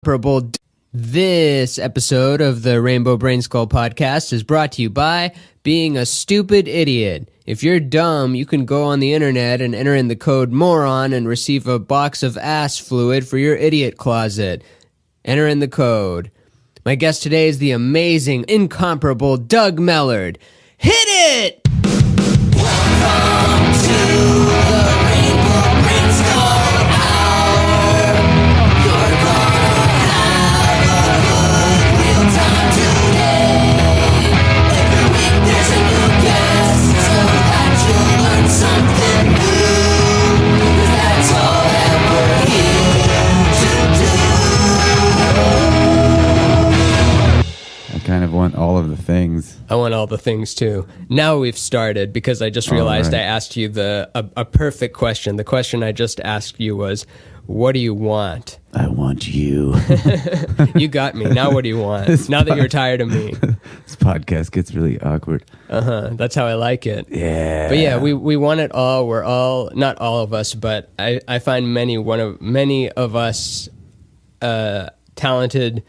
Purple. This episode of the Rainbow Brainskull podcast is brought to you by being a stupid idiot. If you're dumb, you can go on the internet and enter in the code moron and receive a box of ass fluid for your idiot closet. Enter in the code. My guest today is the amazing, incomparable Doug Mellard. Hit it! Welcome to the Rainbow Brainskull Hour. You're gonna have a good real time today. Every week there's a new guest, so that you'll learn something new. 'Cause that's all that we're here to do. I kind of want all of the things. I want all the things too. Now we've started because I just realized I asked you a perfect question. The question I just asked you was, what do you want? I want you. You got me. Now what do you want? Now that you're tired of me. This podcast gets really awkward. That's how I like it. Yeah. But yeah, we want it all. We're all, not all of us, but I find many of us talented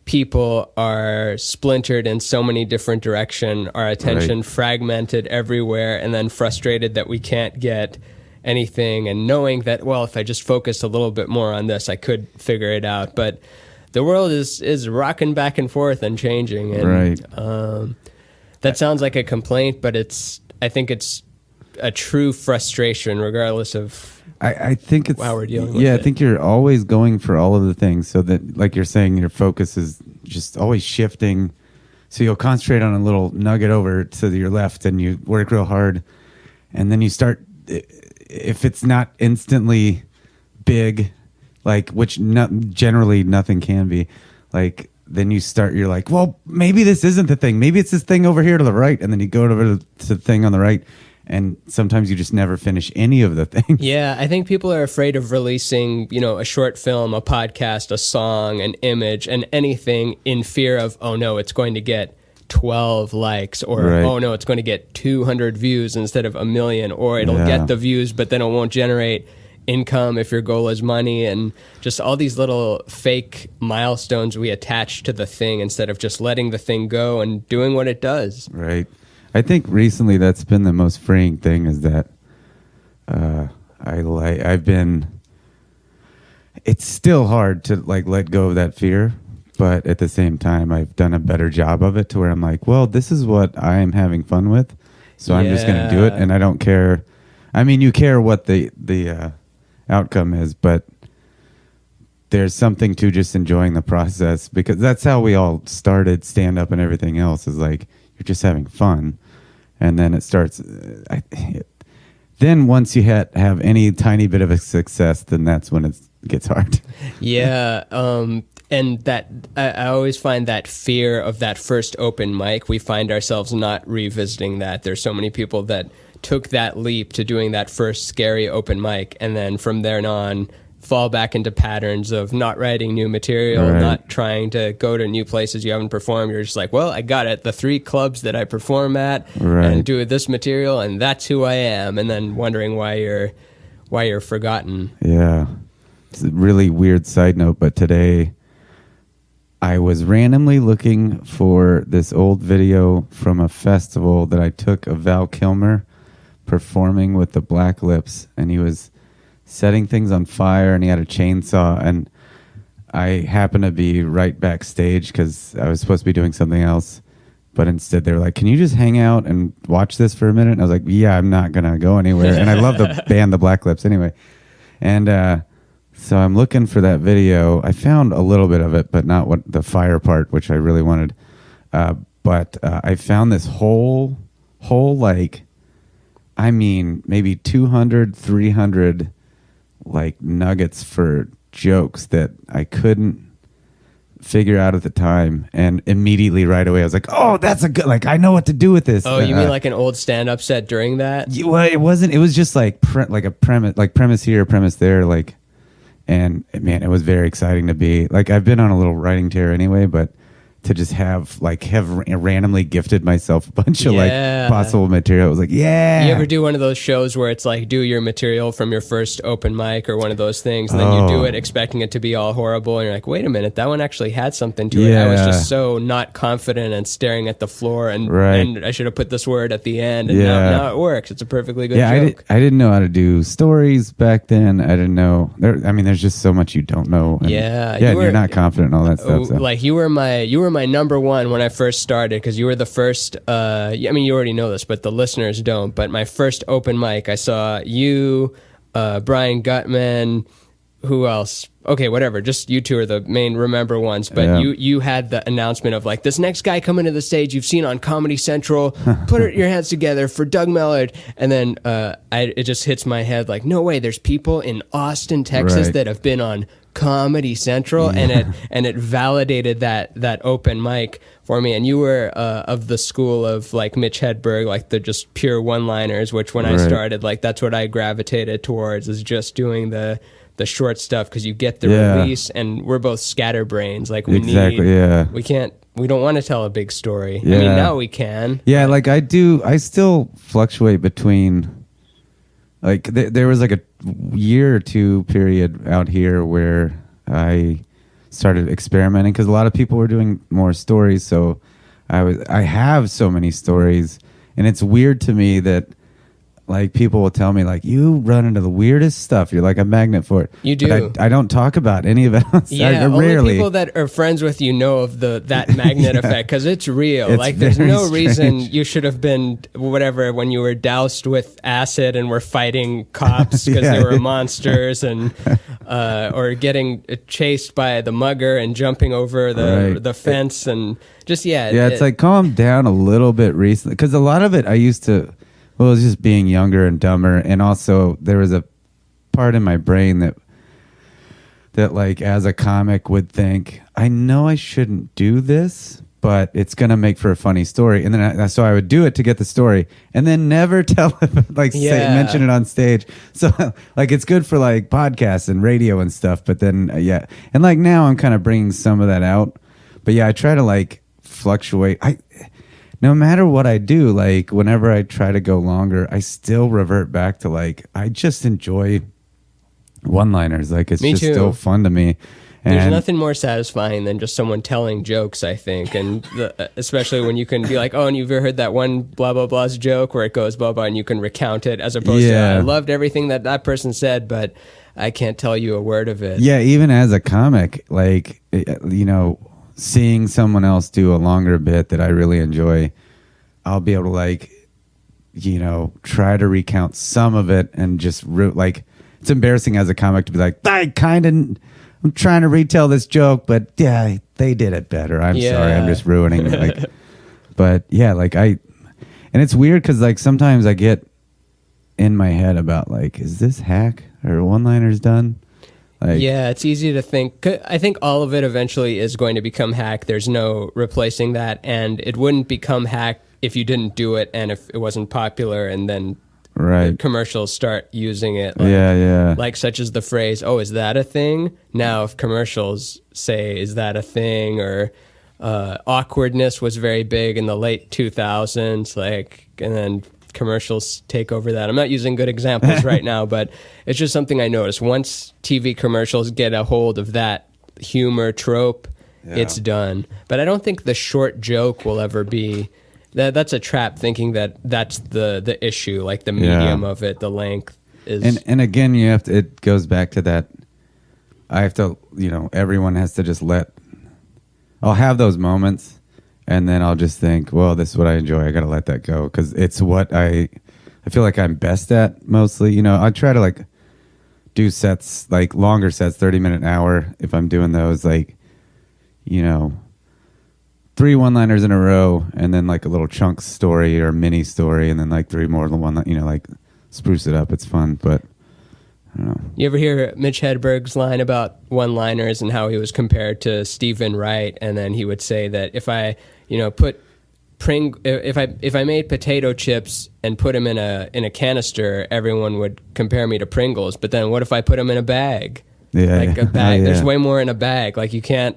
people are splintered in so many different directions, our attention fragmented everywhere, and then frustrated that we can't get anything, and knowing that, well, if I just focused a little bit more on this, I could figure it out. But the world is rocking back and forth and changing. And, that sounds like a complaint, but I think it's a true frustration, regardless of I think it's how we're dealing with it. I think you're always going for all of the things, so that, like you're saying, your focus is just always shifting. So you'll concentrate on a little nugget over to your left, and you work real hard, and then you start. If it's not instantly big, like, which generally nothing can be, like, then you're like, well, maybe this isn't the thing. Maybe it's this thing over here to the right, and then you go over to the thing on the right. And sometimes you just never finish any of the things. Yeah, I think people are afraid of releasing, a short film, a podcast, a song, an image, and anything in fear of, oh no, it's going to get 12 likes, or oh no, it's going to get 200 views instead of 1 million, or it'll get the views, but then it won't generate income if your goal is money, and just all these little fake milestones we attach to the thing instead of just letting the thing go and doing what it does. Right. I think recently that's been the most freeing thing, is that it's still hard to let go of that fear, but at the same time I've done a better job of it, to where I'm like, well, this is what I am having fun with, so I'm just going to do it, and I don't care. I mean, you care what the outcome is, but there's something to just enjoying the process, because that's how we all started stand up and everything else, is like, you're just having fun. And then it starts. Then once you have any tiny bit of a success, then that's when it gets hard. Yeah, and that I always find that fear of that first open mic, we find ourselves not revisiting that. There's so many people that took that leap to doing that first scary open mic, and then from there on fall back into patterns of not writing new material, not trying to go to new places you haven't performed. You're just like, well, I got it. The 3 clubs that I perform at and do this material, and that's who I am. And then wondering why you're forgotten. Yeah. It's a really weird side note, but today I was randomly looking for this old video from a festival that I took of Val Kilmer performing with the Black Lips, and he was setting things on fire, and he had a chainsaw, and I happened to be right backstage because I was supposed to be doing something else, but instead they were like, can you just hang out and watch this for a minute? And I was like, yeah, I'm not gonna go anywhere. And I love the band the Black Lips anyway, and so I'm looking for that video. I found a little bit of it, but not what the fire part, which I really wanted, but I found this whole maybe 200 300 nuggets for jokes that I couldn't figure out at the time, and immediately right away I was like, oh, that's a good, I know what to do with this. Oh, you mean like an old stand-up set during that? Well, it wasn't. It was just a premise here, premise there, and man, it was very exciting to be I've been on a little writing tear anyway, but to just have randomly gifted myself a bunch of like possible material. It was like, yeah. You ever do one of those shows where it's like do your material from your first open mic or one of those things, and then you do it expecting it to be all horrible, and you're like, wait a minute, that one actually had something to it. I was just so not confident and staring at the floor, and I should have put this word at the end, and now it works. It's a perfectly good joke. I didn't know how to do stories back then. I didn't know. There's just so much you don't know. And, you're not confident in all that stuff. So. Like you were my number one when I first started, because you were the first. You already know this, but the listeners don't. But my first open mic, I saw you, Brian Gutman. Who else? Okay, whatever. Just you two are the main remember ones. But you had the announcement of like, this next guy coming to the stage you've seen on Comedy Central. Put your hands together for Doug Mellard. And then it just hits my head like, no way. There's people in Austin, Texas that have been on Comedy Central, and it validated that open mic for me. And you were of the school of like Mitch Hedberg, like the just pure one-liners, which when I started, like that's what I gravitated towards, is just doing the short stuff, because you get the release, and we're both scatterbrains. Like we don't want to tell a big story. I mean, now we can. Yeah, like I still fluctuate between, like there was like a year or two period out here where I started experimenting, because a lot of people were doing more stories. So I have so many stories, and it's weird to me that like people will tell me like, you run into the weirdest stuff. You're like a magnet for it. You do. But I don't talk about any of it. Yeah, only people that are friends with you know of that magnet effect, because it's real. It's like there's no reason you should have been whatever when you were doused with acid and were fighting cops because they were monsters, and or getting chased by the mugger and jumping over the fence, and just it's like calm down a little bit recently, because a lot of it I used to. Well, it was just being younger and dumber, and also there was a part in my brain that like as a comic would think, I know I shouldn't do this, but it's gonna make for a funny story, and then so I would do it to get the story, and then never tell it, mention it on stage. So like it's good for like podcasts and radio and stuff, but then and like now I'm kind of bringing some of that out, but I try to like fluctuate. No matter what I do, like whenever I try to go longer, I still revert back to like, I just enjoy one-liners. Like it's just still fun to me. And there's nothing more satisfying than just someone telling jokes, I think. And especially when you can be like, oh, and you've ever heard that one blah, blah, blah's joke where it goes blah, blah, and you can recount it, as opposed to, I loved everything that person said, but I can't tell you a word of it. Yeah, even as a comic, like, seeing someone else do a longer bit that I really enjoy, I'll be able to like, try to recount some of it, and just like, it's embarrassing as a comic to be like, I'm trying to retell this joke, but they did it better. I'm sorry, I'm just ruining it. Like, but and it's weird because like sometimes I get in my head about like, is this hack or one-liners done? Like, it's easy to think. I think all of it eventually is going to become hack. There's no replacing that, and it wouldn't become hack if you didn't do it and if it wasn't popular, and then the commercials start using it. Like, like such as the phrase, oh, is that a thing? Now, if commercials say, is that a thing? Or awkwardness was very big in the late 2000s, like, and then commercials take over that. I'm not using good examples right now, but it's just something I noticed. Once TV commercials get a hold of that humor trope, it's done. But I don't think the short joke will ever be... That's a trap, thinking that that's the issue, like the medium of it, the length is... And again, you have to, it goes back to that, I have to, everyone has to just I'll have those moments, and then I'll just think, well, this is what I enjoy. I got to let that go, because it's what I feel like I'm best at mostly. I try to like do sets, like longer sets, 30-minute, an hour, if I'm doing those, like, 3 one-liners in a row, and then like a little chunk story or mini story, and then like 3 more one, like spruce it up. It's fun, but I don't know. You ever hear Mitch Hedberg's line about one-liners and how he was compared to Stephen Wright, and then he would say that if I, if I made potato chips and put them in a canister, everyone would compare me to Pringles. But then what if I put them in a bag? Yeah, like a bag. There's way more in a bag. Like you can't.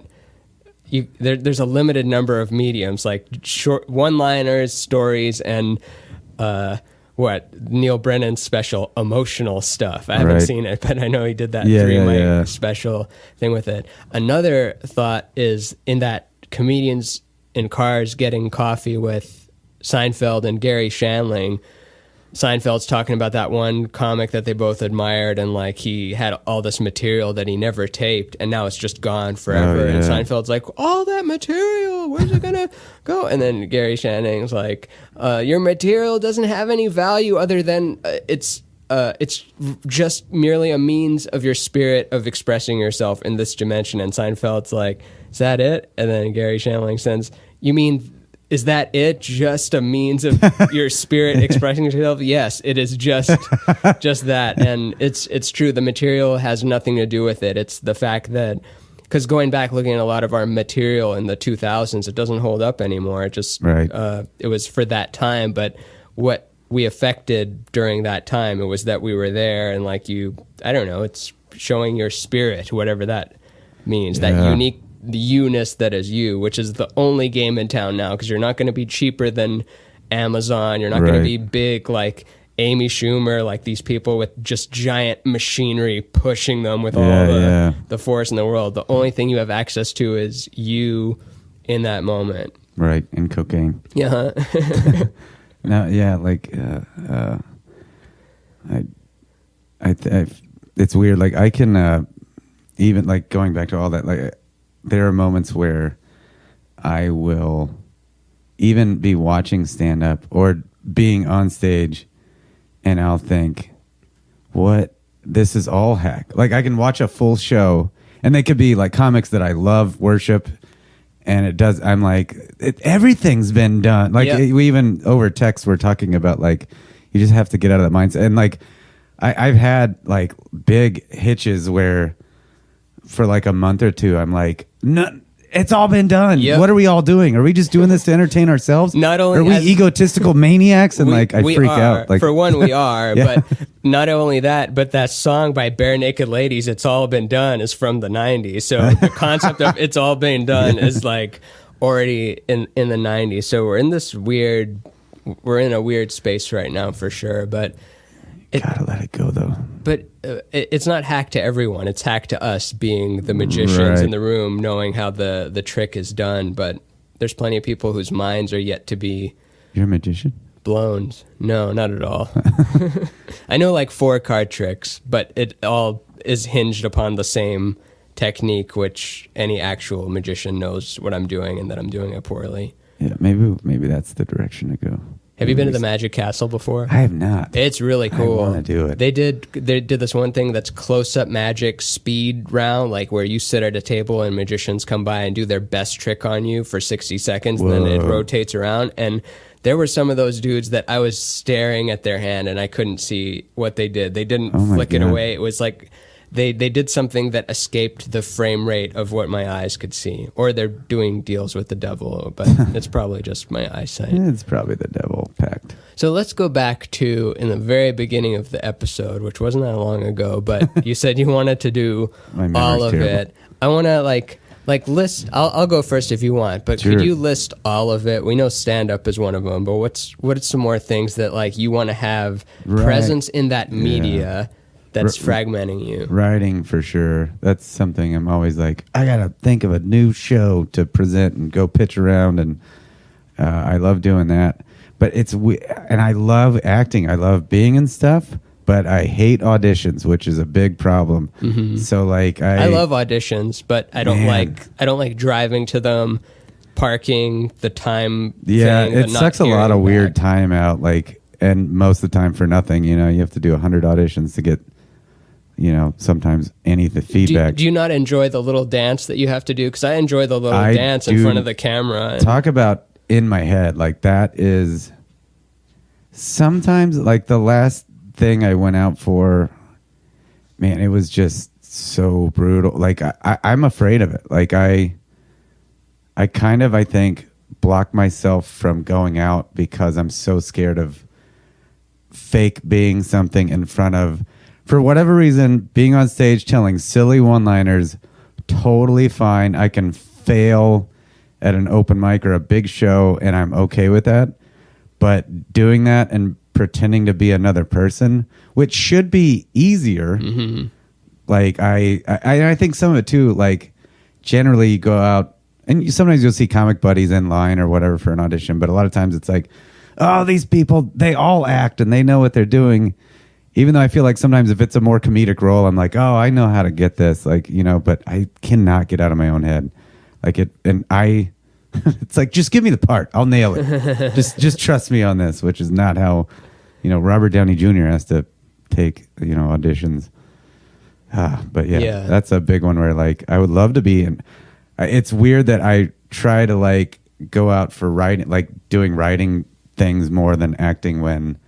there's a limited number of mediums, like short one-liners, stories, and Neil Brennan's special emotional stuff. I haven't seen it, but I know he did that 3-mic special thing with it. Another thought is in that comedians in cars getting coffee with Seinfeld and Gary Shandling. Seinfeld's talking about that one comic that they both admired, and like he had all this material that he never taped, and now it's just gone forever. And Seinfeld's like, all that material, where's it gonna go? And then Gary Shandling's like, your material doesn't have any value other than it's just merely a means of your spirit of expressing yourself in this dimension. And Seinfeld's like, is that it? And then Gary Shandling says, you mean, is that it? Just a means of your spirit expressing yourself? Yes, it is just that. And it's true. The material has nothing to do with it. It's the fact that, because going back, looking at a lot of our material in the 2000s, it doesn't hold up anymore. It just, it was for that time. But what we affected during that time, it was that we were there, and like I don't know, it's showing your spirit, whatever that means, that unique, the you-ness that is you, which is the only game in town now, because you're not going to be cheaper than Amazon. You're not going to be big like Amy Schumer, like these people with just giant machinery pushing them with all the force in the world. The only thing you have access to is you in that moment. Right, and cocaine. Yeah. No, yeah, like it's weird. Like I can even like going back to all that, like there are moments where I will even be watching stand up or being on stage, and I'll think, what, this is all hack. Like I can watch a full show, and they could be like comics that I love, worship, and it does, I'm like, everything's been done. Like we even over text, we're talking about like, you just have to get out of that mindset. And like, I've had like big hitches where for like a month or two, I'm like, no, it's all been done. What are we all doing? Are we just doing this to entertain ourselves? Not only are we egotistical maniacs? And like, I freak out. Like, for one, we are, but not only that, but that song by Bare Naked Ladies, "It's All Been Done," is from the 90s. So the concept of "it's all been done" is like already in the 90s. So we're in a weird space right now for sure. But gotta let it go though. But it's not hack to everyone. It's hack to us being the magicians in the room, knowing how the trick is done. But there's plenty of people whose minds are yet to be... You're a magician? Blown. No, not at all. I know like 4 card tricks, but it all is hinged upon the same technique, which any actual magician knows what I'm doing and that I'm doing it poorly. Yeah, maybe that's the direction to go. Have you been to the Magic Castle before? I have not. It's really cool. I want to do it. They did this one thing that's close-up magic speed round, like where you sit at a table and magicians come by and do their best trick on you for 60 seconds, and then it rotates around. And there were some of those dudes that I was staring at their hand and I couldn't see what they did. They didn't flick it away. It was like they did something that escaped the frame rate of what my eyes could see. Or they're doing deals with the devil, but it's probably just my eyesight. It's probably the devil pact. So let's go back to in the very beginning of the episode, which wasn't that long ago, but you said you wanted to do all of it. I want to like list, I'll go first if you want, but could you list all of it? We know stand-up is one of them, but what are some more things that like you want to have presence in that media that's fragmenting you? Writing, for sure. That's something I'm always like, I gotta think of a new show to present and go pitch around, and I love doing that. But and I love acting. I love being in stuff, but I hate auditions, which is a big problem. Mm-hmm. So like I love auditions, but I don't like driving to them, parking, the time. Yeah, thing, it sucks a lot of weird time out, like, and most of the time for nothing. You know, you have to do 100 auditions to get, you know, sometimes any feedback. Do you not enjoy the little dance that you have to do? Because I enjoy the little dance in front of the camera. Talk about in my head, like that is sometimes like the last thing I went out for, man, it was just so brutal. Like I'm afraid of it. Like I think block myself from going out because I'm so scared of fake being something in front of, for whatever reason, being on stage telling silly one-liners totally fine. I can fail at an open mic or a big show, and I'm okay with that. But doing that and pretending to be another person, which should be easier. Like I think some of it too, like generally you go out and sometimes you'll see comic buddies in line or whatever for an audition, but a lot of times it's like, oh, these people, they all act and they know what they're doing. Even though I feel like sometimes if it's a more comedic role, I'm like, oh, I know how to get this, like, you know, but I cannot get out of my own head. Like it's like, just give me the part. I'll nail it. just trust me on this, which is not how, you know, Robert Downey Jr. has to take, you know, auditions. But yeah, that's a big one where like, I would love to be in. It's weird that I try to like go out for writing, like doing writing things more than acting when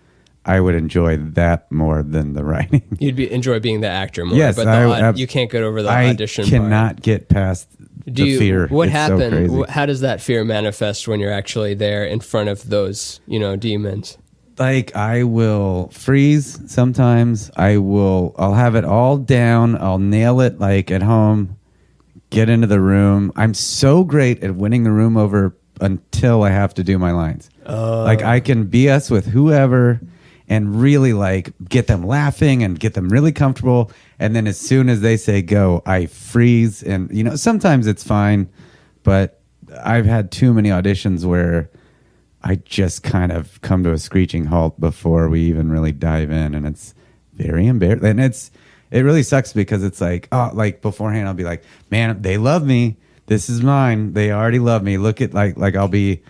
I would enjoy that more than the writing. You'd enjoy being the actor more, yes, but you can't get over the audition part. I cannot get past the fear. What it's happened? So how does that fear manifest when you're actually there in front of those, you know, demons? Like I will freeze sometimes. I'll have it all down. I'll nail it like at home, get into the room. I'm so great at winning the room over until I have to do my lines. Like I can BS with whoever and really like get them laughing and get them really comfortable. And then as soon as they say go, I freeze. And, you know, sometimes it's fine, but I've had too many auditions where I just kind of come to a screeching halt before we even really dive in. And it's very embarrassing. And it really sucks because it's like, oh, like beforehand, I'll be like, man, they love me. This is mine. They already love me. Look at like I'll be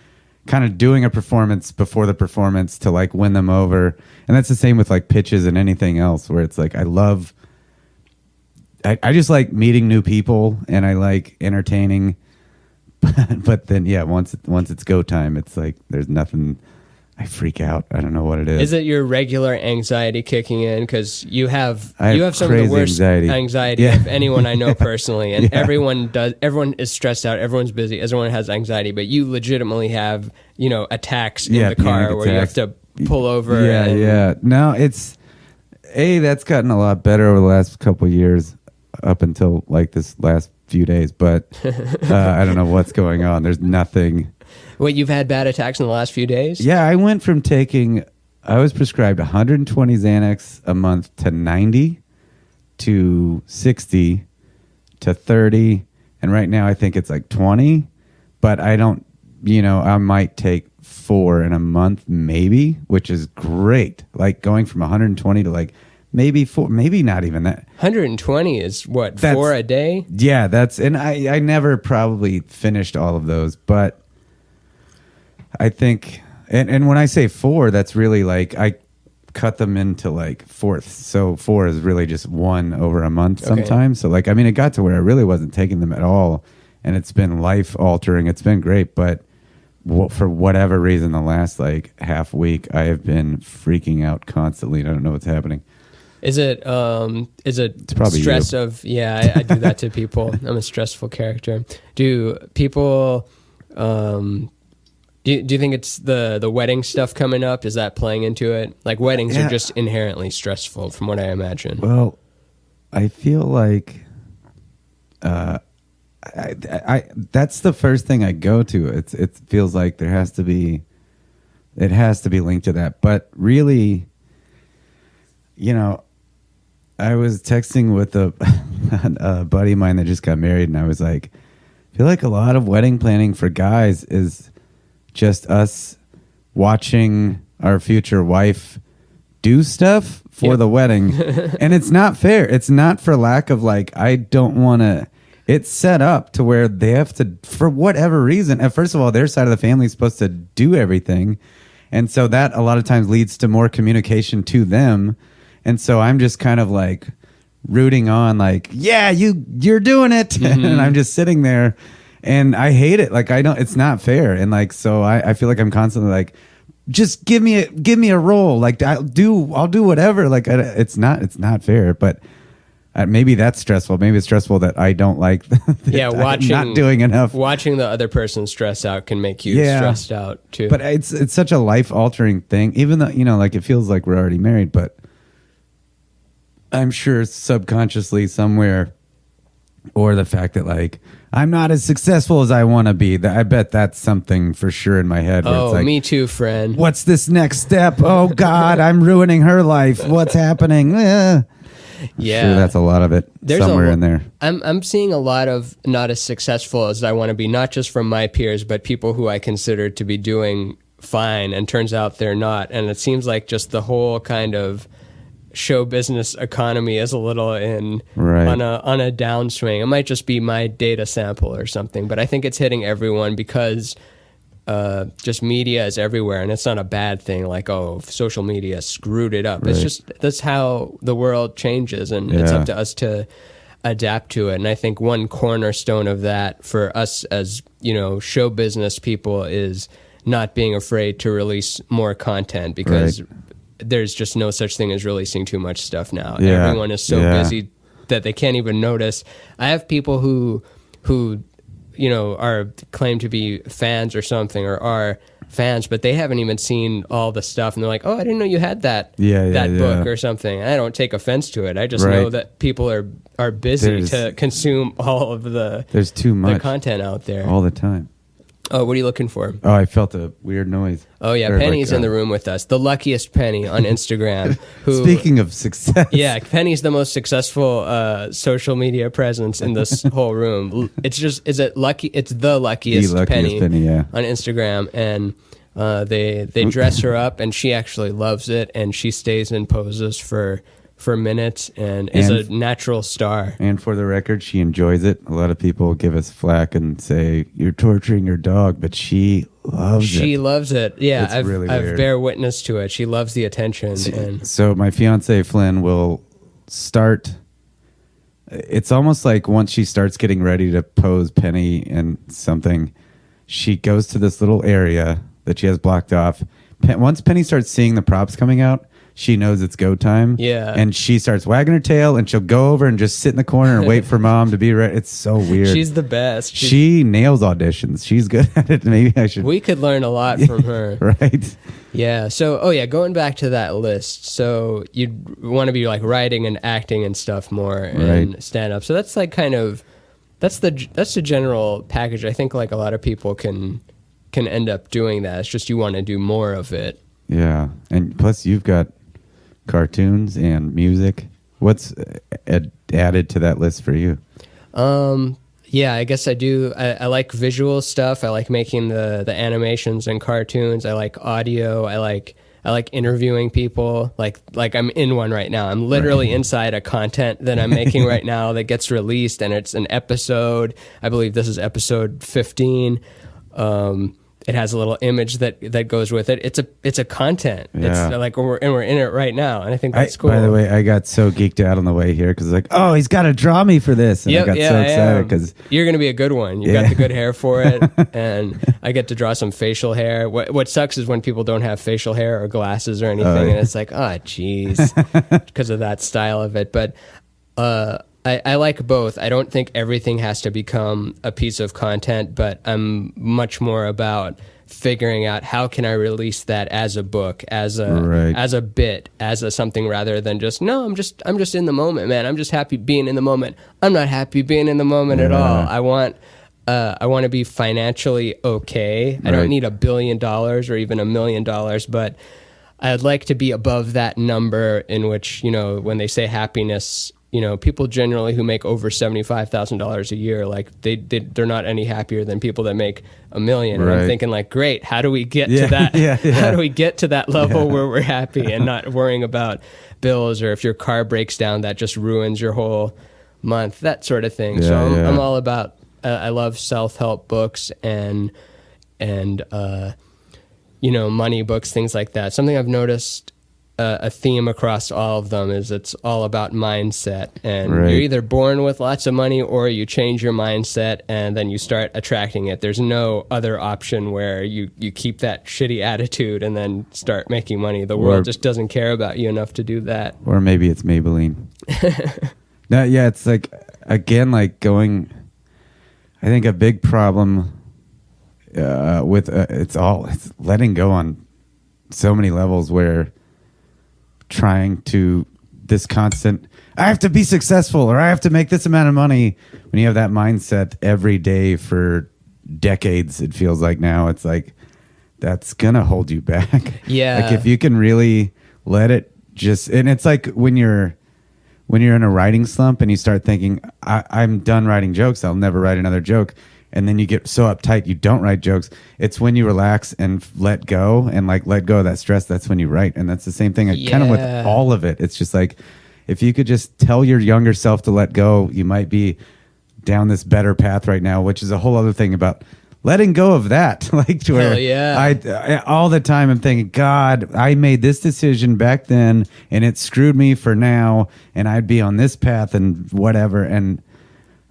kind of doing a performance before the performance to like win them over. And that's the same with like pitches and anything else where it's like, I just like meeting new people and I like entertaining, but then, yeah, once it's go time, it's like, there's nothing. I freak out. I don't know what it is. Is it your regular anxiety kicking in? Because you have some of the worst anxiety of anyone I know personally, and everyone is stressed out. Everyone's busy. Everyone has anxiety, but you legitimately have, you know, attacks in the car where you have to pull over. Yeah. No, that's gotten a lot better over the last couple of years, up until like this last few days. But I don't know what's going on. There's nothing. Wait, you've had bad attacks in the last few days? Yeah, I went from I was prescribed 120 Xanax a month to 90 to 60 to 30. And right now I think it's like 20. But I don't, you know, I might take 4 in a month maybe, which is great. Like going from 120 to like maybe 4, maybe not even that. 120 is what, 4 a day? Yeah, and I never probably finished all of those, but I think, and when I say 4, that's really like I cut them into like fourths. So 4 is really just 1 over a month sometimes. So like, I mean, it got to where I really wasn't taking them at all, and it's been life altering. It's been great, but for whatever reason, the last like half week, I have been freaking out constantly. And I don't know what's happening. Is it stress of? Yeah, I do that to people. I'm a stressful character. Do people? Do you think it's the wedding stuff coming up? Is that playing into it? Like weddings are just inherently stressful, from what I imagine. Well, I feel like I that's the first thing I go to. It feels like it has to be linked to that. But really, you know, I was texting with a buddy of mine that just got married, and I was like, I feel like a lot of wedding planning for guys is just us watching our future wife do stuff for the wedding. And it's not fair. It's not for lack of like, I don't want to. It's set up to where they have to, for whatever reason. And first of all, their side of the family is supposed to do everything. And so that a lot of times leads to more communication to them. And so I'm just kind of like rooting on like, yeah, you're doing it. Mm-hmm. And I'm just sitting there. And I hate it. Like it's not fair. And like, so I feel like I'm constantly like, just give me a role. Like I'll do whatever. Like it's not fair. But maybe that's stressful. Maybe it's stressful that I don't like. Watching not doing enough. Watching the other person stress out can make you stressed out too. But it's such a life altering thing. Even though, you know, like it feels like we're already married, but I'm sure subconsciously somewhere Or the fact that like I'm not as successful as I want to be. I bet that's something for sure in my head. Where it's like, me too, friend. What's this next step? Oh God, I'm ruining her life. What's happening? Yeah, sure, that's a lot of it. Somewhere in there. I'm seeing a lot of not as successful as I want to be, not just from my peers, but people who I consider to be doing fine, and turns out they're not. And it seems like just the whole kind of show business economy is a little on a downswing. It might just be my data sample or something, but I think it's hitting everyone because just media is everywhere, and it's not a bad thing. Like, oh, social media screwed it up. Right. It's just that's how the world changes, and it's up to us to adapt to it. And I think one cornerstone of that for us as show business people is not being afraid to release more content, because there's just no such thing as releasing too much stuff now. Yeah. Everyone is so busy that they can't even notice. I have people who are claim to be fans or something, or are fans, but they haven't even seen all the stuff, and they're like, "Oh, I didn't know you had that book or something." I don't take offense to it. I just know that people are busy to consume all of there's too much the content out there all the time. Oh, what are you looking for? Oh, I felt a weird noise. Oh, yeah. Penny's in the room with us. The luckiest Penny on Instagram. Who, speaking of success. Yeah, Penny's the most successful social media presence in this whole room. It's the luckiest Penny on Instagram. And they dress her up, and she actually loves it. And she stays in poses for minutes and is a natural star. And for the record, she enjoys it. A lot of people give us flack and say, you're torturing your dog, but she loves it. She loves it. Yeah, I've bear witness to it. She loves the attention. So my fiance Flynn will start. It's almost like once she starts getting ready to pose Penny in something, she goes to this little area that she has blocked off. Once Penny starts seeing the props coming out, she knows it's go time. Yeah. And she starts wagging her tail, and she'll go over and just sit in the corner and wait for mom to be ready. It's so weird. She's the best. She nails auditions. She's good at it. Maybe I should. We could learn a lot from her. Right. Yeah. So, going back to that list. So you'd want to be like writing and acting and stuff more, and stand up. So that's like that's the general package. I think like a lot of people can end up doing that. It's just you want to do more of it. Yeah. And plus you've got cartoons and music. What's added to that list for you? Yeah, I guess I do. I like visual stuff. I like making the animations and cartoons. I like audio. I like interviewing people. Like I'm in one right now. I'm literally inside a content that I'm making right now that gets released, and it's an episode. I believe this is episode 15. It has a little image that goes with it. It's a content. Yeah. It's like we're in it right now, and I think that's cool. By the way, I got so geeked out on the way here because like, oh, he's got to draw me for this, and I got so excited because you're going to be a good one. You got the good hair for it, and I get to draw some facial hair. What sucks is when people don't have facial hair or glasses or anything, and it's like, oh, geez, because of that style of it. But I like both. I don't think everything has to become a piece of content, but I'm much more about figuring out how can I release that as a book, as a bit, as a something, rather than just I'm just in the moment, man. I'm just happy being in the moment. I'm not happy being in the moment at all. I want to be financially okay. I don't need $1 billion or even $1 million, but I'd like to be above that number in which, when they say happiness, people generally who make over $75,000 a year, like they're not any happier than people that make $1 million. And I'm thinking like, great, how do we get to that? How do we get to that level where we're happy and not worrying about bills, or if your car breaks down, that just ruins your whole month, that sort of thing. So I'm all about, I love self-help books and money books, things like that. Something I've noticed a theme across all of them is it's all about mindset, and you're either born with lots of money or you change your mindset and then you start attracting it. There's no other option where you keep that shitty attitude and then start making money. The world just doesn't care about you enough to do that. Or maybe it's Maybelline. No, yeah, it's like, again, like going, I think a big problem with it's letting go on so many levels, where trying to this constant, I have to be successful or I have to make this amount of money. When you have that mindset every day for decades, it feels like now, it's like, that's going to hold you back. Yeah. Like if you can really let it just, and it's like when you're in a writing slump and you start thinking, I'm done writing jokes, I'll never write another joke. And then you get so uptight, you don't write jokes. It's when you relax and let go and like let go of that stress, that's when you write. And that's the same thing kind of with all of it. It's just like, if you could just tell your younger self to let go, you might be down this better path right now, which is a whole other thing about letting go of that. Like to where I all the time I'm thinking, God, I made this decision back then and it screwed me for now, and I'd be on this path and whatever. And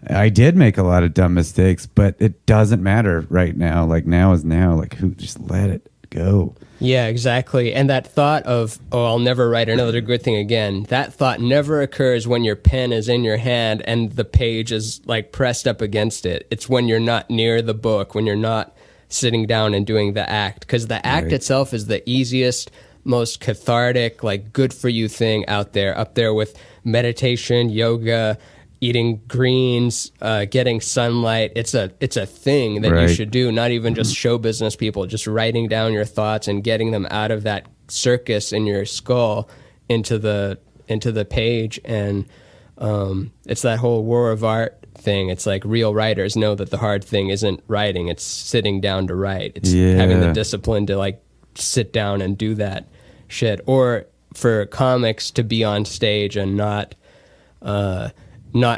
I did make a lot of dumb mistakes, but it doesn't matter right now. Like now is now. Like who just let it go. Yeah, exactly. And that thought of, oh, I'll never write another good thing again, that thought never occurs when your pen is in your hand and the page is like pressed up against it. It's when you're not near the book, when you're not sitting down and doing the act. Because the act itself is the easiest, most cathartic, like good for you thing out there, up there with meditation, yoga, eating greens, getting sunlight. It's a thing that you should do, not even just show business people, just writing down your thoughts and getting them out of that circus in your skull into the page. And it's that whole war of art thing. It's like real writers know that the hard thing isn't writing, it's sitting down to write. It's having the discipline to like sit down and do that shit. Or for comics to be on stage and not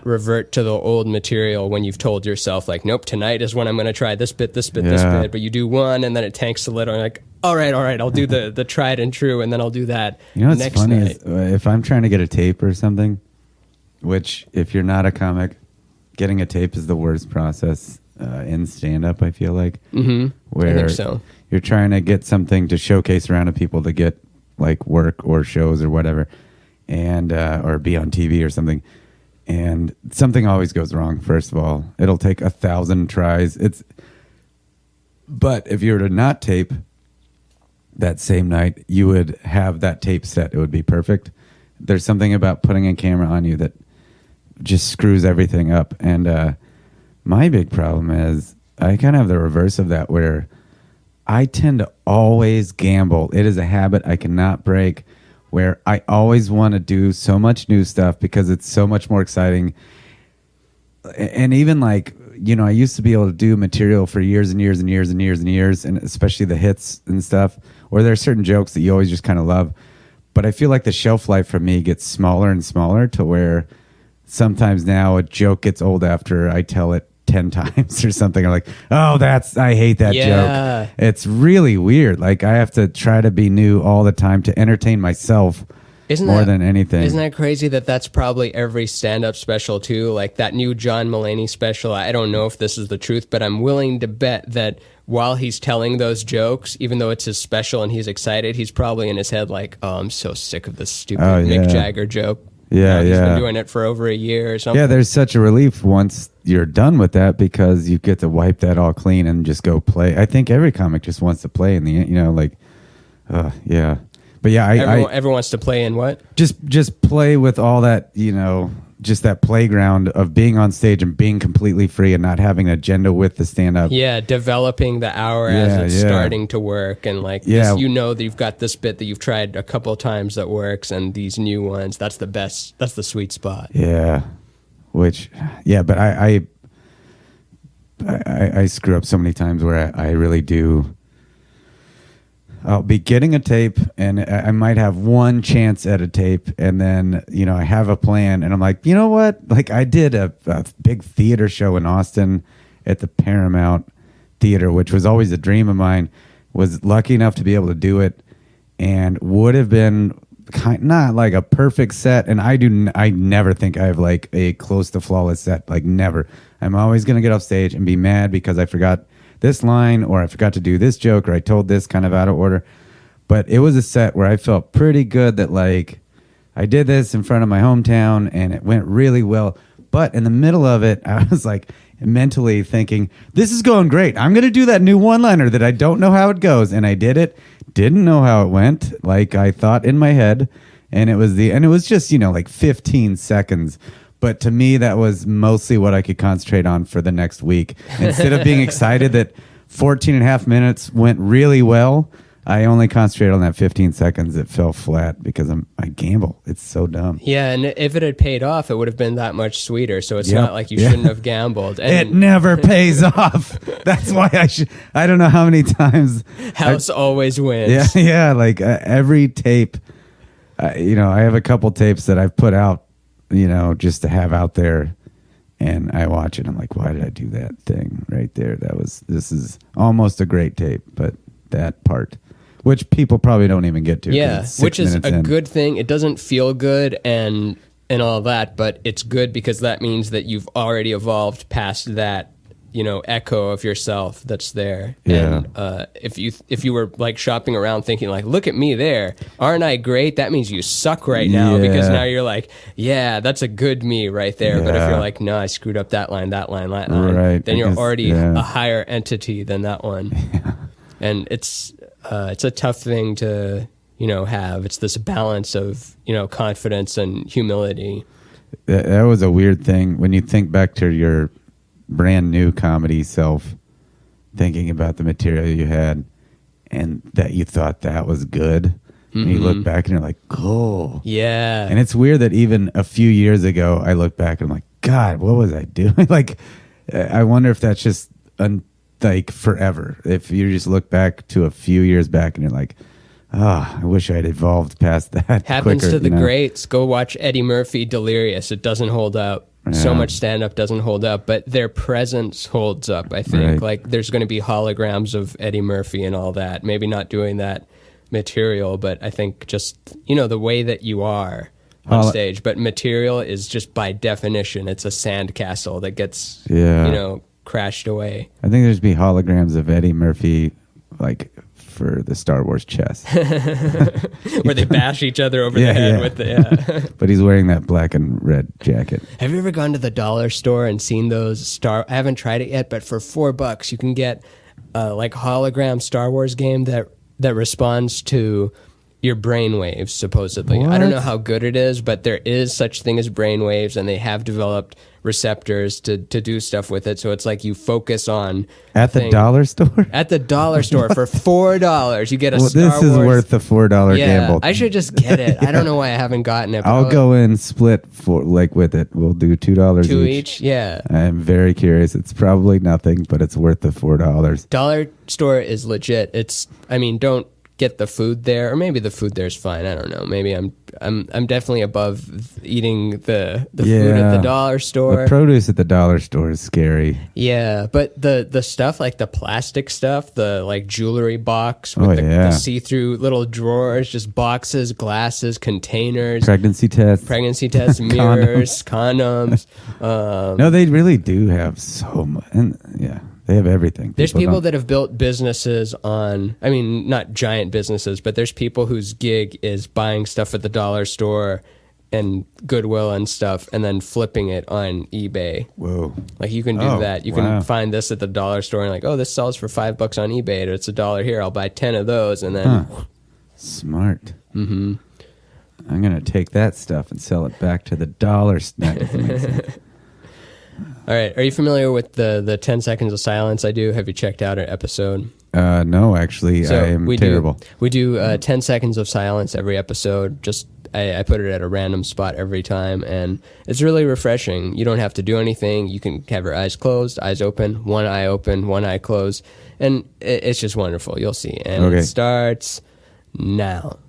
revert to the old material when you've told yourself like, nope, tonight is when I'm going to try this bit, this bit, this bit. But you do one and then it tanks a little and you're like, all right, I'll do the tried and true, and then I'll do that what's next funny night. Is if I'm trying to get a tape or something, which if you're not a comic, getting a tape is the worst process in stand-up, I feel like. Mm-hmm. Where I think so. You're trying to get something to showcase around to people to get like work or shows or whatever, and or be on TV or something. And something always goes wrong. First of all, it'll take 1,000 tries. But if you were to not tape that same night, you would have that tape set. It would be perfect. There's something about putting a camera on you that just screws everything up. And my big problem is I kind of have the reverse of that, where I tend to always gamble. It is a habit I cannot break, where I always want to do so much new stuff because it's so much more exciting. And even like, I used to be able to do material for years and years and years and years and years, and especially the hits and stuff, or there are certain jokes that you always just kind of love. But I feel like the shelf life for me gets smaller and smaller, to where sometimes now a joke gets old after I tell it 10 times or something. I'm like, oh, I hate that joke. It's really weird. Like I have to try to be new all the time to entertain myself more than anything. Isn't that crazy that that's probably every stand-up special too? Like that new John Mulaney special, I don't know if this is the truth, but I'm willing to bet that while he's telling those jokes, even though it's his special and he's excited, he's probably in his head like, oh, I'm so sick of this stupid Mick Jagger joke. Yeah, he's been doing it for over a year or something. Yeah, there's such a relief once you're done with that, because you get to wipe that all clean and just go play. I think every comic just wants to play in the, yeah. But yeah, everyone wants to play in what? Just play with all that, just that playground of being on stage and being completely free and not having an agenda with the stand-up. Yeah, developing the hour as it's starting to work, and like this, that you've got this bit that you've tried a couple of times that works, and these new ones, that's the best. That's the sweet spot. Yeah, but I screw up so many times where I really do. I'll be getting a tape and I might have one chance at a tape, and then, I have a plan and I'm like, you know what? Like I did a big theater show in Austin at the Paramount Theater, which was always a dream of mine. Was lucky enough to be able to do it, and would have been not like a perfect set. And I never think I have like a close to flawless set, like never. I'm always going to get off stage and be mad because I forgot this line, or I forgot to do this joke, or I told this kind of out of order. But it was a set where I felt pretty good that like I did this in front of my hometown and it went really well. But in the middle of it, I was like mentally thinking, this is going great. I'm going to do that new one-liner that I don't know how it goes. And I did it. Didn't know how it went, like I thought in my head. and it was just, like 15 seconds. But to me, that was mostly what I could concentrate on for the next week. Instead of being excited that 14 and a half minutes went really well, I only concentrated on that 15 seconds that fell flat because I gamble. It's so dumb. Yeah, and if it had paid off, it would have been that much sweeter. So it's not like you shouldn't have gambled. And it never pays off. That's why I don't know how many times. House always wins. Yeah. Like every tape, I have a couple tapes that I've put out, just to have out there, and I watch it. I'm like, why did I do that thing right there? This is almost a great tape, but that part, which people probably don't even get to. Yeah, which is a good thing. It doesn't feel good and all that, but it's good because that means that you've already evolved past that, echo of yourself that's there. Yeah. And if you were like shopping around thinking like, look at me there, aren't I great? That means you suck right now because now you're like, yeah, that's a good me right there. Yeah. But if you're like, no, I screwed up that line, right, then you're already a higher entity than that one. Yeah. And it's a tough thing to, have. It's this balance of, confidence and humility. That was a weird thing when you think back to your brand new comedy self, thinking about the material you had and that you thought that was good. Mm-hmm. And you look back and you're like, oh. Yeah. And it's weird that even a few years ago, I look back and I'm like, God, what was I doing? Like, I wonder if that's just like forever. If you just look back to a few years back and you're like, I wish I'd evolved past that. Happens quicker, to the greats. Go watch Eddie Murphy, Delirious. It doesn't hold up. Yeah. So much stand-up doesn't hold up, but their presence holds up, I think. Right. Like, there's going to be holograms of Eddie Murphy and all that. Maybe not doing that material, but I think just, the way that you are on stage. But material is just by definition, it's a sandcastle that gets, crashed away. I think there's be holograms of Eddie Murphy, like, for the Star Wars chess. Where they bash each other over the head with the... But he's wearing that black and red jacket. Have you ever gone to the dollar store and seen those I haven't tried it yet, but for $4 you can get like hologram Star Wars game that responds to your brainwaves, supposedly. What? I don't know how good it is, but there is such thing as brainwaves, and they have developed receptors to do stuff with it. So it's like you focus on at the dollar store. At the dollar store for $4, you get a Star Wars. This is worth the $4 gamble. I should just get it. I don't know why I haven't gotten it. I'll go in split for with it. We'll do $2 2 each. Yeah. I'm very curious. It's probably nothing, but it's worth the $4. Dollar store is legit. Don't get the food there, or maybe the food there's fine. I don't know. Maybe I'm definitely above eating the food at the dollar store. The produce at the dollar store is scary. Yeah, but the stuff like the plastic stuff, the like jewelry box with the see-through little drawers, just boxes, glasses, containers, pregnancy tests, mirrors, condoms. No, they really do have so much. And they have everything. There's people that have built businesses on, not giant businesses, but there's people whose gig is buying stuff at the dollar store and Goodwill and stuff and then flipping it on eBay. Whoa. Like you can do that. You can find this at the dollar store and like, oh, this sells for $5 on eBay. It's $1 here. I'll buy 10 of those and then. Smart. Mm-hmm. I'm going to take that stuff and sell it back to the dollar store. All right. Are you familiar with the 10 seconds of silence I do? Have you checked out an episode? No, actually, I am terrible. We do 10 seconds of silence every episode. Just I put it at a random spot every time, and it's really refreshing. You don't have to do anything. You can have your eyes closed, eyes open, one eye closed, and it's just wonderful. You'll see. And it starts now.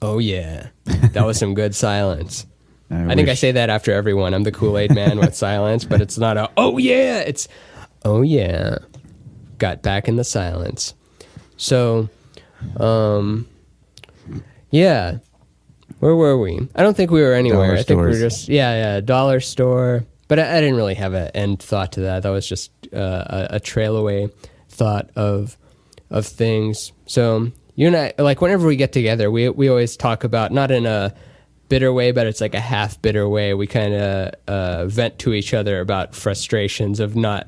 Oh, yeah. That was some good silence. I think I say that after everyone. I'm the Kool-Aid man with silence, but it's not a, oh, yeah. It's, oh, yeah. Got back in the silence. So, yeah. Where were we? I don't think we were anywhere. I think we were just, dollar store. But I didn't really have an end thought to that. That was just a trail away thought of things. So, you and I, like whenever we get together, we always talk about, not in a bitter way, but it's like a half bitter way. We kind of vent to each other about frustrations of not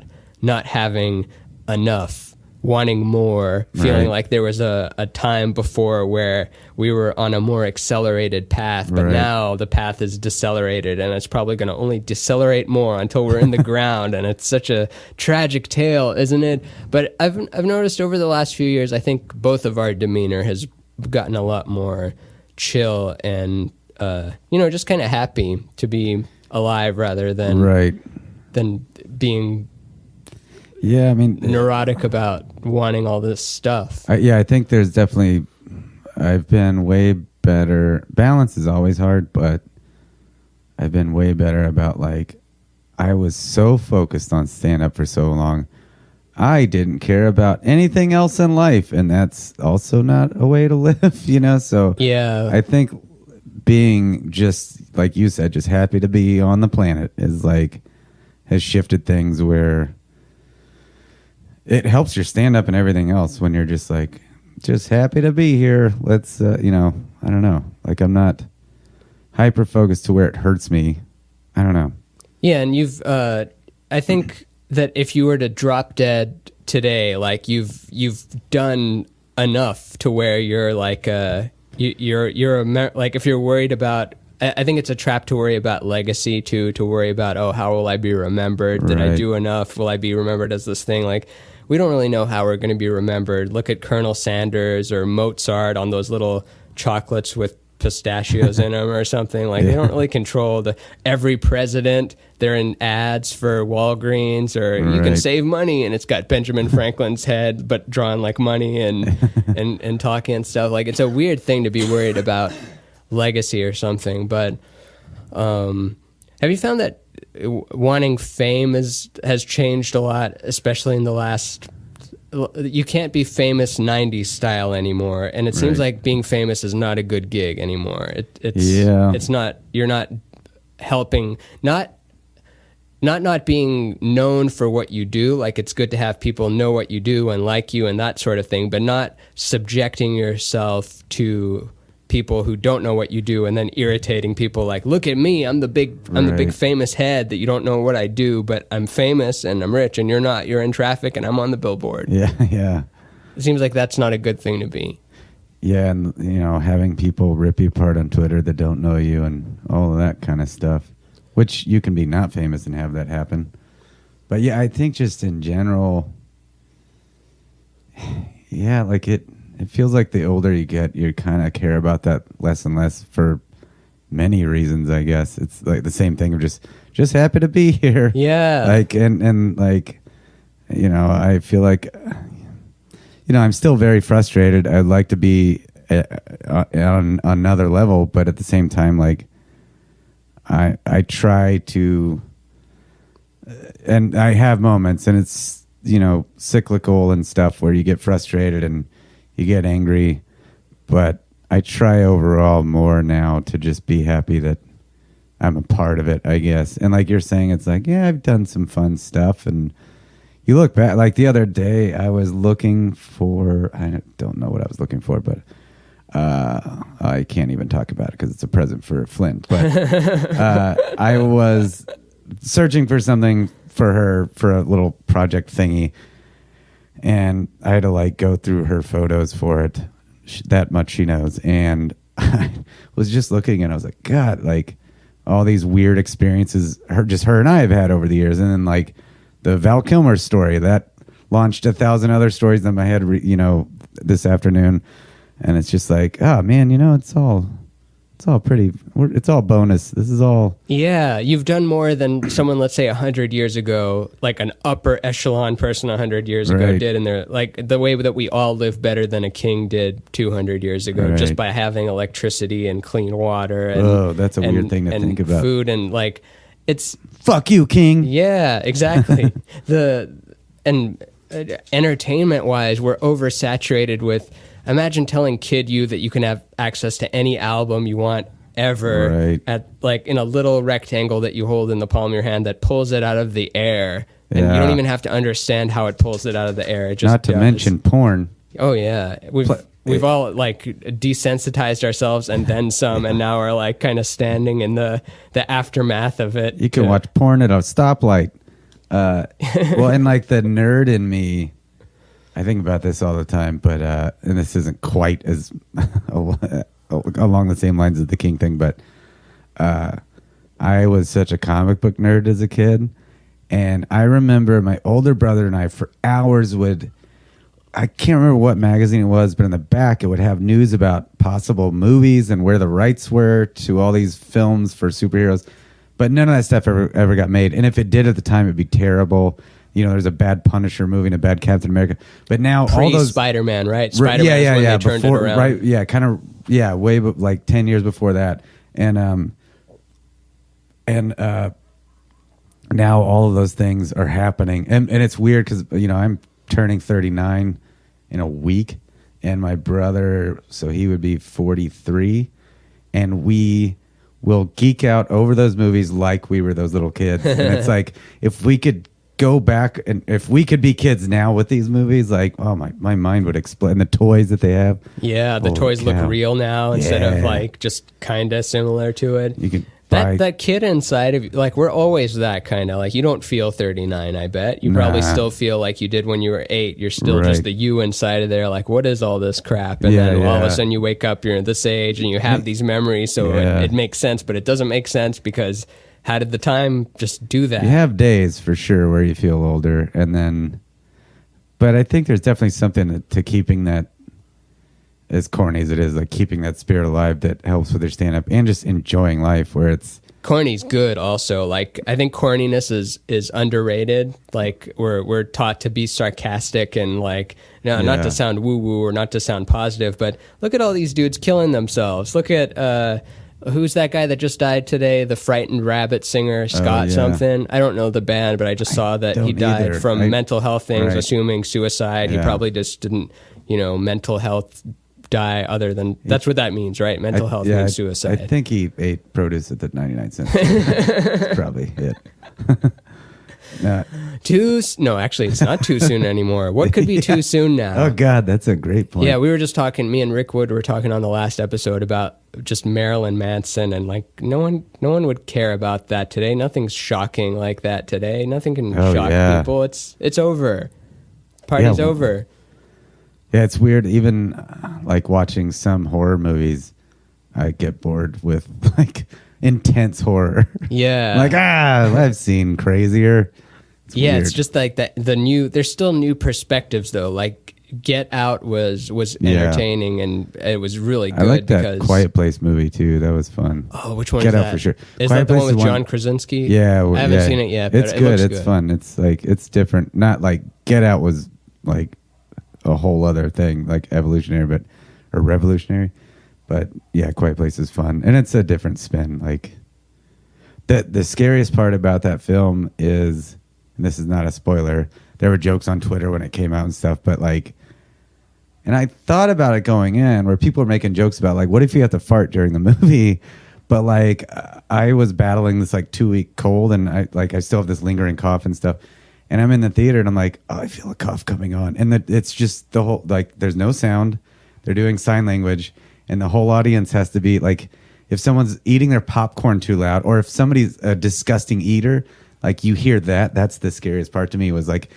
having enough, wanting more, feeling like there was a time before where we were on a more accelerated path, but now the path is decelerated, and it's probably going to only decelerate more until we're in the ground. And it's such a tragic tale, isn't it? But I've noticed over the last few years, I think both of our demeanor has gotten a lot more chill and just kind of happy to be alive rather than being neurotic about wanting all this stuff. I think there's definitely, I've been way better. Balance is always hard, but I've been way better about, like, I was so focused on stand up for so long. I didn't care about anything else in life, and that's also not a way to live, So yeah, I think being just, like you said, just happy to be on the planet has shifted things where it helps your stand up and everything else when you're just happy to be here. Let's, I don't know. Like, I'm not hyper focused to where it hurts me. I don't know. Yeah. And you've, I think that if you were to drop dead today, like you've done enough to where you're like, like if you're worried about, I think it's a trap to worry about legacy too, to worry about, how will I be remembered? Did I do enough? Will I be remembered as this thing? Like, we don't really know how we're going to be remembered. Look at Colonel Sanders or Mozart on those little chocolates with pistachios in them or something. Like, they don't really control every president. They're in ads for Walgreens, or you can save money, and it's got Benjamin Franklin's head, but drawn like money and talking and stuff. Like, it's a weird thing to be worried about legacy or something. But have you found that wanting fame has changed a lot, especially in the last? You can't be famous 90s style anymore, and it seems like being famous is not a good gig anymore. It's not. You're not helping. Not being known for what you do. Like, it's good to have people know what you do and like you and that sort of thing, but not subjecting yourself to people who don't know what you do and then irritating people like, look at me, I'm the big famous head that you don't know what I do, but I'm famous and I'm rich and you're not. You're in traffic and I'm on the billboard. Yeah. It seems like that's not a good thing to be. Yeah, and having people rip you apart on Twitter that don't know you and all of that kind of stuff, which you can be not famous and have that happen. But yeah, I think just in general, like it feels like the older you get, you kind of care about that less and less for many reasons, I guess. It's like the same thing of just happy to be here. Yeah. Like, and like, I feel like, I'm still very frustrated. I'd like to be on another level, but at the same time, like, I try to, and I have moments, and it's, cyclical and stuff where you get frustrated and you get angry, but I try overall more now to just be happy that I'm a part of it, I guess. And like you're saying, it's like, yeah, I've done some fun stuff. And you look back, like the other day I was looking for, I don't know what I was looking for, but I can't even talk about it because it's a present for Flint. But I was searching for something for her for a little project thingy, and I had to like go through her photos for it. That much she knows. And I was just looking, and I was like, God, like all these weird experiences her and I have had over the years. And then like the Val Kilmer story that launched 1,000 other stories in my head, this afternoon. And it's just like, oh man, it's all pretty, it's all bonus. This is all. Yeah. You've done more than someone, let's say 100 years ago, like an upper echelon person 100 years ago did. And they're like the way that we all live better than a king did 200 years ago, just by having electricity and clean water. And, that's a weird thing to think about. Food and like, it's. Fuck you, king. Yeah, exactly. Entertainment wise, we're oversaturated with. Imagine telling Kid You that you can have access to any album you want ever at like in a little rectangle that you hold in the palm of your hand that pulls it out of the air, and you don't even have to understand how it pulls it out of the air. It just not to mention porn. Oh yeah, we've all like desensitized ourselves and then some, and now are like kind of standing in the aftermath of it. You can watch porn at a stoplight. Well, and like the nerd in me, I think about this all the time, but and this isn't quite as along the same lines as the King thing, but I was such a comic book nerd as a kid, and I remember my older brother and I for hours I can't remember what magazine it was, but in the back it would have news about possible movies and where the rights were to all these films for superheroes, but none of that stuff ever got made, and if it did at the time, it'd be terrible. You know, there's a bad Punisher movie and a bad Captain America. But now all those Spider-Man, right? Spider-Man when they turned before, it around. Right, yeah, kind of, yeah, way like 10 years before that. And now all of those things are happening. And it's weird because, you know, I'm turning 39 in a week, and my brother, so he would be 43, and we will geek out over those movies like we were those little kids. And it's like, if we could go back and if we could be kids now with these movies, like, oh, my mind would explode. And the toys that they have, the toys look real now instead of like just kind of similar to it. You can that kid inside of you, like, we're always that kind of like, you don't feel 39. I bet you probably still feel like you did when you were 8. You're still just the you inside of there, like, what is all this crap? And then all of a sudden you wake up, you're at this age and you have these memories, so it makes sense, but it doesn't make sense because how did the time just do that? You have days for sure where you feel older, and then, but I think there's definitely something to keeping that, as corny as it is, like keeping that spirit alive that helps with your stand-up and just enjoying life, where it's corny's good also. Like, I think corniness is underrated. Like, we're taught to be sarcastic and like, not to sound woo-woo or not to sound positive, but look at all these dudes killing themselves. Look at who's that guy that just died today? The Frightened Rabbit singer, Scott something. I don't know the band, but I just saw that he died from mental health things, assuming suicide. He probably just didn't, mental health die other than, that's what that means, right? Mental health means suicide. I think he ate produce at the 99 cents. That's probably it. No, actually, it's not too soon anymore. What could be too soon now? Oh, God, that's a great point. Yeah, we were just talking, me and Rick Wood were talking on the last episode about just Marilyn Manson, and like no one would care about that today. Nothing's shocking like that today. Nothing can shock people. It's over. Party's over. Yeah, it's weird. Even like watching some horror movies, I get bored with like intense horror. Yeah. Like, I've seen crazier. It's weird. It's just like that. There's still new perspectives though. Like Get Out was entertaining and it was really good. I like that Quiet Place movie too. That was fun. Oh, which one Get is Out for sure. Is that the one with John Krasinski? Yeah. I haven't seen it yet, but it's good. It's fun. It's like, it's different. Not like Get Out was like a whole other thing, like evolutionary, or revolutionary. But yeah, Quiet Place is fun. And it's a different spin. Like the scariest part about that film is, and this is not a spoiler, there were jokes on Twitter when it came out and stuff, but like, and I thought about it going in where people are making jokes about like, what if you have to fart during the movie? But like, I was battling this like 2-week cold, and I still have this lingering cough and stuff. And I'm in the theater and I'm like, I feel a cough coming on. And it's just the whole, like, there's no sound. They're doing sign language. And the whole audience has to be like, if someone's eating their popcorn too loud, or if somebody's a disgusting eater, like you hear that. That's the scariest part to me, was like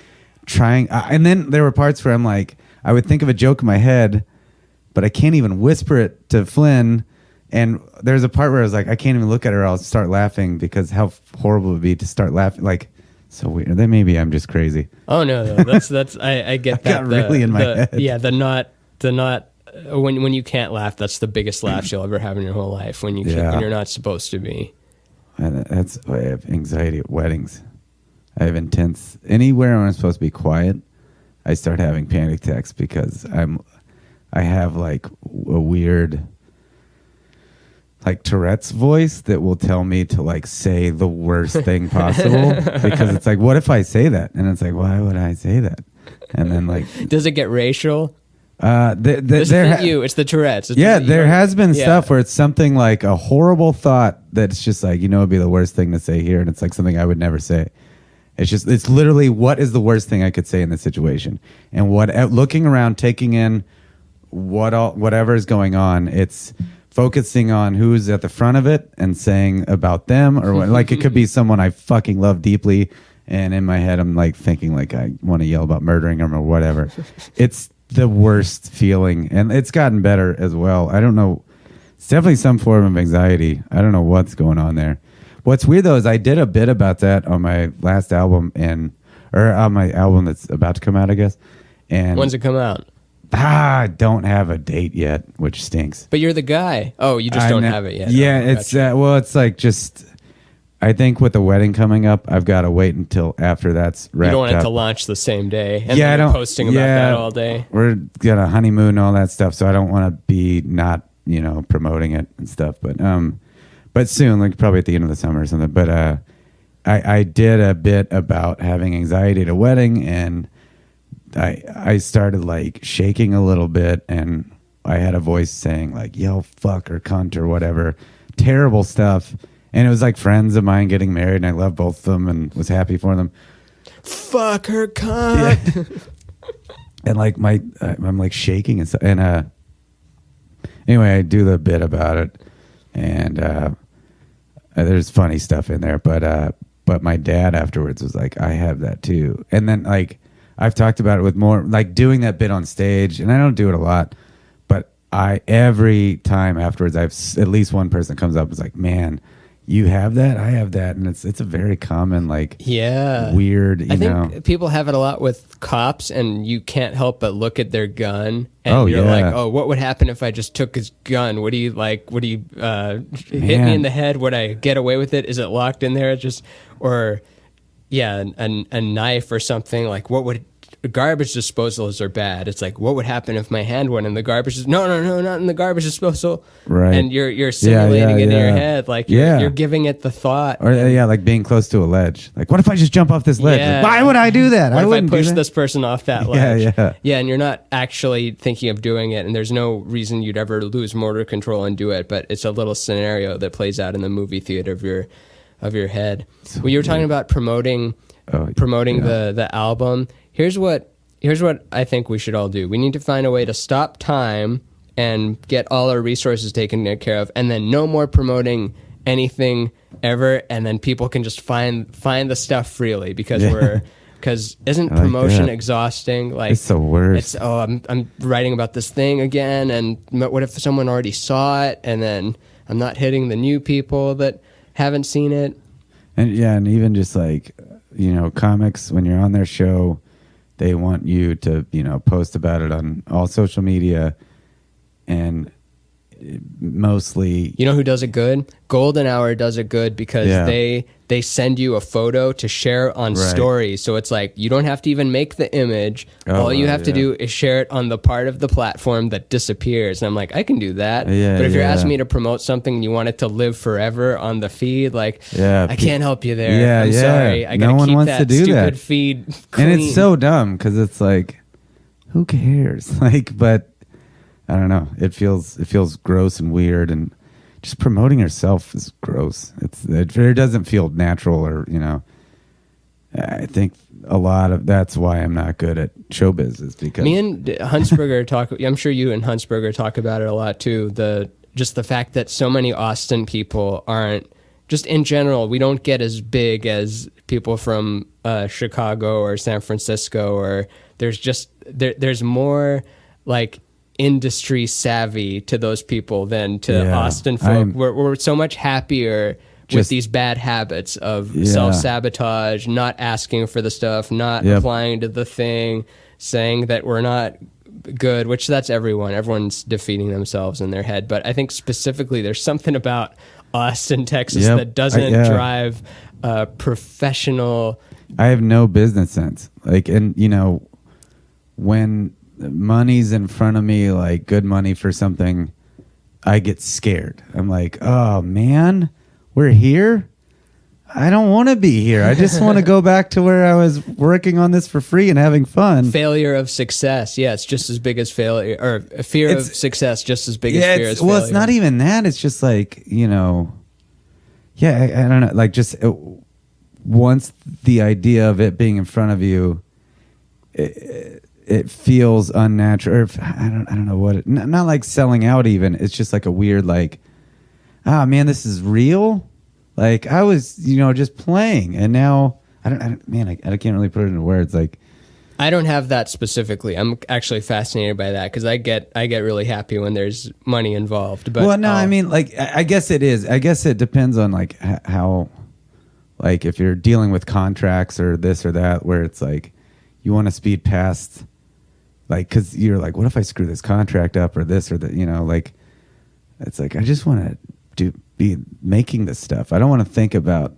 trying. And then there were parts where I'm like, I would think of a joke in my head, but I can't even whisper it to Flynn. And there's a part where I was like, I can't even look at her. I'll start laughing because how horrible it would be to start laughing. Like, so weird. Then maybe I'm just crazy. Oh no, that's I get that. Got really in my head. Yeah, the not when you can't laugh. That's the biggest laughs you'll ever have in your whole life. When when you're not supposed to be. And I have anxiety at weddings. I have intense anywhere when I'm supposed to be quiet. I start having panic attacks because I have like a weird, like Tourette's voice that will tell me to like say the worst thing possible, because it's like, what if I say that? And it's like, why would I say that? And then like, does it get racial? It's the Tourette's. There has been stuff where it's something like a horrible thought that's just like, it'd be the worst thing to say here, and it's like something I would never say. It's literally, what is the worst thing I could say in this situation? And looking around, taking in whatever is going on. It's focusing on who's at the front of it and saying about them, or what, like it could be someone I fucking love deeply, and in my head I'm like thinking like I want to yell about murdering them or whatever. It's the worst feeling, and it's gotten better as well. I don't know. It's definitely some form of anxiety. I don't know what's going on there. What's weird though is I did a bit about that on my last album, or on my album that's about to come out, I guess. And when's it come out? I don't have a date yet, which stinks. But you're the guy. Oh, you just don't have it yet. Yeah, oh, it's well, it's like just. I think with the wedding coming up, I've got to wait until after that's wrapped up. You don't want it to launch the same day, and yeah, then you're posting about that all day. We're got a honeymoon and all that stuff, so I don't want to be not promoting it and stuff. But soon, like probably at the end of the summer or something. But I did a bit about having anxiety at a wedding, and I started like shaking a little bit, and I had a voice saying like "yo, fuck" or "cunt" or whatever, terrible stuff. And it was like friends of mine getting married, and I loved both of them and was happy for them. Fuck her, cunt. Yeah. And like I'm like shaking and stuff. And anyway, I do the bit about it, and there's funny stuff in there. But my dad afterwards was like, "I have that too." And then like I've talked about it with more like doing that bit on stage, and I don't do it a lot, but every time afterwards, I've at least one person comes up and is like, "Man, you have that, I have that," and it's a very common weird. I think people have it a lot with cops, and you can't help but look at their gun, and you're like, "Oh, what would happen if I just took his gun? Would he hit me in the head? Would I get away with it? Is it locked in there? A knife or something? Like, what would?" Garbage disposals are bad. It's like, what would happen if my hand went in the garbage? No, not in the garbage disposal. Right. And you're simulating it in your head, like you're giving it the thought. Or like being close to a ledge. Like, what if I just jump off this ledge? Like, why would I do that? What if I push this person off that ledge? Yeah. And you're not actually thinking of doing it, and there's no reason you'd ever lose motor control and do it. But it's a little scenario that plays out in the movie theater of your head. So you were talking about promoting the album. Here's what I think we should all do. We need to find a way to stop time and get all our resources taken care of, and then no more promoting anything ever, and then people can just find the stuff freely because isn't promotion exhausting? Like, it's the worst. It's I'm writing about this thing again, and what if someone already saw it, and then I'm not hitting the new people that haven't seen it. And even just like comics, when you're on their show, they want you to, post about it on all social media, and mostly... You know who does it good? Golden Hour does it good because they send you a photo to share on stories. So it's like, you don't have to even make the image. All you have to do is share it on the part of the platform that disappears. And I'm like, I can do that. But if you're asking me to promote something and you want it to live forever on the feed, like, I can't help you there. I'm sorry. I gotta keep that stupid feed clean. And it's so dumb because it's like, who cares? Like, but I don't know. It feels gross and weird, and just promoting yourself is gross. It doesn't feel natural, or I think a lot of that's why I'm not good at showbiz, is because me and Huntsberger talk. I'm sure you and Huntsberger talk about it a lot too. The fact that so many Austin people aren't, just in general, we don't get as big as people from Chicago or San Francisco, or there's more like industry savvy to those people than to Austin folk. We're so much happier with these bad habits of self-sabotage, not asking for the stuff, not replying to the thing, saying that we're not good, which that's everyone's defeating themselves in their head. But I think specifically there's something about Austin, Texas that doesn't drive professional. I have no business sense. Like, and when money's in front of me, like good money for something, I get scared. I'm like, oh man, we're here? I don't want to be here. I just want to go back to where I was working on this for free and having fun. Failure of success. Yeah, it's just as big as failure, or fear of success just as big as fear as failure. Well, it's not even that. It's just like, I don't know. Like, just once the idea of it being in front of you, it feels unnatural. Or I don't know what not like selling out even. It's just like a weird like, man, this is real. Like I was, just playing, and now I can't really put it into words. Like I don't have that specifically. I'm actually fascinated by that because I get really happy when there's money involved. But well, no, I mean, like I guess it is. I guess it depends on like how, like if you're dealing with contracts or this or that, where it's like you want to speed past, like because you're like, what if I screw this contract up or this or that? Like it's like I just want to be making this stuff. I don't want to think about,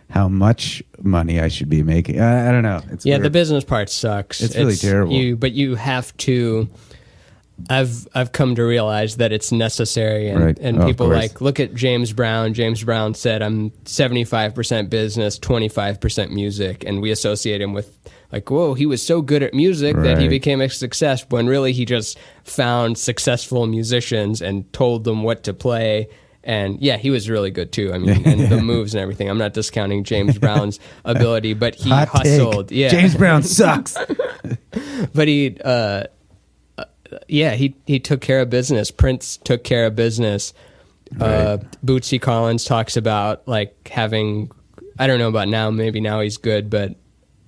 how much money I should be making. I don't know. It's yeah, weird. the business part sucks. It's really terrible. But you have to. I've come to realize that it's necessary, and, Right. and Oh, people of course. like look at James Brown. James Brown said, "I'm 75% business, 25% music," and we associate him with like, whoa, he was so good at music that he Right. became a success. When really he just found successful musicians and told them what to play. And yeah, he was really good too. I mean, and the moves and everything. I'm not discounting James Brown's ability, but he Hot hustled. take. Yeah, James Brown sucks. but he took care of business. Prince took care of business. Right. Bootsy Collins talks about like having, I don't know about now, maybe now he's good, but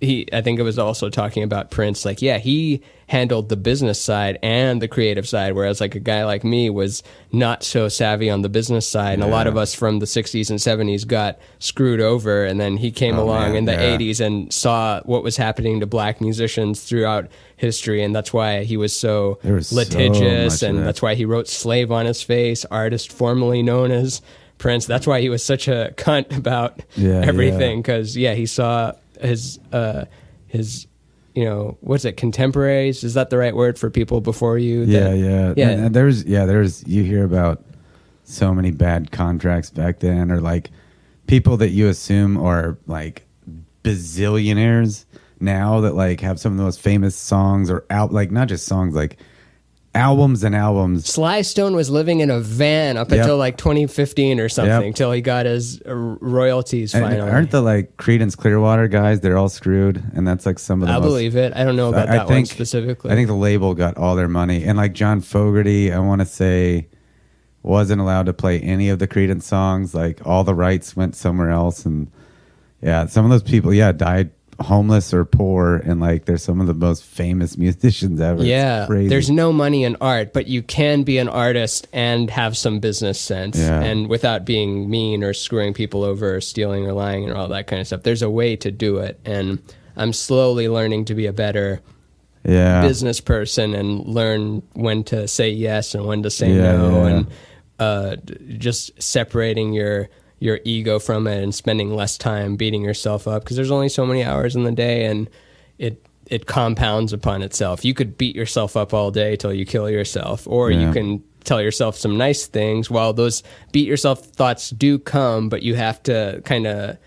I think it was also talking about Prince. Like, yeah, he handled the business side and the creative side, whereas like a guy like me was not so savvy on the business side. And a lot of us from the 60s and 70s got screwed over. And then he came along in the 80s and saw what was happening to black musicians throughout history. And that's why he was so litigious. So much of and that. that's why he wrote Slave on his face, artist formerly known as Prince. That's why he was such a cunt about everything. Because, he saw his what's it, contemporaries? Is that the right word for people before you? Yeah. And there's you hear about so many bad contracts back then, or like people that you assume are like bazillionaires now that like have some of the most famous songs or like not just songs, like albums and albums. Sly Stone was living in a van up until like 2015 or something, till he got his royalties finally. And aren't the like Creedence Clearwater guys? They're all screwed, and that's like some of the. I believe it. I don't know about that one specifically. I think the label got all their money, and like John Fogerty, I want to say, wasn't allowed to play any of the Creedence songs. Like all the rights went somewhere else, and some of those people, died homeless or poor, and like they're some of the most famous musicians ever. It's crazy. There's no money in art, but you can be an artist and have some business sense, and without being mean or screwing people over or stealing or lying and all that kind of stuff. There's a way to do it, and I'm slowly learning to be a better business person and learn when to say yes and when to say no, and just separating your ego from it and spending less time beating yourself up, because there's only so many hours in the day, and it compounds upon itself. You could beat yourself up all day till you kill yourself, or you can tell yourself some nice things. While those beat yourself thoughts do come, but you have to kind of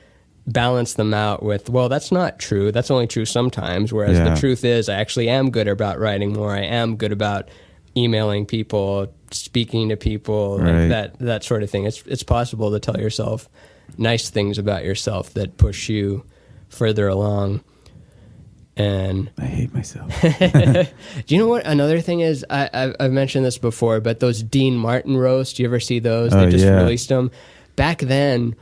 balance them out with, well, that's not true. That's only true sometimes. Whereas the truth is, I actually am good about writing more. I am good about emailing people, speaking to people, like that sort of thing. It's possible to tell yourself nice things about yourself that push you further along. And I hate myself. do you know what another thing is? I've mentioned this before, but those Dean Martin roasts, do you ever see those? They just released them. Back then,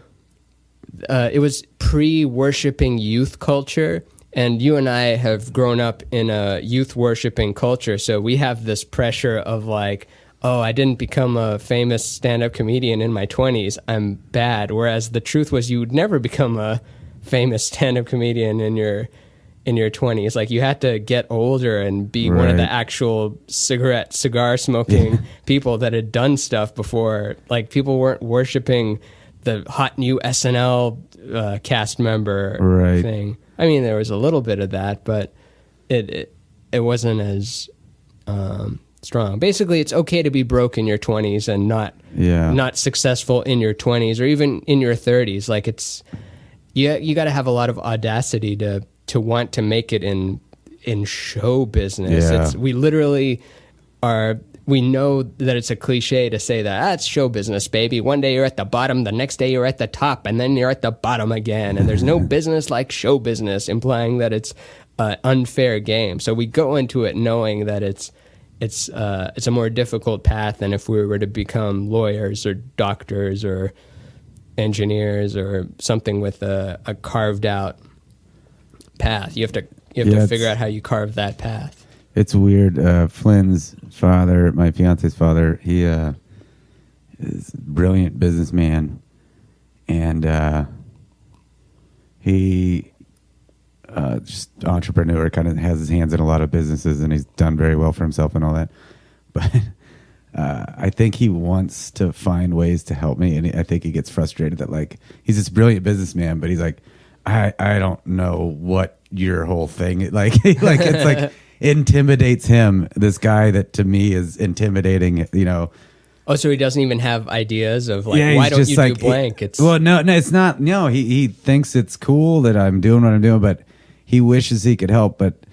it was pre-worshipping youth culture. And you and I have grown up in a youth worshiping culture, so we have this pressure of like, oh, I didn't become a famous stand-up comedian in my 20s. I'm bad. Whereas the truth was, you would never become a famous stand-up comedian in your 20s. Like, you had to get older and be one of the actual cigar smoking people that had done stuff before. Like, people weren't worshiping the hot new SNL cast member thing. I mean, there was a little bit of that, but it wasn't as strong. Basically, it's okay to be broke in your 20s and not successful in your 20s or even in your 30s. Like, it's you got to have a lot of audacity to want to make it in show business. We literally are. We know that it's a cliche to say that it's show business, baby. One day you're at the bottom, the next day you're at the top, and then you're at the bottom again. And there's no business like show business, implying that it's unfair game. So we go into it knowing that it's a more difficult path than if we were to become lawyers or doctors or engineers or something with a carved out path. You have to figure out how you carve that path. It's weird. Flynn's father, my fiance's father, he is a brilliant businessman, and he just entrepreneur, kind of has his hands in a lot of businesses, and he's done very well for himself and all that. But I think he wants to find ways to help me, and I think he gets frustrated that, like, he's this brilliant businessman, but he's like, I don't know what your whole thing like it's like intimidates him, this guy that to me is intimidating, you know. Oh, so he doesn't even have ideas of like, why don't you do blank? It's no, it's not. No, he thinks it's cool that I'm doing what I'm doing, but he wishes he could help. But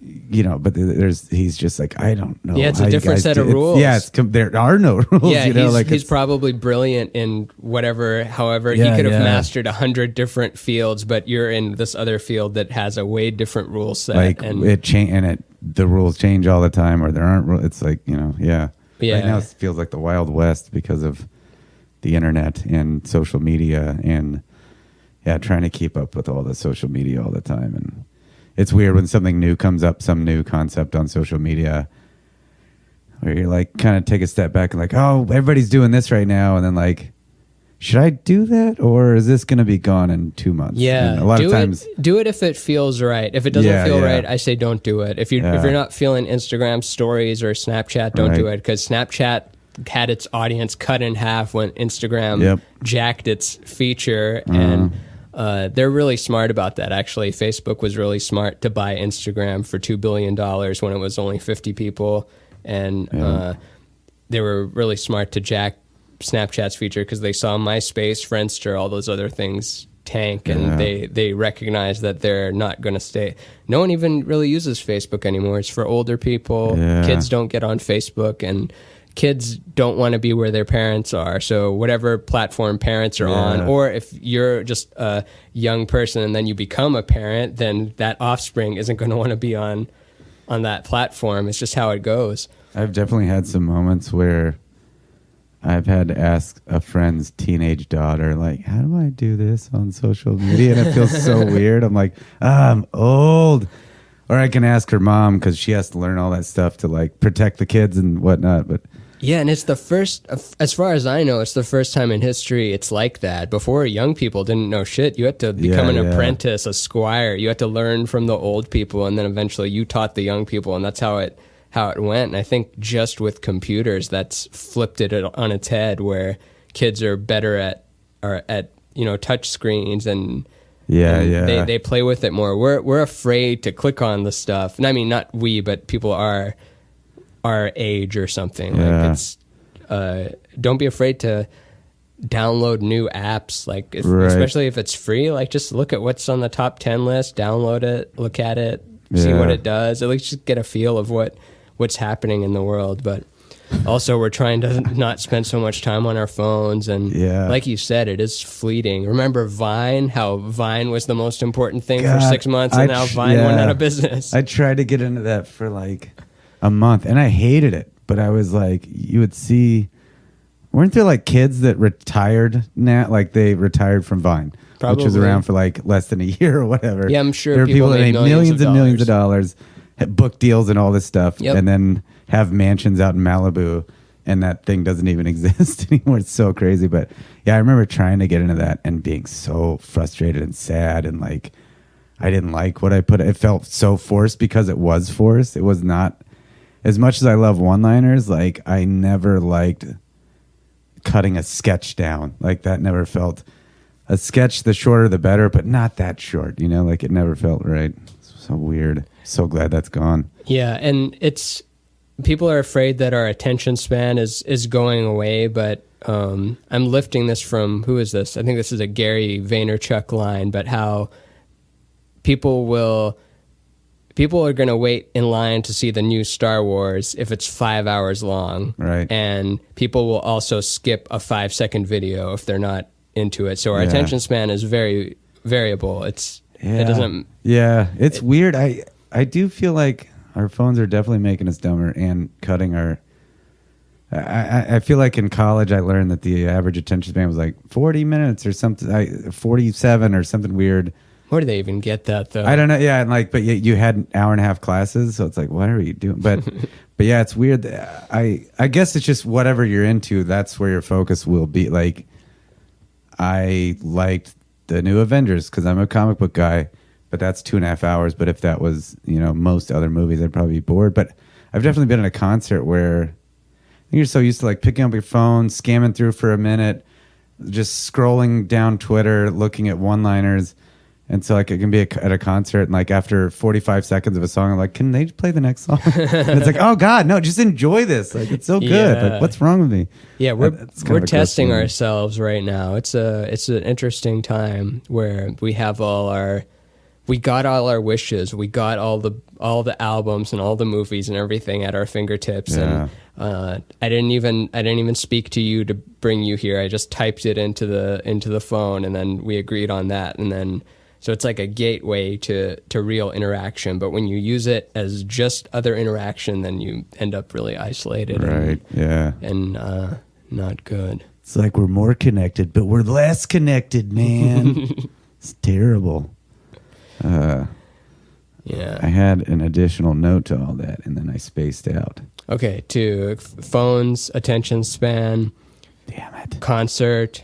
you know, but he's just like, I don't know. Yeah, it's a different set of rules. There are no rules. Yeah, you know, he's probably brilliant in however he could have mastered 100 different fields, but you're in this other field that has a way different rule set. Like the rules change all the time, or there aren't rules. It's like, you know, yeah. Right now it feels like the Wild West because of the internet and social media, and trying to keep up with all the social media all the time. And it's weird when something new comes up, some new concept on social media, where you're like, kind of take a step back and like, oh, everybody's doing this right now, and then like, should I do that, or is this going to be gone in 2 months? Yeah, and a lot of times, do it if it feels right. If it doesn't feel right, I say don't do it. If you're not feeling Instagram stories or Snapchat, don't do it, because Snapchat had its audience cut in half when Instagram jacked its feature, and they're really smart about that. Actually, Facebook was really smart to buy Instagram for $2 billion when it was only 50 people, and they were really smart to jack Snapchat's feature because they saw MySpace, Friendster, all those other things tank, and they recognize that they're not going to stay. No one even really uses Facebook anymore. It's for older people. Kids don't get on Facebook, and kids don't want to be where their parents are. So whatever platform parents are on, or if you're just a young person and then you become a parent, then that offspring isn't going to want to be on that platform. It's just how it goes. I've definitely had some moments where I've had to ask a friend's teenage daughter, like, how do I do this on social media? And it feels so weird. I'm like, I'm old. Or I can ask her mom, because she has to learn all that stuff to like protect the kids and whatnot. But yeah, and it's the first, as far as I know, it's the first time in history it's like that. Before, young people didn't know shit. You had to become an apprentice, a squire. You had to learn from the old people, and then eventually you taught the young people, and that's how it went. And I think just with computers, that's flipped it on its head, where kids are better at touch screens, and they play with it more. We're afraid to click on the stuff. And I mean, not we, but people are our age or something. Like it's don't be afraid to download new apps, like especially if it's free. Like, just look at what's on the top 10 list, download it, look at it, see what it does. At least just get a feel of what's happening in the world. But also, we're trying to not spend so much time on our phones, and like you said, it is fleeting. Remember Vine? How Vine was the most important thing for 6 months, and now Vine went out of business. I tried to get into that for like a month, and I hated it. But I was like, you would see, weren't there like kids that retired now? Like they retired from Vine, which was around for like less than a year or whatever. Yeah, I'm sure there are people that made millions and millions of dollars, had book deals and all this stuff, and then have mansions out in Malibu, and that thing doesn't even exist anymore. It's so crazy. But yeah, I remember trying to get into that and being so frustrated and sad, and like I didn't like what I put. It felt so forced because it was forced. It was not, as much as I love one-liners, like I never liked cutting a sketch down. Like that never felt, a sketch, the shorter the better, but not that short, you know, like it never felt right. It's so weird. So glad that's gone. Yeah, and it's, people are afraid that our attention span is going away, but I'm lifting this from, who is this? I think this is a Gary Vaynerchuk line, but how people are going to wait in line to see the new Star Wars if it's 5 hours long. Right. And people will also skip a 5-second video if they're not into it. So our attention span is very variable. It's It doesn't. Yeah, it's weird. I do feel like our phones are definitely making us dumber and cutting our. I feel like in college I learned that the average attention span was like 40 minutes or something, 47 or something weird. Where do they even get that though? I don't know. Yeah, and like, but you had an hour and a half classes, so it's like, what are you doing? But yeah, it's weird. I guess it's just whatever you're into, that's where your focus will be. Like, I liked the new Avengers because I'm a comic book guy, but that's 2.5 hours. But if that was, most other movies, I'd probably be bored. But I've definitely been in a concert where you're so used to like picking up your phone, scamming through for a minute, just scrolling down Twitter, looking at one-liners. And so like it can be at a concert and like after 45 seconds of a song, I'm like, can they play the next song? And it's like, oh God, no, just enjoy this. Like it's so good. Like what's wrong with me? Yeah, we're testing ourselves right now. It's an interesting time where we got all our wishes. We got all the albums and all the movies and everything at our fingertips. Yeah. And I didn't even speak to you to bring you here. I just typed it into the phone, and then we agreed on that. And then so it's like a gateway to real interaction. But when you use it as just other interaction, then you end up really isolated. Right. And not good. It's like we're more connected, but we're less connected, man. It's terrible. Yeah. I had an additional note to all that, and then I spaced out. Okay, to phones, attention span. Damn it. Concert.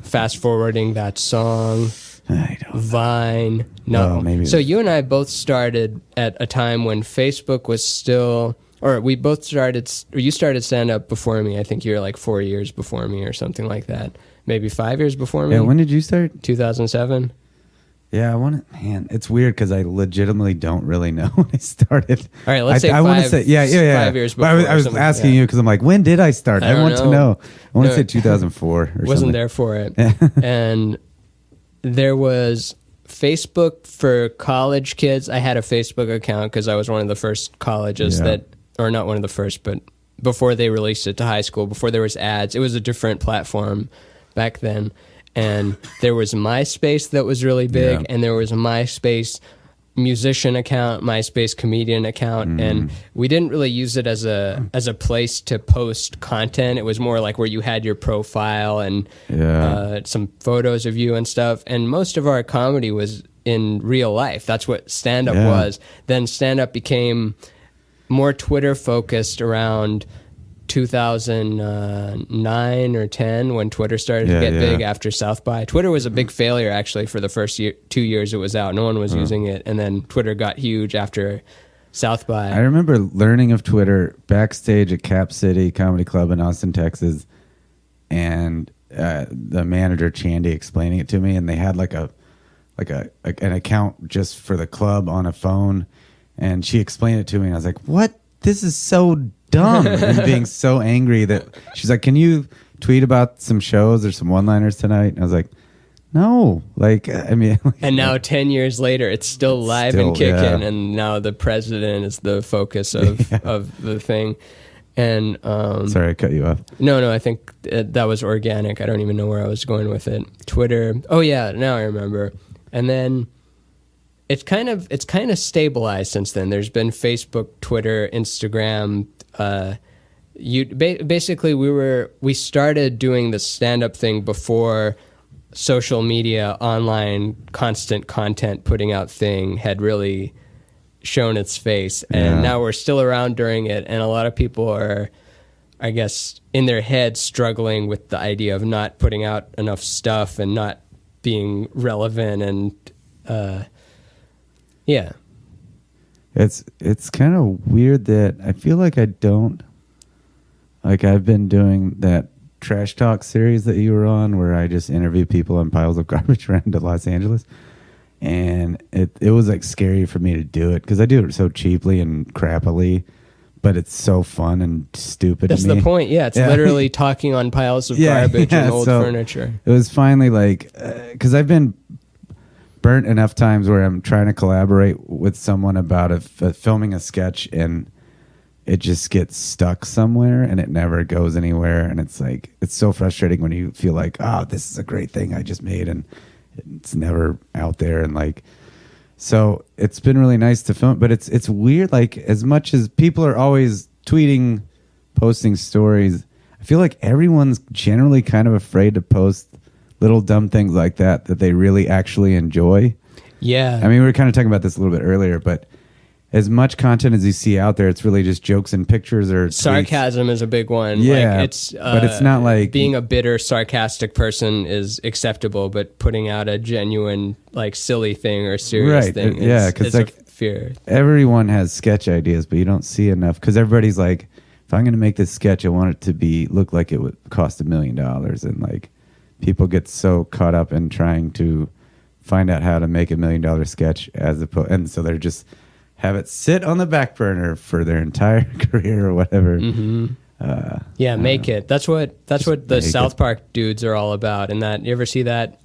Fast forwarding that song. I don't know. Vine. No. Maybe So you and I both started at a time when Facebook was still, or we both started, or you started stand-up before me. I think you were like 4 years before me or something like that. Maybe 5 years before me. Yeah, when did you start? 2007. Yeah, it's weird because I legitimately don't really know when I started. All right, let's say 5 years before. But I was asking you because I'm like, when did I start? I want to know. I want to say 2004 or something. Wasn't there for it. And there was Facebook for college kids. I had a Facebook account because I was one of the first colleges or not one of the first, but before they released it to high school, before there was ads. It was a different platform back then. And there was MySpace that was really big, and there was a MySpace musician account, MySpace comedian account, and we didn't really use it as a place to post content. It was more like where you had your profile and some photos of you and stuff. And most of our comedy was in real life. That's what stand-up was. Then stand-up became more Twitter focused around 2009 or 10 when Twitter started to get big after South by. Twitter was a big failure actually for the first 2 years it was out. No one was using it, and then Twitter got huge after South by. I remember learning of Twitter backstage at Cap City Comedy Club in Austin, Texas, and the manager Chandy explaining it to me, and they had like an account just for the club on a phone, and she explained it to me, and I was like, what? This is so dumb. And being so angry that she's like, can you tweet about some shows or some one-liners tonight? And I was like, no. Like, I mean. And now 10 years later, it's still live and kicking. And now the president is the focus of the thing. And sorry, I cut you off. No, I think that was organic. I don't even know where I was going with it. Twitter. Oh yeah, now I remember. And then it's kind of stabilized since then. There's been Facebook, Twitter, Instagram. Basically we started doing the stand-up thing before social media, online, constant content putting out thing had really shown its face. And now we're still around during it, and a lot of people are, I guess, in their heads struggling with the idea of not putting out enough stuff and not being relevant. And it's kind of weird that I feel like I've been doing that Trash Talk series that you were on where I just interview people on piles of garbage around to Los Angeles, and it was like scary for me to do it because I do it so cheaply and crappily, but it's so fun and stupid. That's to me. The point. Yeah, it's literally talking on piles of garbage and old furniture. It was finally like because I've been burnt enough times where I'm trying to collaborate with someone about filming a sketch and it just gets stuck somewhere and it never goes anywhere, and it's like it's so frustrating when you feel like, oh, this is a great thing I just made and it's never out there. And like So it's been really nice to film, but it's weird. Like, as much as people are always tweeting, posting stories, I feel like everyone's generally kind of afraid to post little dumb things like that they really actually enjoy. Yeah. I mean, we were kind of talking about this a little bit earlier, but as much content as you see out there, it's really just jokes and pictures or sarcasm is a big one. Yeah, like but it's not like being a bitter, sarcastic person is acceptable, but putting out a genuine, like, silly thing or serious thing, because like a fear. Everyone has sketch ideas, but you don't see enough because everybody's like, if I'm going to make this sketch, I want it to look like it would cost $1 million, and like people get so caught up in trying to find out how to make $1 million sketch and so they're just have it sit on the back burner for their entire career or whatever. Mm-hmm. Make it. That's what the South Park dudes are all about. And that, you ever see that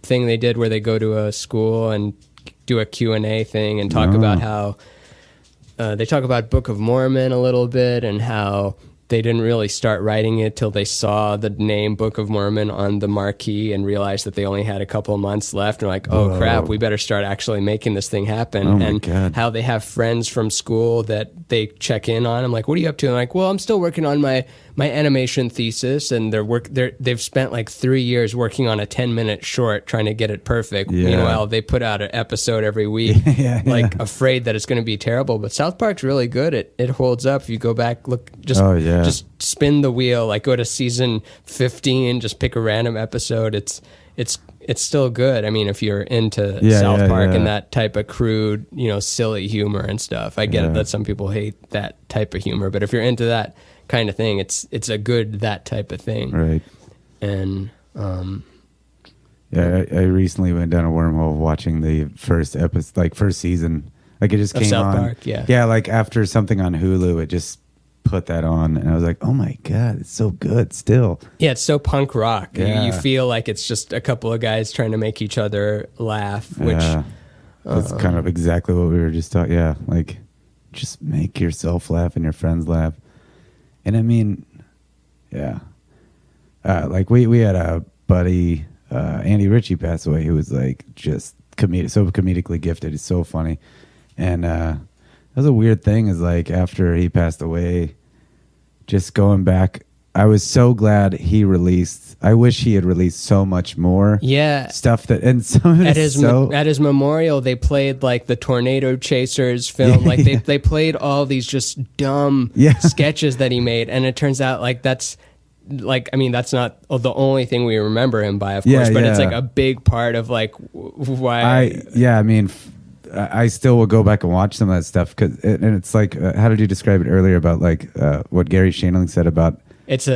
thing they did where they go to a school and do a Q&A thing and talk about how they talk about Book of Mormon a little bit and how they didn't really start writing it till they saw the name Book of Mormon on the marquee and realized that they only had a couple of months left. And like, oh, crap, we better start actually making this thing happen. Oh, and God. How they have friends from school that they check in on. I'm like, what are you up to? And I'm like, well, I'm still working on my animation thesis. And they've spent like 3 years working on a 10-minute short trying to get it perfect. Yeah. Meanwhile, they put out an episode every week, afraid that it's going to be terrible. But South Park's really good. It holds up. If you go back, look, just spin the wheel, like go to season 15, just pick a random episode. It's still good. I mean, if you're into South Park and that type of crude, silly humor and stuff, I get it that some people hate that type of humor, but if you're into that kind of thing, it's a good that type of thing. Right. And I recently went down a wormhole watching the first episode, like first season. Like it just came South on. Park, yeah. Yeah, like after something on Hulu, it just put that on, and I was like, oh my God, it's so good still. Yeah, it's so punk rock. Yeah. You feel like it's just a couple of guys trying to make each other laugh, which that's kind of exactly what we were just talking. Yeah, like just make yourself laugh and your friends laugh. And I mean, like we had a buddy, Andy Ritchie, pass away, who was like just so comedically gifted. He's so funny. And that was a weird thing, is like after he passed away, just going back, I was so glad I wish he had released so much more stuff that, and some of it at his memorial, they played like the Tornado Chasers film. Like they played all these just dumb sketches that he made. And it turns out like that's not the only thing we remember him by, of course, but it's like a big part of like why. I still will go back and watch some of that stuff, and it's like, how did you describe it earlier about like what Gary Shandling said about? It's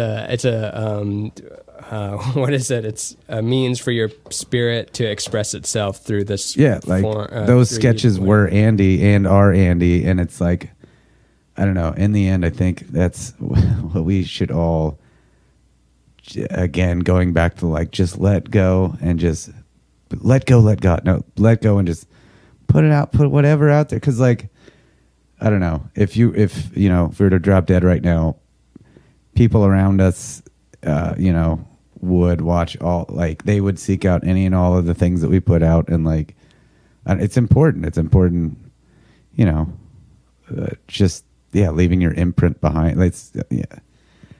what is it? It's a means for your spirit to express itself through this. Yeah, like those sketches were Andy and are Andy, and it's like, I don't know. In the end, I think that's what we should all. Again, going back to like just let go and just let go, let God. No, let go and just put it out, put whatever out there. Because like, I don't know, if we were to drop dead right now, people around us, would watch all, like they would seek out any and all of the things that we put out, and like, it's important. It's important, just leaving your imprint behind.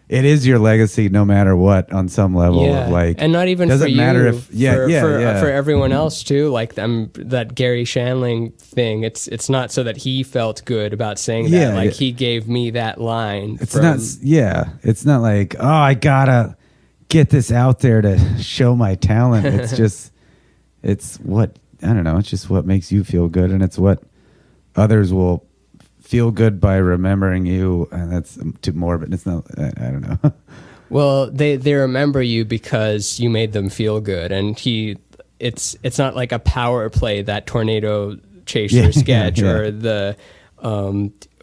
It is your legacy, no matter what, on some level. Yeah. Of like, and not even doesn't for you, matter if for everyone else too. Like that Gary Shandling thing. It's not so that he felt good about saying that. Like he gave me that line. It's not like, oh, I gotta get this out there to show my talent. It's just, it's what, I don't know. It's just what makes you feel good, and it's what others will feel good by remembering you, and that's too morbid. It's not. I don't know. Well, they remember you because you made them feel good, and it's not like a power play, that Tornado Chaser sketch or the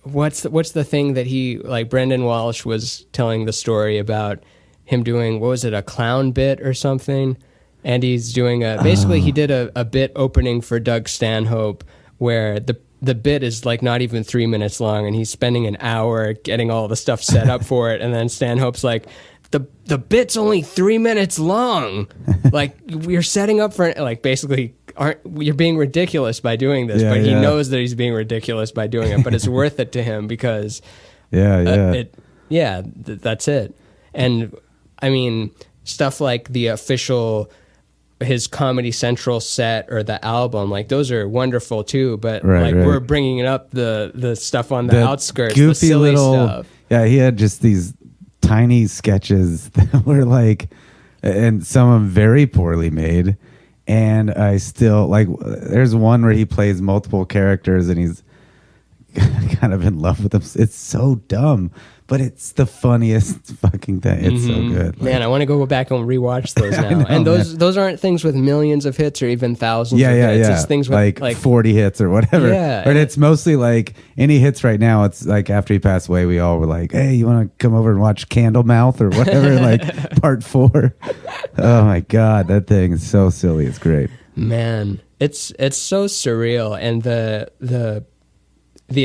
what's the thing that he, like Brendan Walsh was telling the story about him doing, what was it, a clown bit or something, and he's doing basically he did a bit opening for Doug Stanhope where the bit is like not even 3 minutes long, and he's spending an hour getting all the stuff set up for it. And then Stanhope's like, the bit's only 3 minutes long. Like, we're setting up for, like, basically you're being ridiculous by doing this, but he knows that he's being ridiculous by doing it, but it's worth it to him because that's it. And I mean, stuff like the official, his Comedy Central set or the album, like those are wonderful too, but we're bringing up the stuff on the outskirts, goofy the silly little stuff. Yeah, he had just these tiny sketches that were like, and some of them very poorly made. And I still like, there's one where he plays multiple characters and he's kind of in love with them. It's so dumb, but it's the funniest fucking thing. It's so good. Man, I want to go back and rewatch those now. Know, and those aren't things with millions of hits or even thousands of hits. It's things with like 40 hits or whatever. Yeah. But it's mostly like any hits right now. It's like after he passed away, we all were like, hey, you want to come over and watch Candlemouth or whatever, like part 4. Oh my God, that thing is so silly. It's great. Man, it's so surreal. And the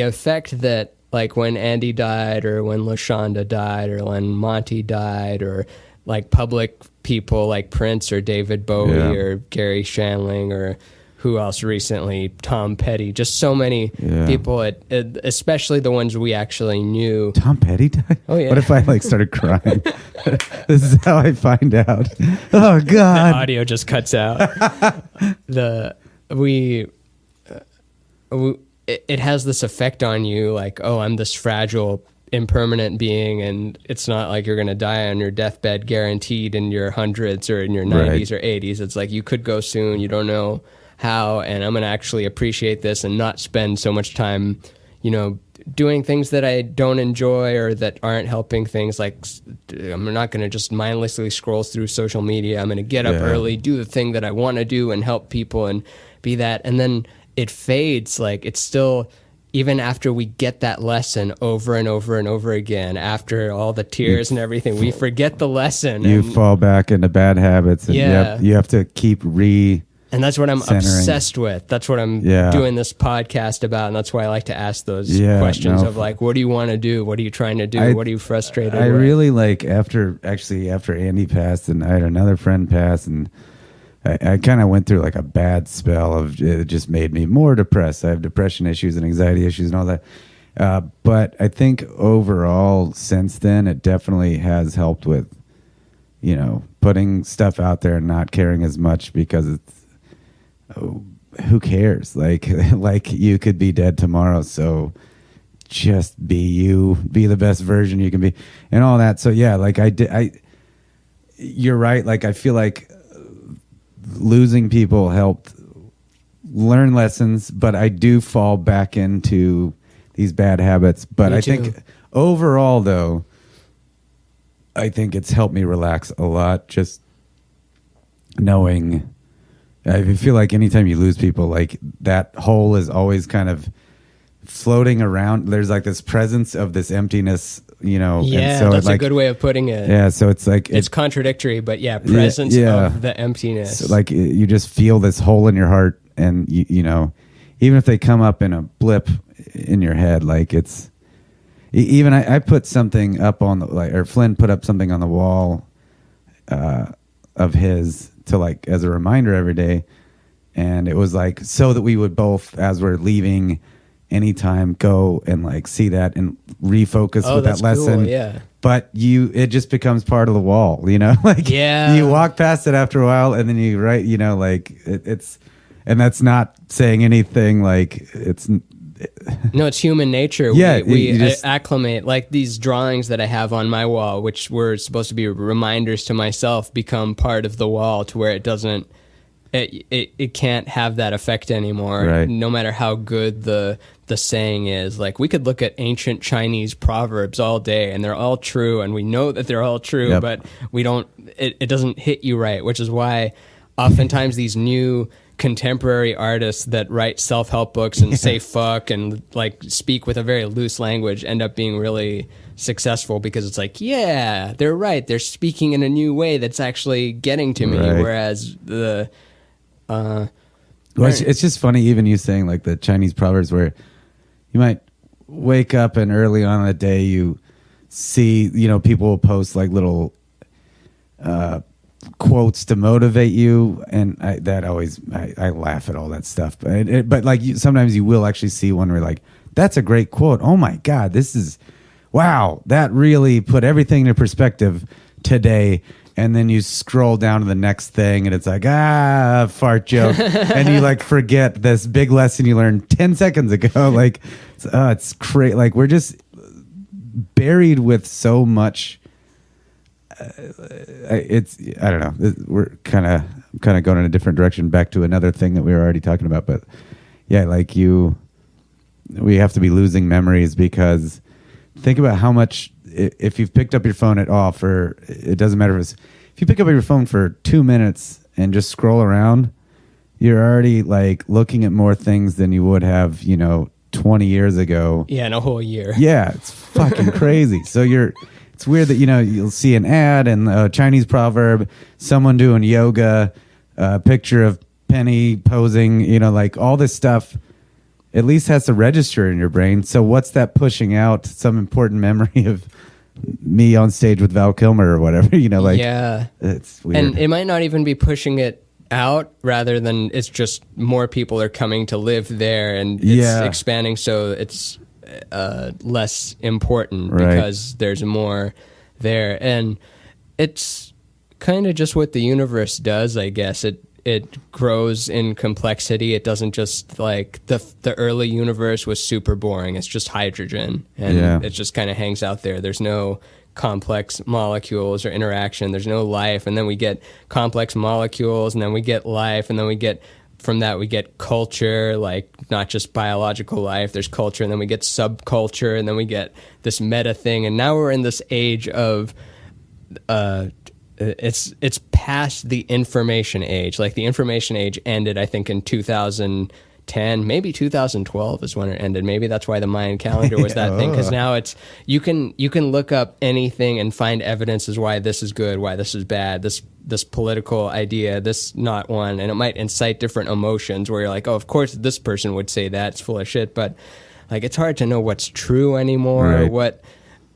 effect that, like when Andy died or when LaShonda died or when Monty died or like public people like Prince or David Bowie or Gary Shandling or who else recently, Tom Petty, just so many people, especially the ones we actually knew. Tom Petty died? Oh, yeah. What if I like started crying? This is how I find out. Oh, God. The audio just cuts out. It has this effect on you, like, oh, I'm this fragile, impermanent being, and it's not like you're going to die on your deathbed guaranteed in your hundreds or in your 90s or 80s. It's like you could go soon. You don't know how, and I'm going to actually appreciate this and not spend so much time, doing things that I don't enjoy or that aren't helping things. Like, I'm not going to just mindlessly scroll through social media. I'm going to get up early, do the thing that I want to do and help people and be that. And then it fades. Like, it's still, even after we get that lesson over and over and over again, after all the tears and everything, we forget the lesson. You fall back into bad habits. And you have to keep and that's what I'm obsessed with. That's what I'm doing this podcast about. And that's why I like to ask those questions of like, what do you want to do? What are you trying to do? What are you frustrated with? I really like after Andy passed and I had another friend pass, and I kind of went through like a bad spell of it just made me more depressed. I have depression issues and anxiety issues and all that. But I think overall since then, it definitely has helped with, putting stuff out there and not caring as much because it's, who cares? Like you could be dead tomorrow. So just be you, be the best version you can be and all that. So yeah, like you're right. Like, I feel like losing people helped learn lessons, but I do fall back into these bad habits. But I think overall, though, I think it's helped me relax a lot. Just knowing, I feel like anytime you lose people, like that hole is always kind of floating around. There's like this presence of this emptiness, Yeah, and so that's a good way of putting it. Yeah, so it's like it's contradictory, but presence of the emptiness. So like you just feel this hole in your heart, and even if they come up in a blip in your head, like it's even I put something up on or Flynn put up something on the wall of his to like as a reminder every day, and it was like so that we would both, as we're leaving anytime, go and like see that and refocus with that lesson. Cool, but it just becomes part of the wall, like you walk past it after a while, and then you it's and that's not saying anything like it's no, it's human nature. We just acclimate, like these drawings that I have on my wall, which were supposed to be reminders to myself, become part of the wall to where it doesn't, it can't have that effect anymore. Right. No matter how good the saying is. Like, we could look at ancient Chinese proverbs all day and they're all true, and we know that they're all true, but we don't, it doesn't hit you right, which is why oftentimes these new contemporary artists that write self-help books and say fuck and like speak with a very loose language end up being really successful, because it's like, yeah, they're right, they're speaking in a new way that's actually getting to me, whereas it's just funny, even you saying like the Chinese proverbs, where you might wake up and early on in the day you see, people will post like little quotes to motivate you, and I laugh at all that stuff. But like sometimes you will actually see one where like, that's a great quote. Oh my God, wow, that really put everything into perspective today. And then you scroll down to the next thing and it's like, fart joke. And you like forget this big lesson you learned 10 seconds ago. Like, it's crazy. Like, we're just buried with so much. I don't know. We're kind of going in a different direction back to another thing that we were already talking about. But yeah, like we have to be losing memories, because think about how much, if you've picked up your phone at all it doesn't matter if you pick up your phone for 2 minutes and just scroll around, you're already like looking at more things than you would have, 20 years ago. Yeah, in a whole year. Yeah, it's fucking crazy. So it's weird that, you'll see an ad and a Chinese proverb, someone doing yoga, a picture of Penny posing, like all this stuff at least has to register in your brain. So what's that pushing out? Some important memory of me on stage with Val Kilmer or whatever, yeah, it's weird. And it might not even be pushing it out, rather than it's just more people are coming to live there, and it's expanding, so it's less important because there's more there. And it's kind of just what the universe does, I guess. It grows in complexity. It doesn't just like the early universe was super boring. It's just hydrogen, and it just kind of hangs out there. There's no complex molecules or interaction. There's no life, and then we get complex molecules, and then we get life, and then from that we get culture, like not just biological life. There's culture, and then we get subculture, and then we get this meta thing. And now we're in this age of it's past the information age. Like the information age ended, I think, in 2010, maybe 2012 is when it ended. Maybe that's why the Mayan calendar was that thing, because now it's you can look up anything and find evidence as why this is good, why this is bad, this political idea, this not one, and it might incite different emotions where you're like, oh, of course this person would say that, it's full of shit. But like, it's hard to know what's true anymore, or what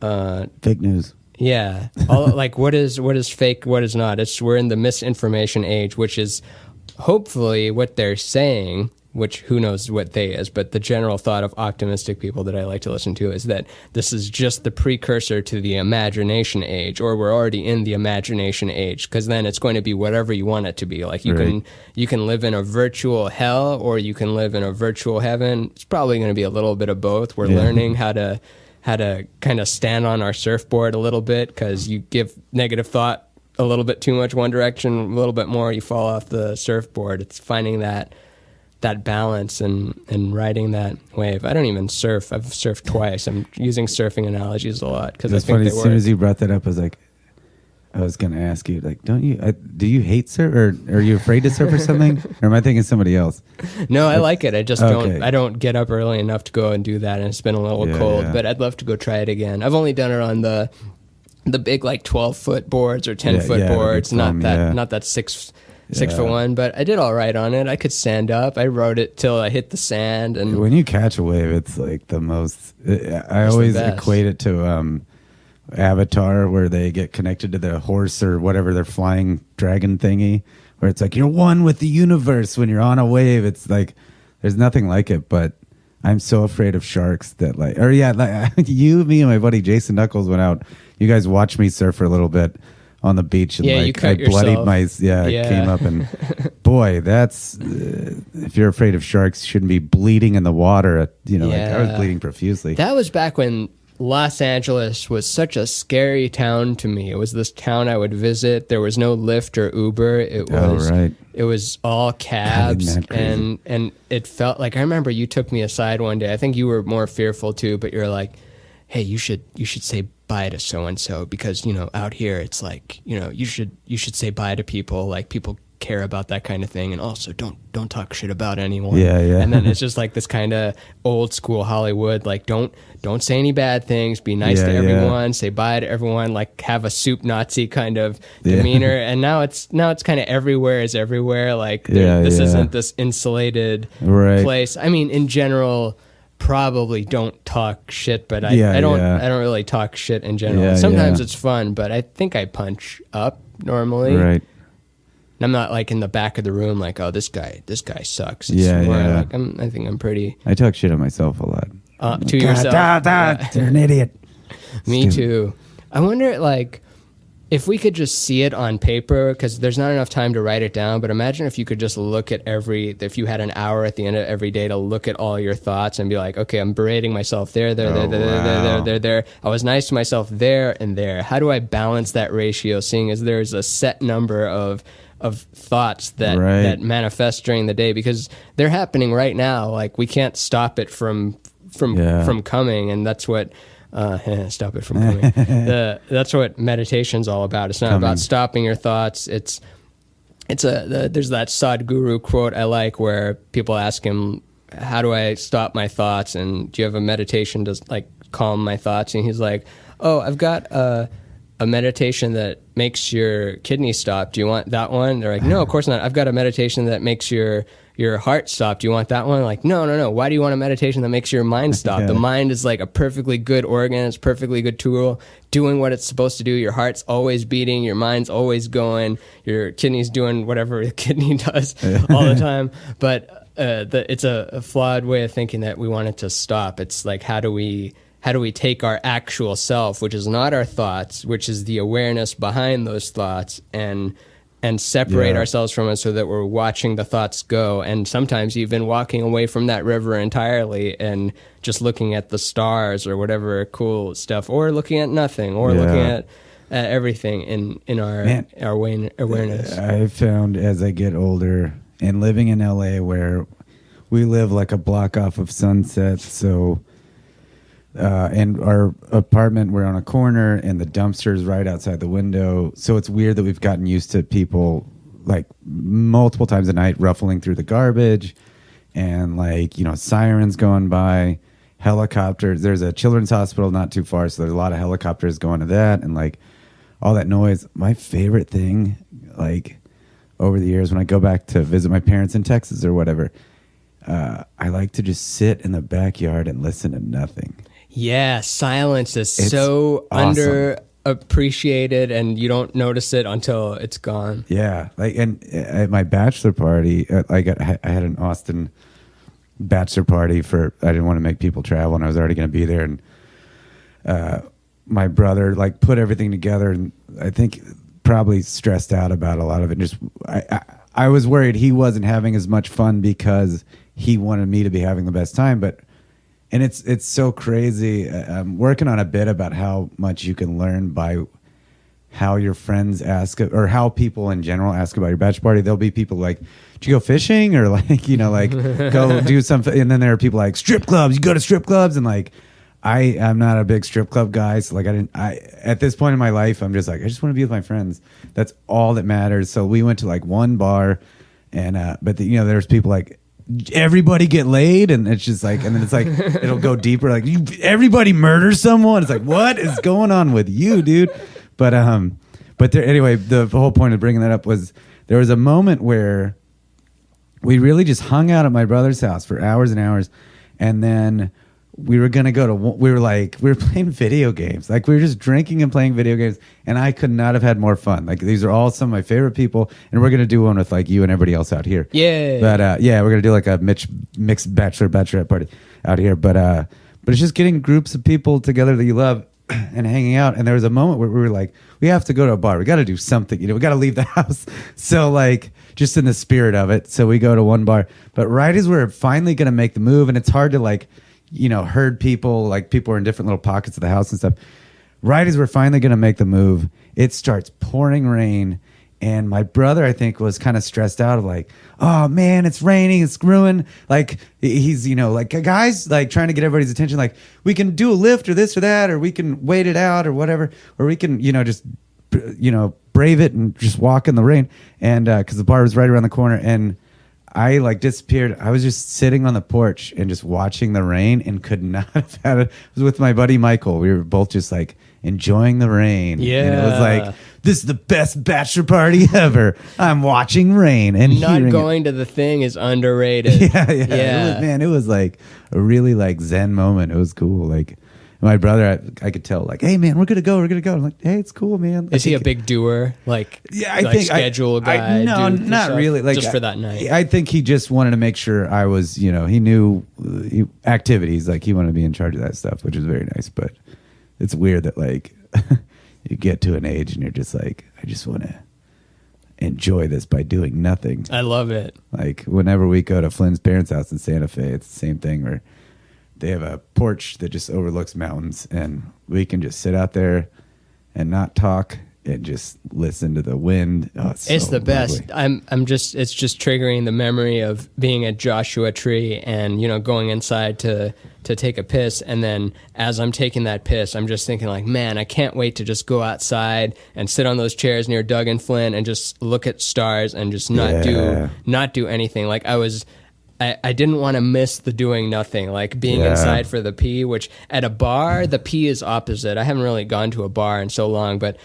fake news. Yeah, like what is fake, what is not. We're in the misinformation age, which is hopefully what they're saying, which who knows what they is, but the general thought of optimistic people that I like to listen to is that this is just the precursor to the imagination age, or we're already in the imagination age, because then it's going to be whatever you want it to be. Like you can live in a virtual hell, or you can live in a virtual heaven. It's probably going to be a little bit of both. We're learning how to kind of stand on our surfboard a little bit, because you give negative thought a little bit too much one direction, a little bit more, you fall off the surfboard. It's finding that balance and riding that wave. I don't even surf. I've surfed twice. I'm using surfing analogies a lot because I think funny. They work. As soon as you brought that up, I was going to ask you, like, do you hate surf, or are you afraid to surf or something? Or am I thinking somebody else? No, I like it. I just don't get up early enough to go and do that, and it's been a little cold, but I'd love to go try it again. I've only done it on the big like 12-foot boards or 10-foot boards, not that 6'1", but I did all right on it. I could stand up. I rode it till I hit the sand, and when you catch a wave, it's like the most. I always equate it to Avatar, where they get connected to the horse or whatever, their flying dragon thingy, where it's like you're one with the universe when you're on a wave. It's like there's nothing like it. But I'm so afraid of sharks that me and my buddy Jason Knuckles went out. You guys watched me surf for a little bit on the beach, and you cut I bloodied I came up, and boy, that's if you're afraid of sharks, you shouldn't be bleeding in the water. I was bleeding profusely. That was back when Los Angeles was such a scary town to me. It was this town I would visit. There was no Lyft or Uber. It was all cabs, and it felt like, I remember you took me aside one day. I think you were more fearful too, but you're like, hey, you should say bye to so and so, because out here it's like, you should say bye to people, like people care about that kind of thing, and also don't talk shit about anyone. And then it's just like this kind of old school Hollywood, like don't say any bad things, be nice to everyone, say bye to everyone, like have a soup Nazi kind of demeanor. And now it's kind of everywhere is everywhere, like this isn't this insulated place. I mean, in general, probably don't talk shit, but I don't really talk shit in general. Sometimes it's fun, but I think I punch up normally. And I'm not like in the back of the room like, oh, this guy sucks. It's Yeah, more yeah. like I think I'm pretty I talk shit on myself a lot. to yourself. You're an idiot. Me too. I wonder, like, if we could just see it on paper, because there's not enough time to write it down, but imagine if you could just look at if you had an hour at the end of every day to look at all your thoughts and be like, okay, I'm berating myself there. I was nice to myself there and there. How do I balance that ratio, seeing as there's a set number of thoughts that manifest during the day, because they're happening right now. Like, we can't stop it from coming, and that's what stop it from coming. That's what meditation's all about. It's not about stopping your thoughts. There's that Sadhguru quote I like where people ask him, how do I stop my thoughts, and do you have a meditation to like calm my thoughts? And he's like, oh, I've got a meditation that makes your kidneys stop. Do you want that one? They're like, no, of course not. I've got a meditation that makes your heart stop. Do you want that one? Like, no. Why do you want a meditation that makes your mind stop? The mind is like a perfectly good organ. It's a perfectly good tool doing what it's supposed to do. Your heart's always beating. Your mind's always going. Your kidney's doing whatever the kidney does all the time. But it's a flawed way of thinking that we want it to stop. It's like, how do we take our actual self, which is not our thoughts, which is the awareness behind those thoughts, and separate ourselves from it so that we're watching the thoughts go, and sometimes even walking away from that river entirely and just looking at the stars or whatever cool stuff, or looking at nothing, or looking at everything in our awareness. I found as I get older and living in LA, where we live like a block off of Sunset, so and our apartment, we're on a corner and the dumpster's right outside the window. So it's weird that we've gotten used to people like multiple times a night ruffling through the garbage, and like, sirens going by, helicopters. There's a children's hospital not too far, so there's a lot of helicopters going to that, and like all that noise. My favorite thing, like over the years when I go back to visit my parents in Texas or whatever, I like to just sit in the backyard and listen to nothing. Yeah, silence is so awesome. underappreciated, and you don't notice it until it's gone. Yeah, like, and at my bachelor party, I had an Austin bachelor party I didn't want to make people travel, and I was already going to be there, and my brother like put everything together, and I think probably stressed out about a lot of it. Just I was worried he wasn't having as much fun because he wanted me to be having the best time, and it's so crazy. I'm working on a bit about how much you can learn by how your friends ask, or how people in general ask about your bachelor party. There'll be people like, "Did you go fishing?" or like, like go do something. And then there are people like, "Strip clubs. You go to strip clubs?" And like, I'm not a big strip club guy, so like at this point in my life, I'm just like, I just want to be with my friends. That's all that matters. So we went to like one bar, and but there's people like, everybody get laid, and it's just like, and then it's like it'll go deeper, like, everybody murder someone. It's like, what is going on with you, dude? But there, anyway, the whole point of bringing that up was there was a moment where we really just hung out at my brother's house for hours and hours, and then we were gonna we were playing video games, like we were just drinking and playing video games, and I could not have had more fun. Like, these are all some of my favorite people, and we're gonna do one with like you and everybody else out here. Yeah. But we're gonna do like a mixed bachelorette party out here. But it's just getting groups of people together that you love and hanging out. And there was a moment where we were like, we have to go to a bar. We got to do something. We got to leave the house. So like, just in the spirit of it, so we go to one bar. But right as we're finally gonna make the move, and it's hard to like, herd people, like people are in different little pockets of the house and stuff. Right as we're finally going to make the move, it starts pouring rain. And my brother, I think, was kind of stressed out of like, oh man, it's raining, it's screwing. Like, he's, like, guys, like trying to get everybody's attention. Like, we can do a lift or this or that, or we can wait it out or whatever, or we can, just, brave it and just walk in the rain. And, cause the bar was right around the corner, and I like disappeared. I was just sitting on the porch and just watching the rain, and could not have had it. I was with my buddy Michael. We were both just like enjoying the rain. Yeah. And it was like, this is the best bachelor party ever. I'm watching rain and not going to the thing is underrated. Yeah. It was like a really like Zen moment. It was cool. Like, My brother, I could tell, like, hey man, we're gonna go. I'm like, hey, it's cool, man. Is he a big doer? Like, yeah, I like think schedule guy? No, not really. Like, just for that night. I think he just wanted to make sure I was, you know, he knew activities. Like, he wanted to be in charge of that stuff, which is very nice. But it's weird that, like, you get to an age and you're just like, I just want to enjoy this by doing nothing. I love it. Like, whenever we go to Flynn's parents' house in Santa Fe, it's the same thing where they have a porch that just overlooks mountains, and we can just sit out there and not talk and just listen to the wind. Oh, it's the best. It's just triggering the memory of being at Joshua Tree and, you know, going inside to take a piss. And then as I'm taking that piss, I'm just thinking like, man, I can't wait to just go outside and sit on those chairs near Doug and Flynn and just look at stars and just not do anything. Like, I didn't want to miss the doing nothing, like being inside for the pee, which at a bar, the pee is opposite. I haven't really gone to a bar in so long, but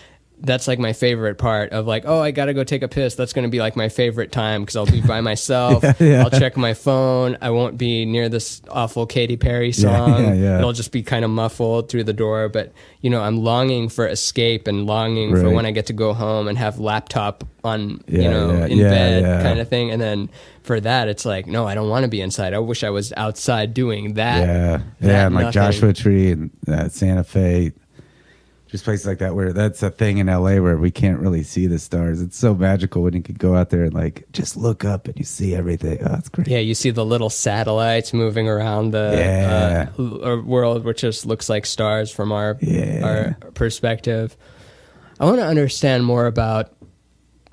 that's like my favorite part of like, oh, I got to go take a piss. That's going to be like my favorite time because I'll be by myself. I'll check my phone. I won't be near this awful Katy Perry song. It'll just be kind of muffled through the door. But, you know, I'm longing for escape and longing for when I get to go home and have laptop on, in bed kind of thing. And then for that, it's like, no, I don't want to be inside. I wish I was outside doing that. And like Joshua Tree and Santa Fe. Just places like that where that's a thing in LA where we can't really see the stars. It's so magical when you could go out there and like just look up and you see everything. Oh, it's great. Yeah, you see the little satellites moving around the world, which just looks like stars from our perspective. I want to understand more about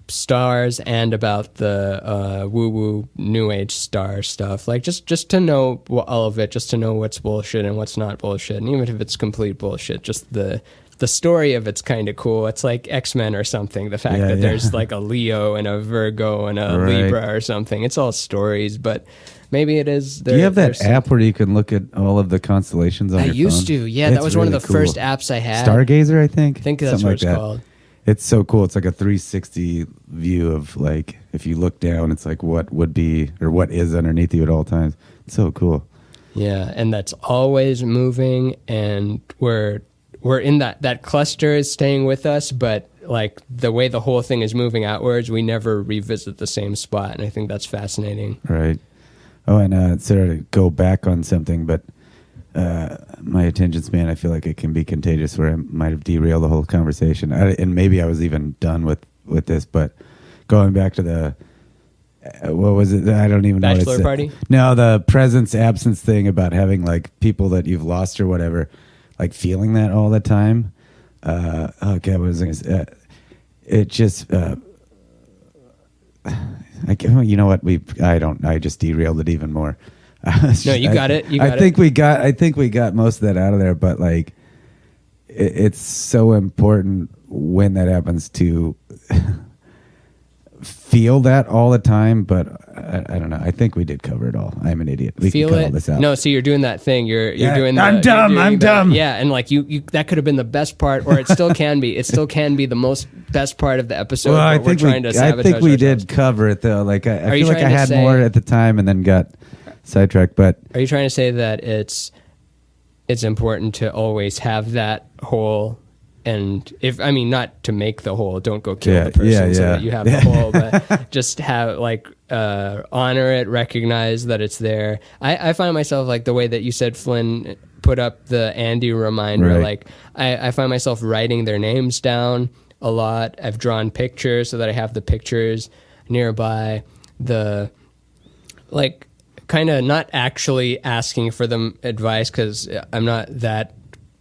stars and about the woo-woo new age star stuff. Like just to know all of it, just to know what's bullshit and what's not bullshit. And even if it's complete bullshit, just the story of it's kind of cool. It's like X-Men or something. The fact that there's like a Leo and a Virgo and a Libra or something. It's all stories, but maybe it is. Do you have that app where you can look at all of the constellations on your phone? I used to. Yeah, that was really one of the first apps I had. Stargazer, I think. I think that's what it's called. It's so cool. It's like a 360 view of like, if you look down, it's like what would be or what is underneath you at all times. It's so cool. Yeah, and that's always moving, and we're in that cluster is staying with us, but like the way the whole thing is moving outwards, we never revisit the same spot, and I think that's fascinating. Right. Oh, and Sarah, to go back on something, but my attention span, I feel like it can be contagious where I might have derailed the whole conversation. And maybe I was even done with this, but going back to the, what was it? I don't even know. Bachelor party? No, the presence absence thing about having like people that you've lost or whatever, like feeling that all the time. Okay, what was I going to say? It just, you know what? I just derailed it even more. No, you got it. I think we got most of that out of there, but like, it's so important when that happens to feel that all the time. But I don't know. I think we did cover it all. I'm an idiot. We feel can cut it. all this out. No, see, you're doing that thing. You're doing. I'm dumb. Yeah, and like you, that could have been the best part, or it still can be. It still can be the best part of the episode. Well, I think we did cover it though. Like I feel like I had more at the time and then got sidetracked. But are you trying to say that it's important to always have that whole? And not to make the whole, don't go kill the person so that you have the whole, but just have honor it, recognize that it's there. I find myself like the way that you said Flynn put up the Andy reminder, right. Like I find myself writing their names down a lot. I've drawn pictures so that I have the pictures nearby. Kind of not actually asking for them advice because I'm not that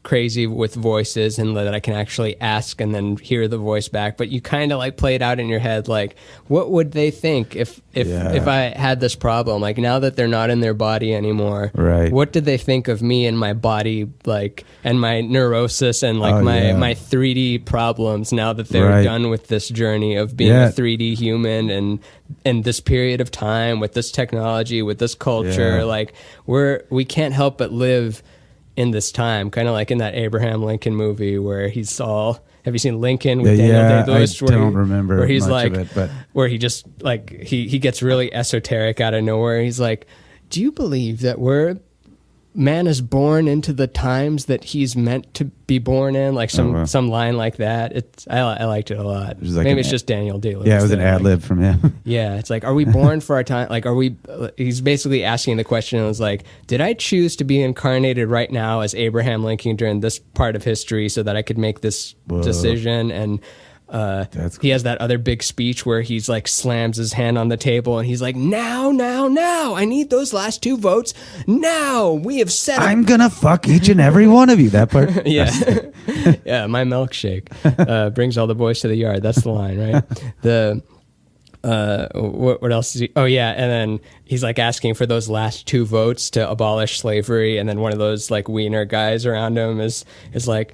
crazy with voices and that I can actually ask and then hear the voice back, but you kind of like play it out in your head, like what would they think if I had this problem, like now that they're not in their body anymore, right? What did they think of me and my body, like, and my neurosis and like my 3D problems now that they're done with this journey of being a 3D human and in this period of time with this technology, with this culture, like we can't help but live in this time, kind of like in that Abraham Lincoln movie where he's all. Have you seen Lincoln with Daniel Day-Lewis? I don't remember. Where he's much like, of it, but where he just like he gets really esoteric out of nowhere. He's like, "Do you believe that we're man is born into the times that he's meant to be born in, like some line like that. I liked it a lot. Like maybe it's just Daniel Day-Lewis. Yeah, it was an ad lib from him. Yeah, it's like, are we born for our time? Like, he's basically asking the question. It was like, did I choose to be incarnated right now as Abraham Lincoln during this part of history so that I could make this decision? And he has that other big speech where he's like slams his hand on the table and he's like, now, I need those last 2 votes. Now we have set I'm gonna fuck each and every one of you. That part. Yeah. Yeah, my milkshake brings all the boys to the yard. That's the line, right? What else is he? Oh yeah, and then he's like asking for those last 2 votes to abolish slavery, and then one of those like wiener guys around him is like,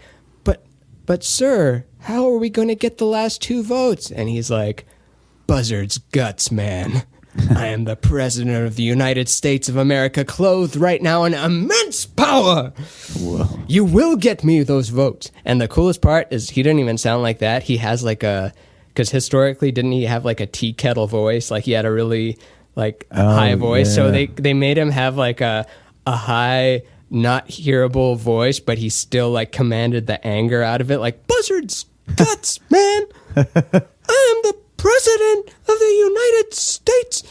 but sir, how are we going to get the last 2 votes? And he's like, buzzard's guts, man. I am the president of the United States of America, clothed right now in immense power. Whoa. You will get me those votes. And the coolest part is he didn't even sound like that. He has like because historically, didn't he have like a tea kettle voice? Like he had a really like high voice. Yeah. So they made him have like a high, not hearable voice, but he still like commanded the anger out of it. Like, buzzard's guts, man. I am the president of the United States,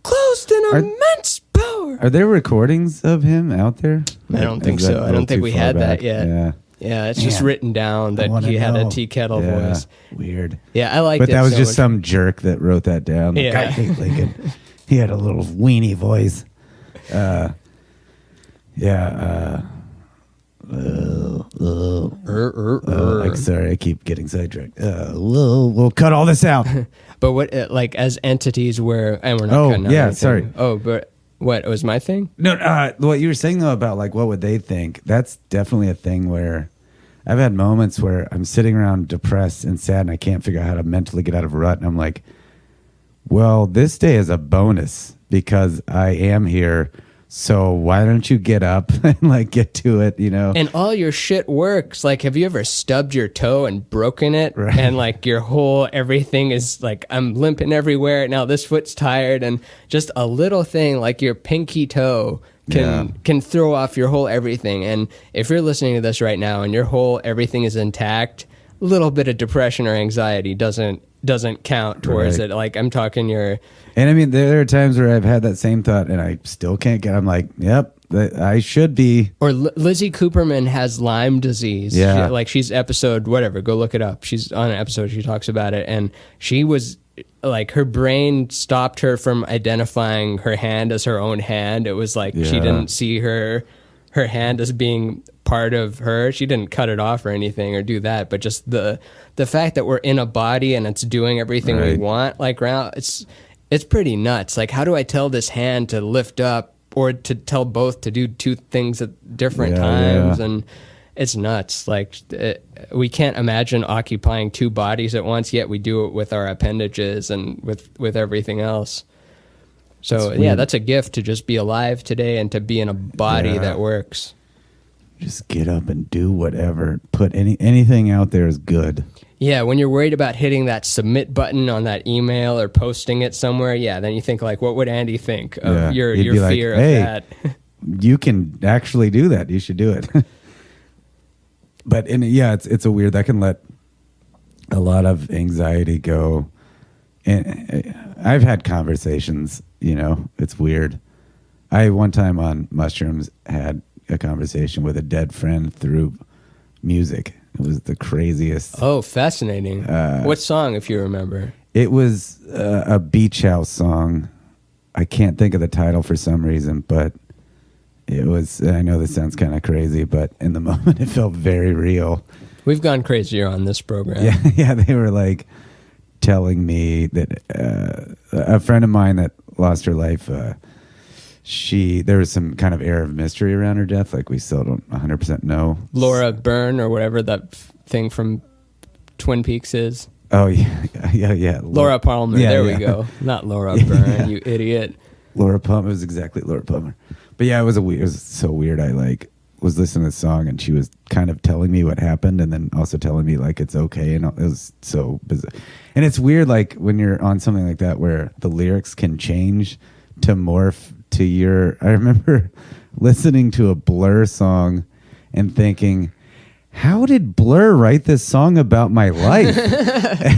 clothed in immense power. Are there recordings of him out there? I don't think so. I don't think we had that yet. Yeah, it's just written down that he had a tea kettle voice. Weird. Yeah, I liked it. But that was just some jerk that wrote that down. Like, I hate Lincoln. He had a little weenie voice. Sorry, I keep getting sidetracked. We'll cut all this out. But what, like, as entities where, and we're not cutting out anything. Sorry. Oh, but what, it was my thing? No, what you were saying though about like what would they think? That's definitely a thing where I've had moments where I'm sitting around depressed and sad and I can't figure out how to mentally get out of a rut, and I'm like, well, this day is a bonus because I am here. So why don't you get up and like get to it, you know? And all your shit works. Like, have you ever stubbed your toe and broken it? Right. And like your whole everything is like, I'm limping everywhere. Now this foot's tired, and just a little thing like your pinky toe can throw off your whole everything. And if you're listening to this right now and your whole everything is intact, a little bit of depression or anxiety doesn't count towards it. Like, I'm talking your... And I mean, there are times where I've had that same thought and I still can't get... I'm like, yep, I should be... Or Lizzie Cooperman has Lyme disease. Yeah. She's episode, whatever, go look it up. She's on an episode, she talks about it. And she was... like, her brain stopped her from identifying her hand as her own hand. It was like she didn't see her hand as being part of her. She didn't cut it off or anything or do that, but just the fact that we're in a body and it's doing everything we want, like, it's pretty nuts. Like, how do I tell this hand to lift up or to tell both to do 2 things at different times? And it's nuts. Like, we can't imagine occupying 2 bodies at once, yet we do it with our appendages and with everything else. So that's a gift to just be alive today and to be in a body that works. Just get up and do whatever. Put anything out there is good. Yeah, when you're worried about hitting that submit button on that email or posting it somewhere, then you think, like, what would Andy think of your fear of that? You can actually do that. You should do it. But it's a weird, that can let a lot of anxiety go. And I've had conversations, it's weird. I one time on mushrooms had a conversation with a dead friend through music. It was the craziest. Oh, fascinating. What song, if you remember? It was a beach house song. I can't think of the title for some reason, but it was, I know this sounds kind of crazy, but in the moment it felt very real. We've gone crazier on this program. Yeah, they were like telling me that a friend of mine that lost her life, there was some kind of air of mystery around her death. Like, we still don't 100% know. Laura Byrne, or whatever that thing from Twin Peaks is. Oh, yeah. Laura Palmer. Yeah, we go. Not Laura Byrne, you idiot. Laura Palmer. It was exactly Laura Palmer. But yeah, it was so weird. I was listening to the song and she was kind of telling me what happened and then also telling me like it's okay, and it was so bizarre. And it's weird, like, when you're on something like that where the lyrics can change to morph to your... I remember listening to a Blur song and thinking, how did Blur write this song about my life?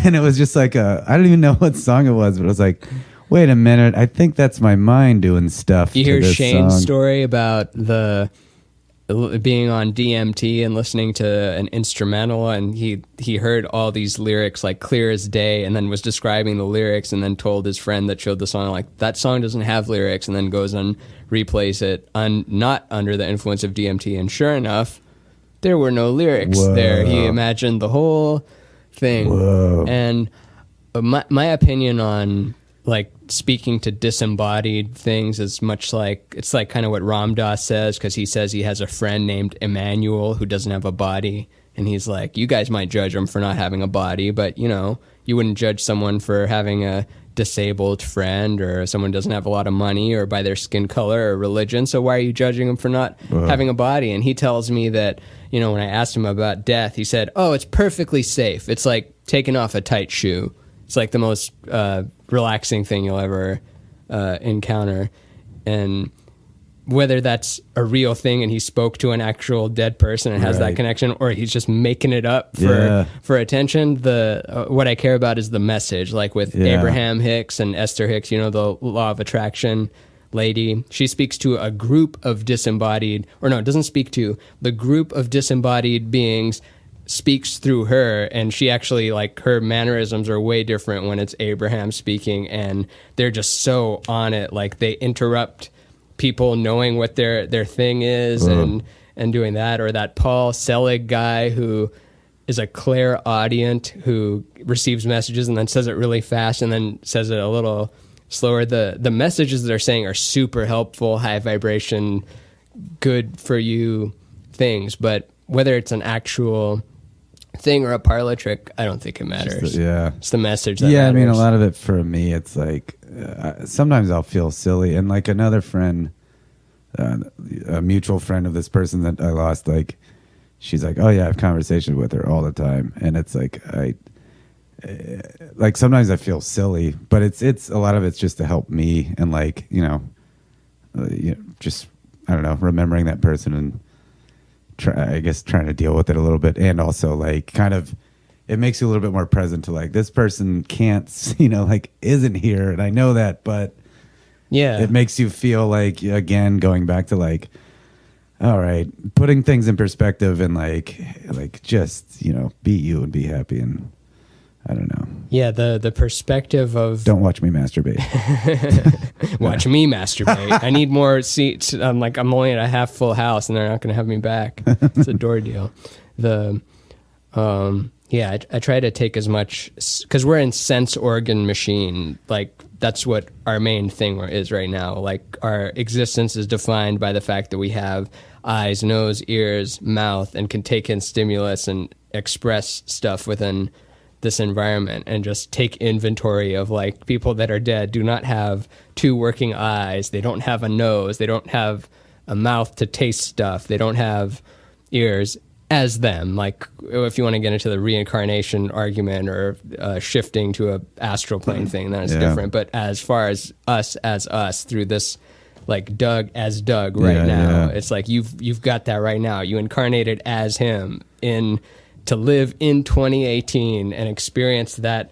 And it was just like I don't even know what song it was, but it was like, wait a minute, I think that's my mind doing stuff. You to hear this Shane's song. story about the being on DMT and listening to an instrumental, and he heard all these lyrics like clear as day, and then was describing the lyrics, and then told his friend that showed the song, like, that song doesn't have lyrics, and then goes and replays it not under the influence of DMT, and sure enough, there were no lyrics there. He imagined the whole thing. Whoa. And my opinion on like speaking to disembodied things is much like, it's like kind of what Ram Dass says, because he says he has a friend named Emmanuel who doesn't have a body, and he's like, you guys might judge him for not having a body, but you know, you wouldn't judge someone for having a disabled friend, or someone doesn't have a lot of money, or by their skin color or religion, so why are you judging them for not having a body? And he tells me that, you know, when I asked him about death, he said, oh, it's perfectly safe. It's like taking off a tight shoe. It's like the most relaxing thing you'll ever encounter. And whether that's a real thing and he spoke to an actual dead person and has that connection, or he's just making it up for attention, what I care about is the message. Like with Abraham Hicks and Esther Hicks, you know, the law of attraction lady, she speaks to a group of disembodied, or no, doesn't speak to, the group of disembodied beings speaks through her, and she actually, like, her mannerisms are way different when it's Abraham speaking, and they're just so on it, like they interrupt people knowing what their thing is and doing that. Or that Paul Selig guy who is a clairaudient who receives messages and then says it really fast and then says it a little slower. The messages they're saying are super helpful, high vibration, good for you things, but whether it's an actual thing or a parlor trick, I don't think it matters. It's the message that matters. I mean, a lot of it for me, it's like sometimes I'll feel silly, and like another friend, a mutual friend of this person that I lost, like, she's like, oh yeah, I have conversations with her all the time, and it's like like sometimes I feel silly, but it's a lot of it's just to help me, and like, you know, just, I don't know, remembering that person and trying to deal with it a little bit, and also like kind of it makes you a little bit more present to like, this person can't, you know, like isn't here, and I know that, but it makes you feel like, again, going back to like, all right, putting things in perspective, and like just, you know, be you and be happy, and I don't know. Yeah, the perspective of... Don't watch me masturbate. Watch me masturbate. I need more seats. I'm only at a half full house, and they're not going to have me back. It's a door deal. I try to take as much... Because we're in sense organ machine. Like, that's what our main thing is right now. Like, our existence is defined by the fact that we have eyes, nose, ears, mouth, and can take in stimulus and express stuff within this environment, and just take inventory of like people that are dead do not have two working eyes, they don't have a nose, they don't have a mouth to taste stuff, they don't have ears as them. Like, if you want to get into the reincarnation argument or shifting to a astral plane thing, then it's different. But as far as us through this, like Doug right now, it's like you've got that right now. You incarnated as him to live in 2018 and experience that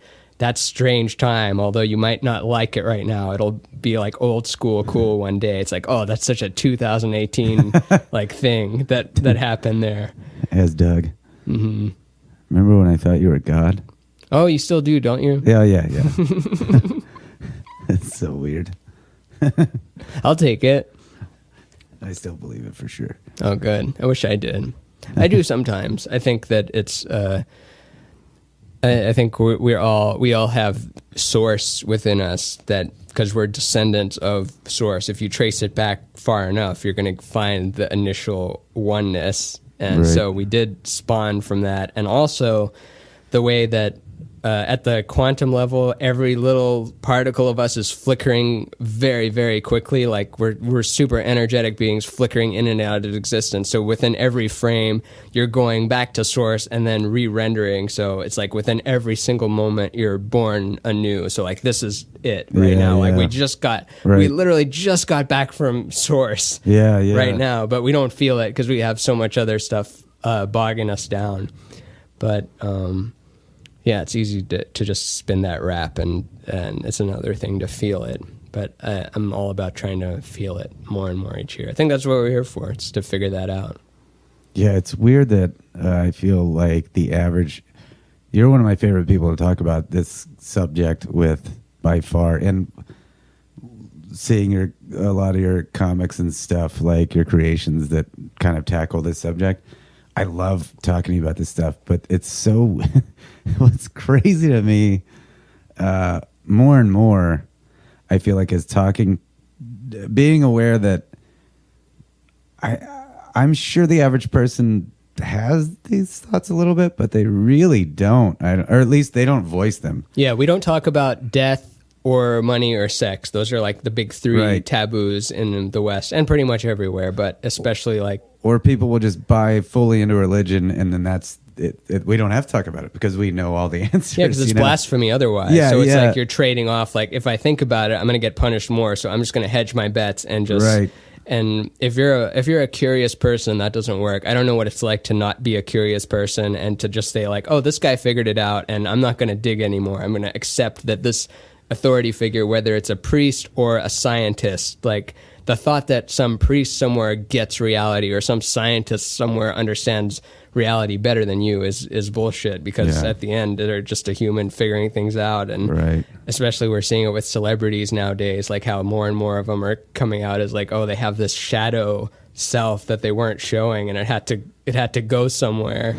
strange time. Although you might not like it right now, it'll be like old school cool one day. It's like, oh, that's such a 2018 like thing that happened there. As Doug. Mm-hmm. Remember when I thought you were God? Oh, you still do, don't you? Yeah. It's so weird. I'll take it. I still believe it for sure. Oh, good. I wish I did. I do sometimes. I think that it's. I think we all have source within us, that because we're descendants of source. If you trace it back far enough, you're going to find the initial oneness, and so we did spawn from that. And also, the way that at the quantum level, every little particle of us is flickering very, very quickly. Like we're super energetic beings flickering in and out of existence. So within every frame, you're going back to source and then re-rendering. So it's like within every single moment, you're born anew. So like this is it right now. Like we literally just got back from source right now, but we don't feel it because we have so much other stuff bogging us down. But yeah, it's easy to just spin that rap, and it's another thing to feel it. But I'm all about trying to feel it more and more each year. I think that's what we're here for. It's to figure that out. Yeah, it's weird that I feel like the average... You're one of my favorite people to talk about this subject with, by far. And seeing a lot of your comics and stuff, like your creations that kind of tackle this subject... I love talking to you about this stuff, but it's so, what's crazy to me, more and more, I feel like is being aware that I'm sure the average person has these thoughts a little bit, but they really don't, or at least they don't voice them. Yeah, we don't talk about death or money or sex. Those are like the big three taboos in the West and pretty much everywhere, but especially like... Or people will just buy fully into religion, and then that's it. We don't have to talk about it because we know all the answers. Yeah, because it's blasphemy otherwise. Yeah, so it's like you're trading off, like, if I think about it, I'm going to get punished more, so I'm just going to hedge my bets and just... Right. And if you're a curious person, that doesn't work. I don't know what it's like to not be a curious person and to just say like, oh, this guy figured it out, and I'm not going to dig anymore. I'm going to accept that this authority figure, whether it's a priest or a scientist, like the thought that some priest somewhere gets reality or some scientist somewhere understands reality better than you is bullshit, because at the end they're just a human figuring things out. And especially we're seeing it with celebrities nowadays, like how more and more of them are coming out as like, oh, they have this shadow self that they weren't showing, and it had to go somewhere.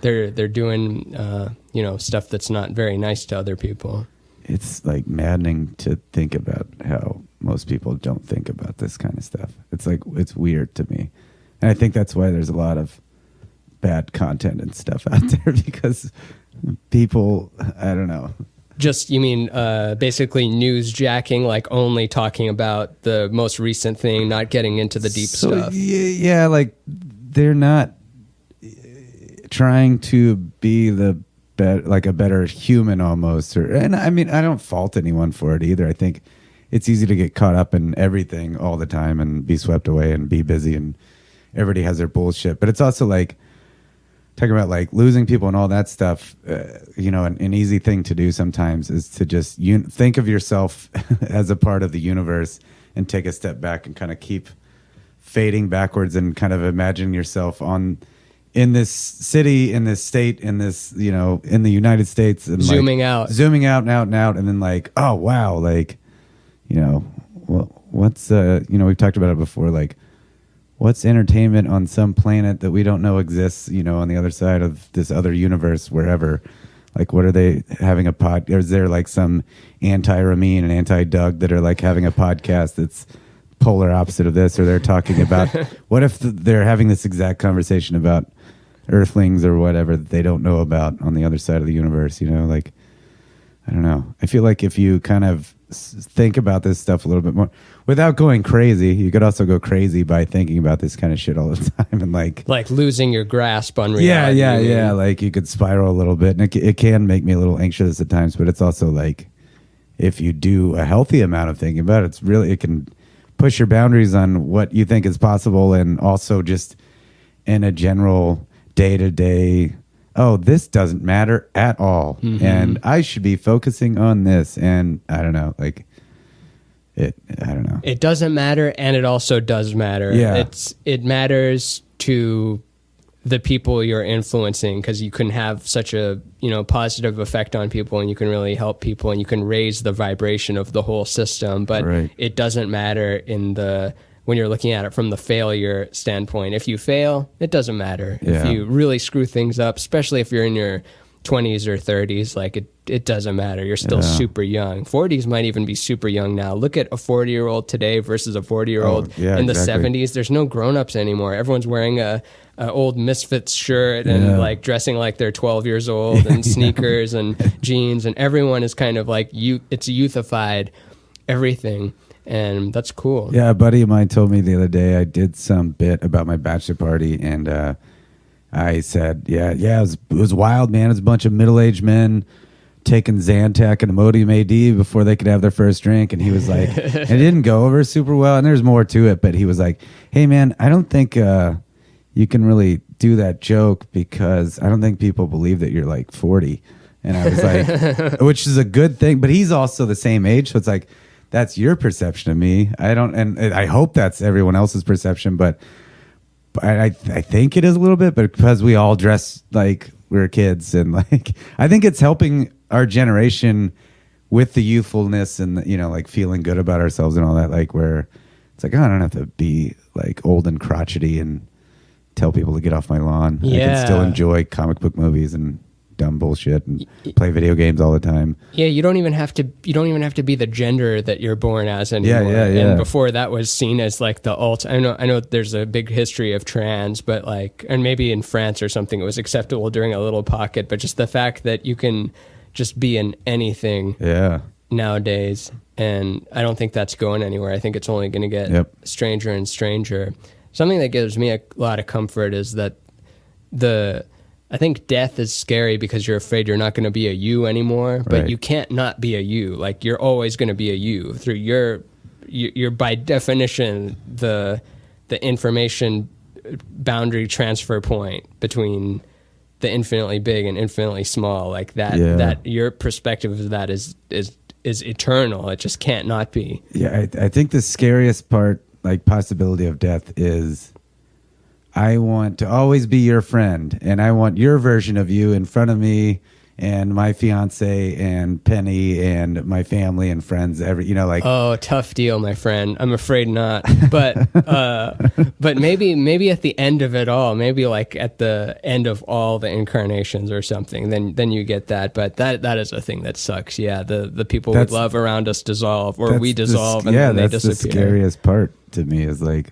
They're doing stuff that's not very nice to other people. It's like maddening to think about how most people don't think about this kind of stuff. It's like, it's weird to me. And I think that's why there's a lot of bad content and stuff out there, because people, I don't know. Just, you mean basically newsjacking, like only talking about the most recent thing, not getting into the deep stuff? Yeah, like they're not trying to be like a better human almost, and I mean, I don't fault anyone for it either. I think it's easy to get caught up in everything all the time and be swept away and be busy, and everybody has their bullshit. But it's also like talking about like losing people and all that stuff. An easy thing to do sometimes is to just think of yourself as a part of the universe and take a step back and kind of keep fading backwards and kind of imagine yourself in this city, in this state, in this, in the United States, and zooming out and out and out, and then like, oh wow, like, what's we've talked about it before, like, what's entertainment on some planet that we don't know exists, on the other side of this other universe, wherever? Like, what are they having or is there like some anti-Ramin and anti-Doug that are like having a podcast that's polar opposite of this, or they're talking about what if they're having this exact conversation about Earthlings or whatever that they don't know about on the other side of the universe, like, I don't know. I feel like if you kind of think about this stuff a little bit more without going crazy, you could also go crazy by thinking about this kind of shit all the time and like losing your grasp on reality. Yeah. Like you could spiral a little bit, and it can make me a little anxious at times, but it's also like, if you do a healthy amount of thinking about it, it can push your boundaries on what you think is possible, and also just in a general day-to-day, oh, this doesn't matter at all, and I should be focusing on this, and I don't know, like, I don't know. It doesn't matter, and it also does matter. Yeah. It matters to the people you're influencing, because you can have such a positive effect on people, and you can really help people, and you can raise the vibration of the whole system. But it doesn't matter when you're looking at it from the failure standpoint. If you fail, it doesn't matter. Yeah. If you really screw things up, especially if you're in your 20s or 30s, like it doesn't matter. You're still super young. 40s might even be super young now. Look at a 40-year-old today versus a 40-year-old in the 70s. There's no grown-ups anymore. Everyone's wearing a old Misfits shirt and like dressing like they're 12 years old and sneakers and jeans, and everyone is kind of like it's youthified everything, and that's cool. Yeah, a buddy of mine told me the other day, I did some bit about my bachelor party, and I said, it was wild, man. It was a bunch of middle-aged men taking Zantac and Imodium AD before they could have their first drink. And he was like, it didn't go over super well. And there's more to it, but he was like, hey man, I don't think you can really do that joke because I don't think people believe that you're like 40. And I was like, which is a good thing, but he's also the same age. So it's like, that's your perception of me. And I hope that's everyone else's perception, but I think it is a little bit, but because we all dress like we're kids, and like, I think it's helping our generation with the youthfulness and the, like feeling good about ourselves and all that, like where it's like, oh, I don't have to be like old and crotchety and tell people to get off my lawn. I can still enjoy comic book movies and dumb bullshit and play video games all the time. Yeah, you don't even have to be the gender that you're born as anymore. Yeah. And before that was seen as like the I know there's a big history of trans, but like, and maybe in France or something it was acceptable during a little pocket, but just the fact that you can just be in anything nowadays, and I don't think that's going anywhere. I think it's only going to get stranger and stranger. Something that gives me a lot of comfort is that I think death is scary because you're afraid you're not going to be a you anymore, but you can't not be a you. Like, you're always going to be a you through you're by definition the information boundary transfer point between the infinitely big and infinitely small. Like that your perspective of that is eternal. It just can't not be. Yeah, I think the scariest part, like possibility of death, is I want to always be your friend, and I want your version of you in front of me and my fiance and Penny and my family and friends. Oh, tough deal, my friend. I'm afraid not. But but maybe at the end of it all, maybe like at the end of all the incarnations or something, then you get that. But that is a thing that sucks. Yeah, the people we love around us dissolve, or we dissolve, and then they disappear. That's the scariest part to me, is like,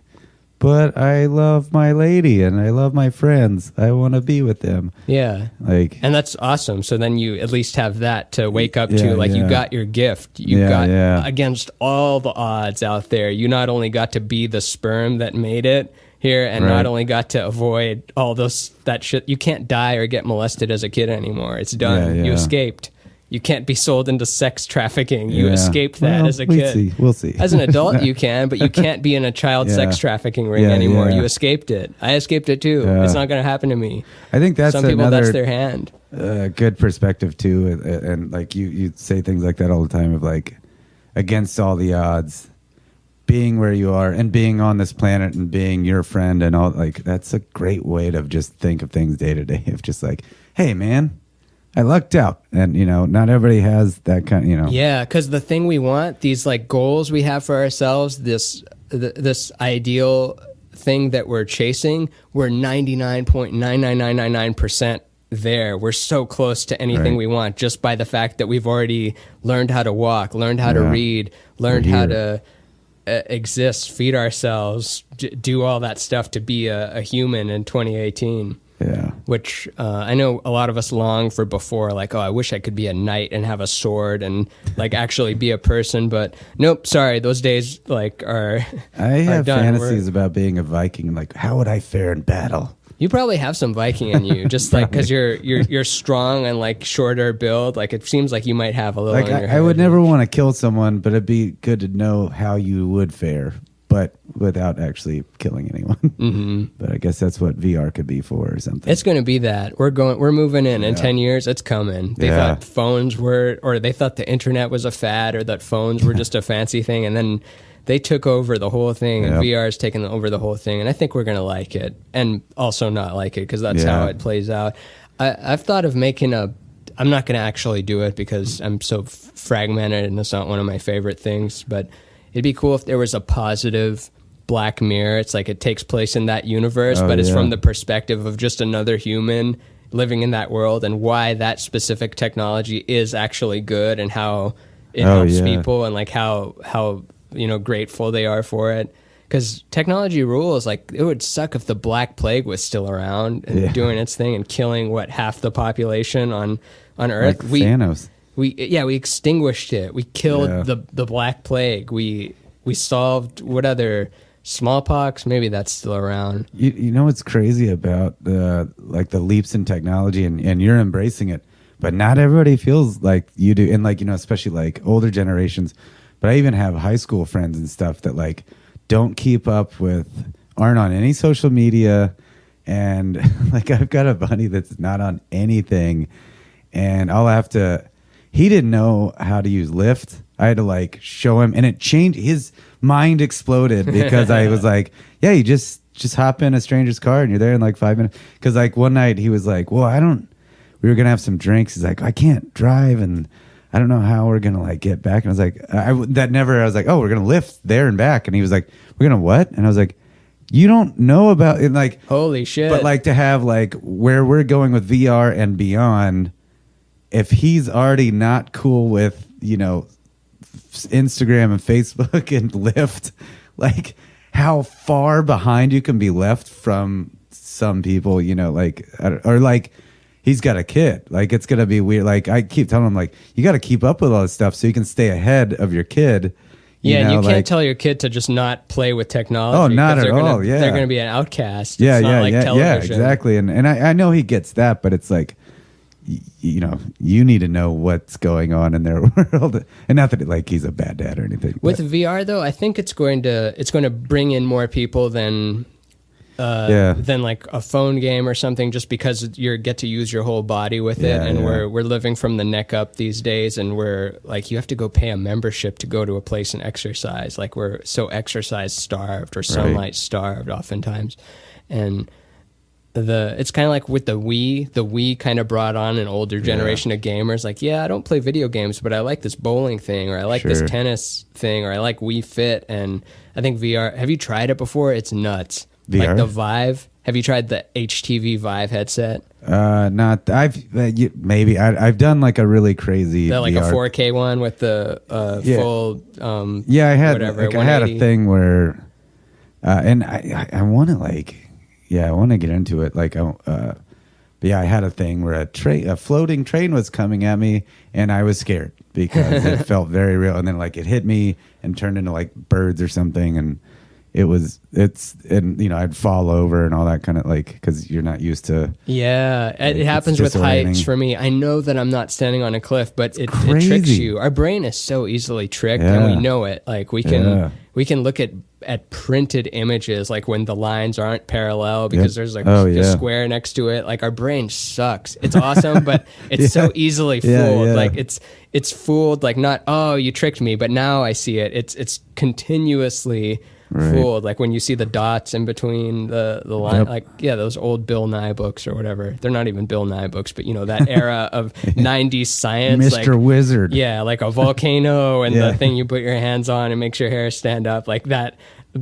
but I love my lady and I love my friends. I want to be with them. Yeah. And that's awesome. So then you at least have that to wake up to. Like, you got your gift. You got against all the odds out there. You not only got to be the sperm that made it here, and not only got to avoid all that shit. You can't die or get molested as a kid anymore. It's done. You escaped. You can't be sold into sex trafficking. You escaped that as a kid. We'll see. As an adult, you can, but you can't be in a child sex trafficking ring anymore. You escaped it. I escaped it too. It's not going to happen to me. I think that's some people. That's their hand. Good perspective too, and like you say things like that all the time, of like, against all the odds, being where you are and being on this planet and being your friend and all. Like, that's a great way to just think of things day to day. Of just like, hey man, I lucked out, and not everybody has that kind of, Yeah, because the thing we want, these like goals we have for ourselves, this ideal thing that we're chasing, we're 99.99999% there. We're so close to anything we want just by the fact that we've already learned how to walk, learned how to read, learned how to exist, feed ourselves, do all that stuff to be a human in 2018. Yeah. Which I know a lot of us long for before, like, oh, I wish I could be a knight and have a sword and like actually be a person, but nope, sorry, those days like are I have fantasies about being a Viking, and like, how would I fare in battle? You probably have some Viking in you, just like because you're strong and like shorter build. Like, it seems like you might have a little. Like, in your head. I would never want to kill someone, but it'd be good to know how you would fare, but without actually killing anyone. Mm-hmm. But I guess that's what VR could be for, or something. It's going to be that. We're moving in 10 years. It's coming. They thought phones were, or they thought the internet was a fad, or that phones were just a fancy thing, and then they took over the whole thing, and VR is taking over the whole thing. And I think we're going to like it, and also not like it, because that's how it plays out. I've thought of making I'm not going to actually do it because I'm so fragmented, and it's not one of my favorite things, but it'd be cool if there was a positive Black Mirror. It's like it takes place in that universe, but it's from the perspective of just another human living in that world, and why that specific technology is actually good, and how it helps people, and like how grateful they are for it. because technology rules. Like, it would suck if the Black Plague was still around and doing its thing and killing half the population on Earth. Like Thanos. We extinguished it. We killed the Black Plague. We solved what other smallpox? Maybe that's still around. You know what's crazy about the leaps in technology, and you're embracing it, but not everybody feels like you do, and especially like older generations. But I even have high school friends and stuff that like don't keep up with, aren't on any social media, and like I've got a buddy that's not on anything, and he didn't know how to use Lyft. I had to like show him, and it changed. His mind exploded because I was like, yeah, you just hop in a stranger's car and you're there in like 5 minutes. Because like one night he was like, well, we were going to have some drinks. He's like, I can't drive and I don't know how we're going to like get back. And I was like, I was like, oh, we're going to Lyft there and back. And he was like, we're going to what? And I was like, you don't know about it. Like, holy shit. But like to have like where we're going with VR and beyond, if he's already not cool with, Instagram and Facebook and Lyft, like how far behind you can be left from some people, or like he's got a kid, like it's gonna be weird. Like I keep telling him, like you got to keep up with all this stuff so you can stay ahead of your kid. And you can't tell your kid to just not play with technology. Oh, not at all. They're gonna be an outcast. Yeah, it's not like television. Exactly. And I know he gets that, but it's like, you need to know what's going on in their world, and not that like he's a bad dad or anything. With VR though, I think it's going to bring in more people than like a phone game or something, just because you get to use your whole body with it, and we're living from the neck up these days, and we're like, you have to go pay a membership to go to a place and exercise. Like we're so exercise starved or sunlight starved oftentimes, and it's kind of like with the Wii kind of brought on an older generation of gamers. Like, I don't play video games, but I like this bowling thing, or I like this tennis thing, or I like Wii Fit. And I think VR, have you tried it before? It's nuts. VR? Like the Vive. Have you tried the HTV Vive headset? Not. Maybe I've done like a really crazy like VR. A 4K one with the full. I had whatever, I had a thing where, and I want to like. Yeah, I want to get into it. Like, I had a thing where a floating train was coming at me, and I was scared because it felt very real. And then like it hit me and turned into like birds or something, and I'd fall over and all that kind of like, because you're not used to. Yeah, it happens with heights for me. I know that I'm not standing on a cliff, but it tricks you. Our brain is so easily tricked, and we know it. Like we can look at printed images, like when the lines aren't parallel because there's like a square next to it. Like our brain sucks. It's awesome, but it's so easily fooled. Like it's fooled. Like not, oh, you tricked me, but now I see it. It's continuously fooled. Like when you see the dots in between the line, like those old Bill Nye books or whatever. They're not even Bill Nye books, but that era of 90s science, Mr. Wizard. Yeah, like a volcano and the thing you put your hands on and makes your hair stand up, like that.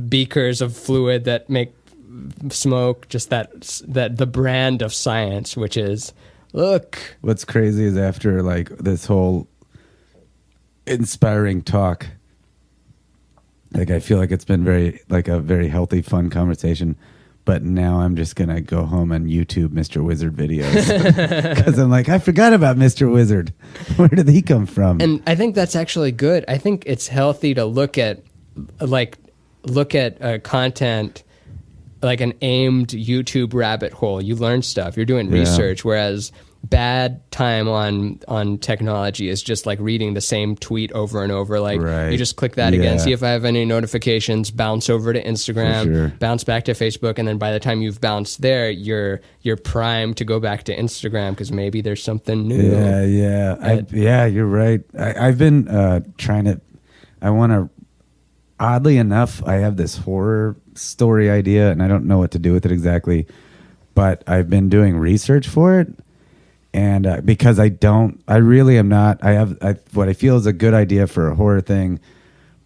Beakers of fluid that make smoke, just that the brand of science, which is, look. What's crazy is after like this whole inspiring talk, like I feel like it's been a very healthy, fun conversation, but now I'm just gonna go home and YouTube Mr. Wizard videos because I'm like, I forgot about Mr. Wizard. Where did he come from? And I think that's actually good. I think it's healthy to look at content like an aimed YouTube rabbit hole. You learn stuff. You're doing research, whereas bad time on technology is just like reading the same tweet over and over. Like you just click that again, see if I have any notifications, bounce over to Instagram, bounce back to Facebook, and then by the time you've bounced there, you're primed to go back to Instagram because maybe there's something new. You're right. I've been trying to. I want to. Oddly enough, I have this horror story idea, and I don't know what to do with it exactly, but I've been doing research for it, and because I really am not. I have what I feel is a good idea for a horror thing,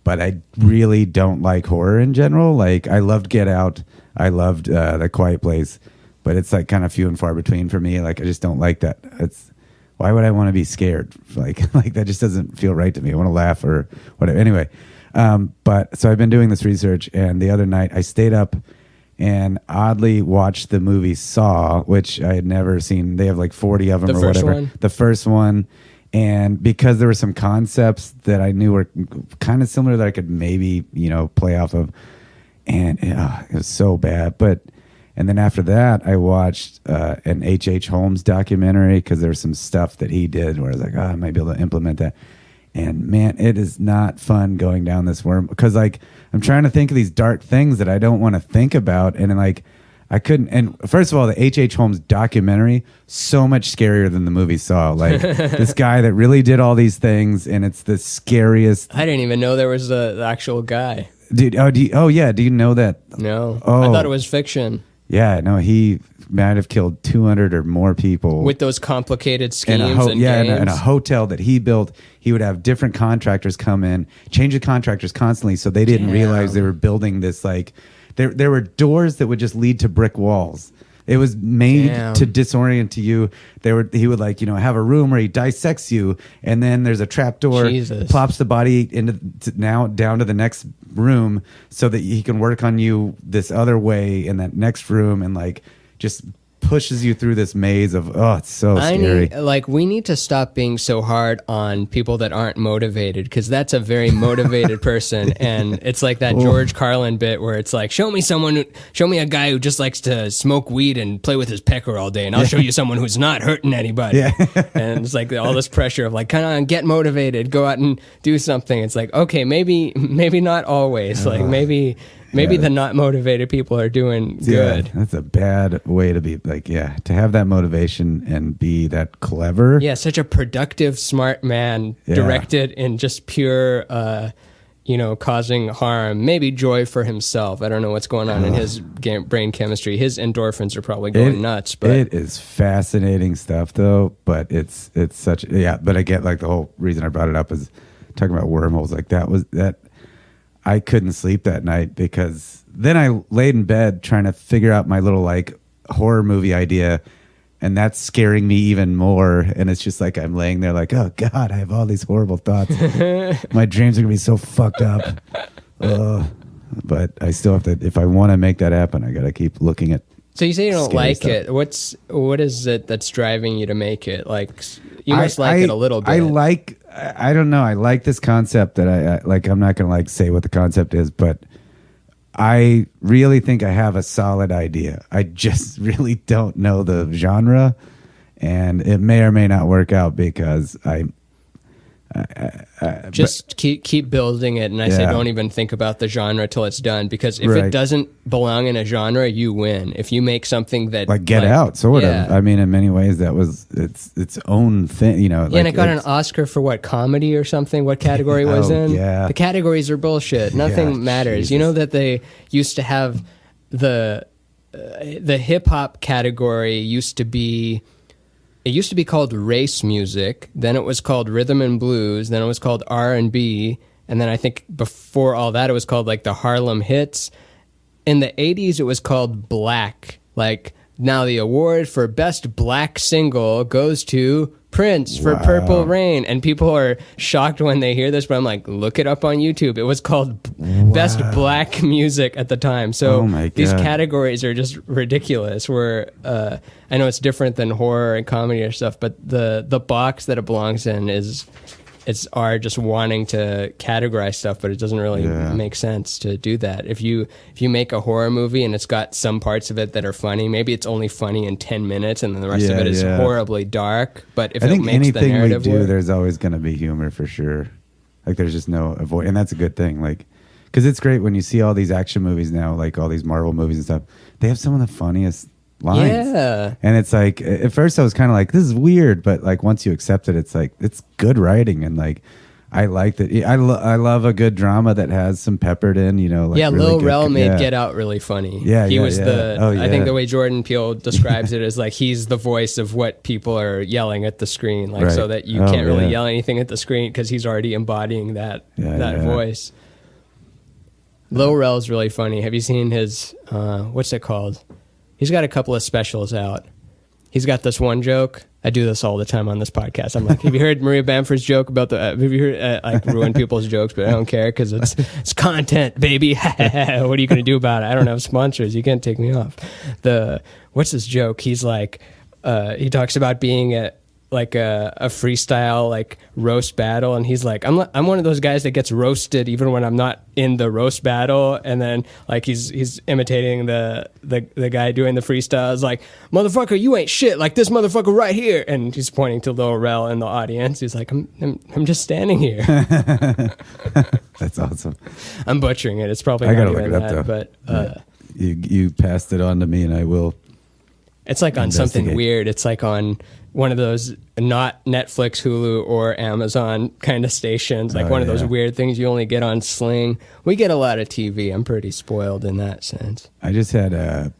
but I really don't like horror in general. Like I loved Get Out, I loved The Quiet Place, but it's like kind of few and far between for me. Like I just don't like that. Why would I want to be scared? Like that just doesn't feel right to me. I want to laugh or whatever. Anyway. But so I've been doing this research, and the other night I stayed up and oddly watched the movie Saw, which I had never seen. They have like 40 of them or whatever. One? The first one. And because there were some concepts that I knew were kind of similar that I could maybe, play off of. And it was so bad. And then after that, I watched an H.H. Holmes documentary because there was some stuff that he did where I was like, I might be able to implement that. And man, it is not fun going down this worm because like I'm trying to think of these dark things that I don't want to think about. And like I couldn't. And first of all, the H.H. Holmes documentary, so much scarier than the movie Saw. Like this guy that really did all these things, and it's the scariest. I didn't even know there was the actual guy. Dude, yeah. Do you know that? No. Oh. I thought it was fiction. Yeah, no, he might have killed 200 or more people. With those complicated schemes and games. In a hotel that he built, he would have different contractors come in, change the contractors constantly, so they didn't realize they were building this, like, there were doors that would just lead to brick walls. It was made to disorient to you. He would like, have a room where he dissects you, and then there's a trap door, plops the body down to the next room so that he can work on you this other way in that next room, and like just pushes you through this maze of it's so scary. We need to stop being so hard on people that aren't motivated, because that's a very motivated person. And it's like that George Carlin bit where it's like, show me a guy who just likes to smoke weed and play with his pecker all day, and I'll show you someone who's not hurting anybody. And it's like all this pressure of like, kind of get motivated, go out and do something. It's like, okay, maybe not always. Like maybe the not motivated people are doing good. That's a bad way to be. Like, to have that motivation and be that clever. Yeah, such a productive, smart man, directed in just pure, causing harm, maybe joy for himself. I don't know what's going on in his brain chemistry. His endorphins are probably going nuts. But it is fascinating stuff, though. But it's such But I get like the whole reason I brought it up is talking about wormholes. Like that. I couldn't sleep that night because then I laid in bed trying to figure out my little like horror movie idea, and that's scaring me even more. And it's just like I'm laying there like, oh God, I have all these horrible thoughts. My dreams are gonna be so fucked up. But I still have to. If I want to make that happen, I gotta keep looking at. So you say you don't like it. What is it that's driving you to make it? Like you must like it a little bit. I don't know. I like this concept that I like. I'm not going to like say what the concept is, but I really think I have a solid idea. I just really don't know the genre, and it may or may not work out because just keep building it, and I say don't even think about the genre till it's done, because if it doesn't belong in a genre, you win. If you make something that like Get Out, sort of. I mean, in many ways, that was its own thing, and it got an Oscar for what, comedy or something? What category was in? Yeah, the categories are bullshit. Nothing matters. Jesus. You know that they used to have the hip hop category used to be. It used to be called race music, then it was called rhythm and blues, then it was called R&B, and then I think before all that it was called like the Harlem Hits. In the 80s it was called black. Like now the award for best black single goes to Prince for Purple Rain, and people are shocked when they hear this, but I'm like, look it up on YouTube. It was called best black music at the time. So these categories are just ridiculous. Where I know it's different than horror and comedy or stuff, but the box that it belongs in are just wanting to categorize stuff, but it doesn't really make sense to do that. If you make a horror movie and it's got some parts of it that are funny, maybe it's only funny in 10 minutes and then the rest of it is horribly dark. But if it makes the narrative we do, work, there's always going to be humor for sure. Like there's just no avoid, and that's a good thing. Like, because it's great when you see all these action movies now, like all these Marvel movies and stuff. They have some of the funniest lines. And it's like, at first I was kind of like, this is weird, but like once you accept it, it's like, it's good writing. And like, I like that. I love a good drama that has some peppered in, like really Lil Rel made Get Out really funny. He was I think the way Jordan Peele describes it is like he's the voice of what people are yelling at the screen, like so that you can't really yell anything at the screen because he's already embodying that voice. Lil Rel is really funny. Have you seen his what's it called? He's got a couple of specials out. He's got this one joke. I do this all the time on this podcast. I'm like, have you heard Maria Bamford's joke about the? Have you heard like ruin people's jokes? But I don't care because it's content, baby. What are you going to do about it? I don't have sponsors. You can't take me off. What's this joke? He's like, he talks about being a freestyle like roast battle, and he's like, I'm one of those guys that gets roasted even when I'm not in the roast battle. And then like he's imitating the guy doing the freestyle. It's like, motherfucker, you ain't shit like this motherfucker right here, and he's pointing to Lil Rel in the audience. He's like, I'm just standing here. That's awesome. I'm butchering it. It's probably I not gotta look even it up that, though. but you passed it on to me, and I will. It's like on something weird. It's like on one of those not Netflix, Hulu, or Amazon kind of stations. Like one of those weird things you only get on Sling. We get a lot of TV. I'm pretty spoiled in that sense. I just had I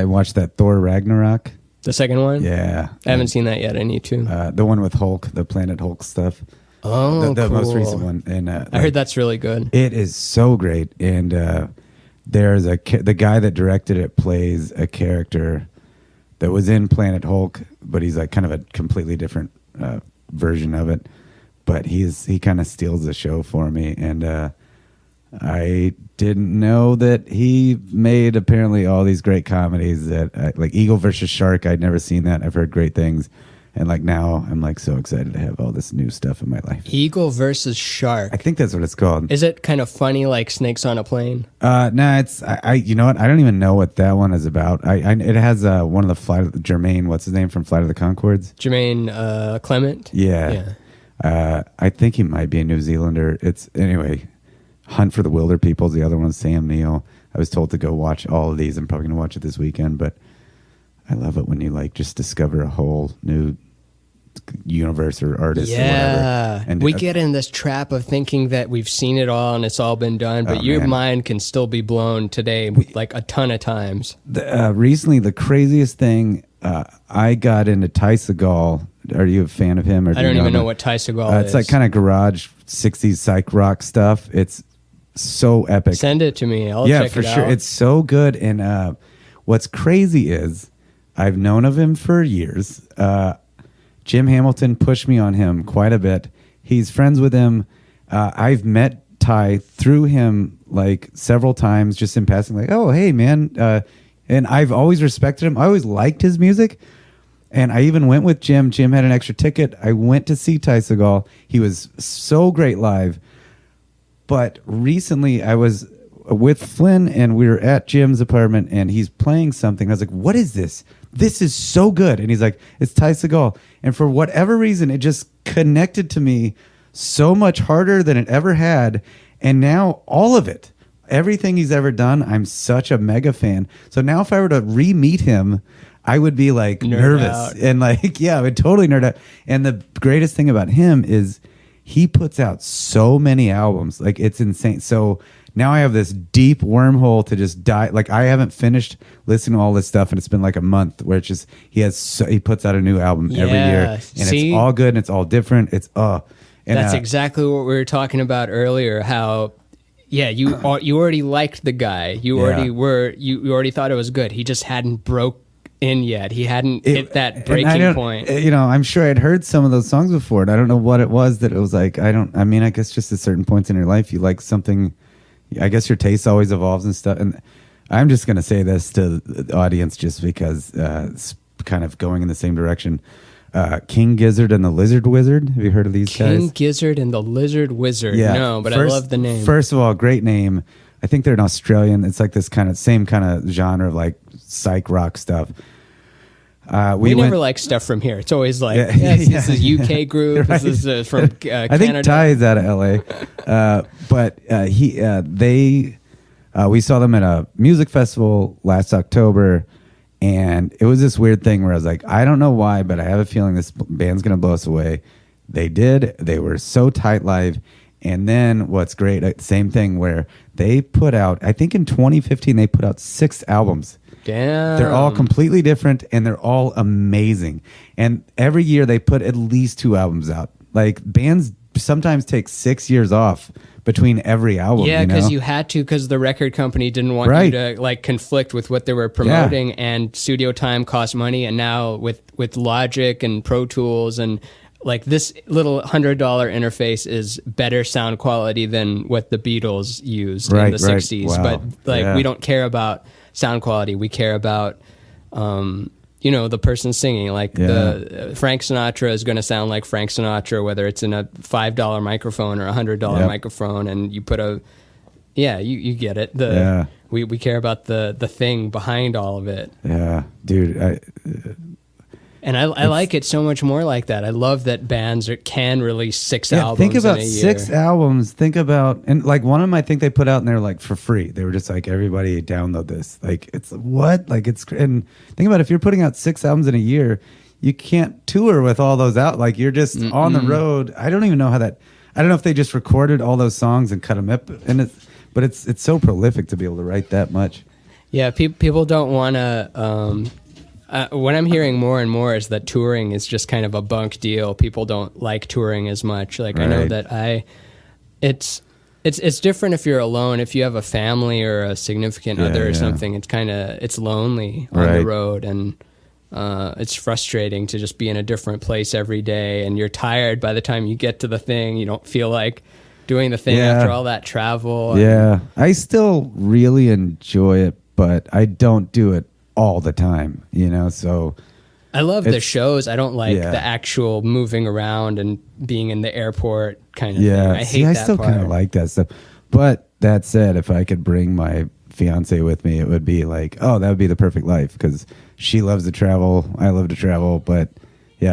watched that Thor Ragnarok. The second one? Yeah. I haven't seen that yet. I need to. The one with Hulk, the Planet Hulk stuff. Oh, the cool. most recent one. And I heard that's really good. It is so great. And there's the guy that directed it plays a character that was in Planet Hulk, but he's like kind of a completely different version of it. But he kind of steals the show for me. And I didn't know that he made apparently all these great comedies that like Eagle versus Shark. I'd never seen that. I've heard great things. And like now I'm like so excited to have all this new stuff in my life. Eagle versus Shark. I think that's what it's called. Is it kind of funny like Snakes on a Plane? No, it's you know what? I don't even know what that one is about. It has one of the Jermaine, what's his name from Flight of the Conchords? Jermaine Clement. Yeah. I think he might be a New Zealander. It's anyway. Hunt for the Wilder People's the other one. Sam Neill. I was told to go watch all of these. I'm probably gonna watch it this weekend, but I love it when you like just discover a whole new universe or artist or whatever. And we get in this trap of thinking that we've seen it all and it's all been done, but your mind can still be blown today like a ton of times. Recently, the craziest thing, I got into Ty Segall. Are you a fan of him? Or I don't even know what Ty Segall is. It's like kind of garage 60s psych rock stuff. It's so epic. Send it to me. I'll check it out. Yeah, for sure. It's so good. And what's crazy is I've known of him for years. Jim Hamilton pushed me on him quite a bit. He's friends with him. I've met Ty through him like several times just in passing, like, oh, hey, man. And I've always respected him. I always liked his music. And I even went with Jim. Jim had an extra ticket. I went to see Ty Segall. He was so great live. But recently I was with Flynn and we were at Jim's apartment and he's playing something. I was like, what is this? This is so good. And he's like, it's Ty Segall. And for whatever reason, it just connected to me so much harder than it ever had. And now all of it, everything he's ever done, I'm such a mega fan. So now if I were to re-meet him, I would be like nervous and like, yeah, I would totally nerd out. And the greatest thing about him is he puts out so many albums. Like it's insane. So now I have this deep wormhole to just die. Like I haven't finished listening to all this stuff and it's been like a month where it's just, he puts out a new album every year and it's all good and it's all different. It's, and that's exactly what we were talking about earlier. How, yeah, you already liked the guy. You already thought it was good. He just hadn't broke in yet. He hadn't hit that breaking point. You know, I'm sure I'd heard some of those songs before, and I don't know what it was that it was like. I guess just at certain points in your life, you like something. I guess your taste always evolves and stuff. And I'm just going to say this to the audience just because it's kind of going in the same direction. King Gizzard and the Lizard Wizard. Have you heard of these guys? King Gizzard and the Lizard Wizard. Yeah. No, but I love the name. First of all, great name. I think they're an Australian. It's like this kind of same kind of genre of like psych rock stuff. We never like stuff from here. It's always like, this is UK group. Right. This is from Canada. I think Ty is out of LA. But we saw them at a music festival last October. And it was this weird thing where I was like, I don't know why, but I have a feeling this band's going to blow us away. They did. They were so tight live. And then what's great, same thing where they put out, I think in 2015, they put out 6 albums. Damn. They're all completely different and they're all amazing. And every year they put at least 2 albums out. Like bands sometimes take 6 years off between every album. Yeah, you know? because you had to, because the record company didn't want you to like conflict with what they were promoting, and studio time cost money. And now with Logic and Pro Tools and like this little $100 interface is better sound quality than what the Beatles used in the 60s. Wow. But like we don't care about sound quality. We care about the person singing. Like the Frank Sinatra is going to sound like Frank Sinatra, whether it's in a $5 microphone or $100 microphone, and you put you get it. We care about the thing behind all of it. Yeah, dude. I like it so much more like that. I love that bands can release 6 albums think about in a year. 6 albums. Think about, and like one of them I think they put out and they're like for free. They were just like, everybody download this. Like it's what? Like it's, and think about if you're putting out 6 albums in a year, you can't tour with all those out. Like you're just on the road. I don't even know how that, I don't know if they just recorded all those songs and cut them up, and but it's so prolific to be able to write that much. Yeah, people don't want to. What I'm hearing more and more is that touring is just kind of a bunk deal. People don't like touring as much. Like I know that it's different if you're alone. If you have a family or a significant other or something, it's lonely on the road, and it's frustrating to just be in a different place every day, and you're tired by the time you get to the thing. You don't feel like doing the thing after all that travel. Yeah, I still really enjoy it, but I don't do it all the time, so I love the shows. I don't like the actual moving around and being in the airport kind of thing. I hate that. I still kind of like that stuff. But that said, if I could bring my fiance with me, it would be like, that would be the perfect life, because she loves to travel, I love to travel, but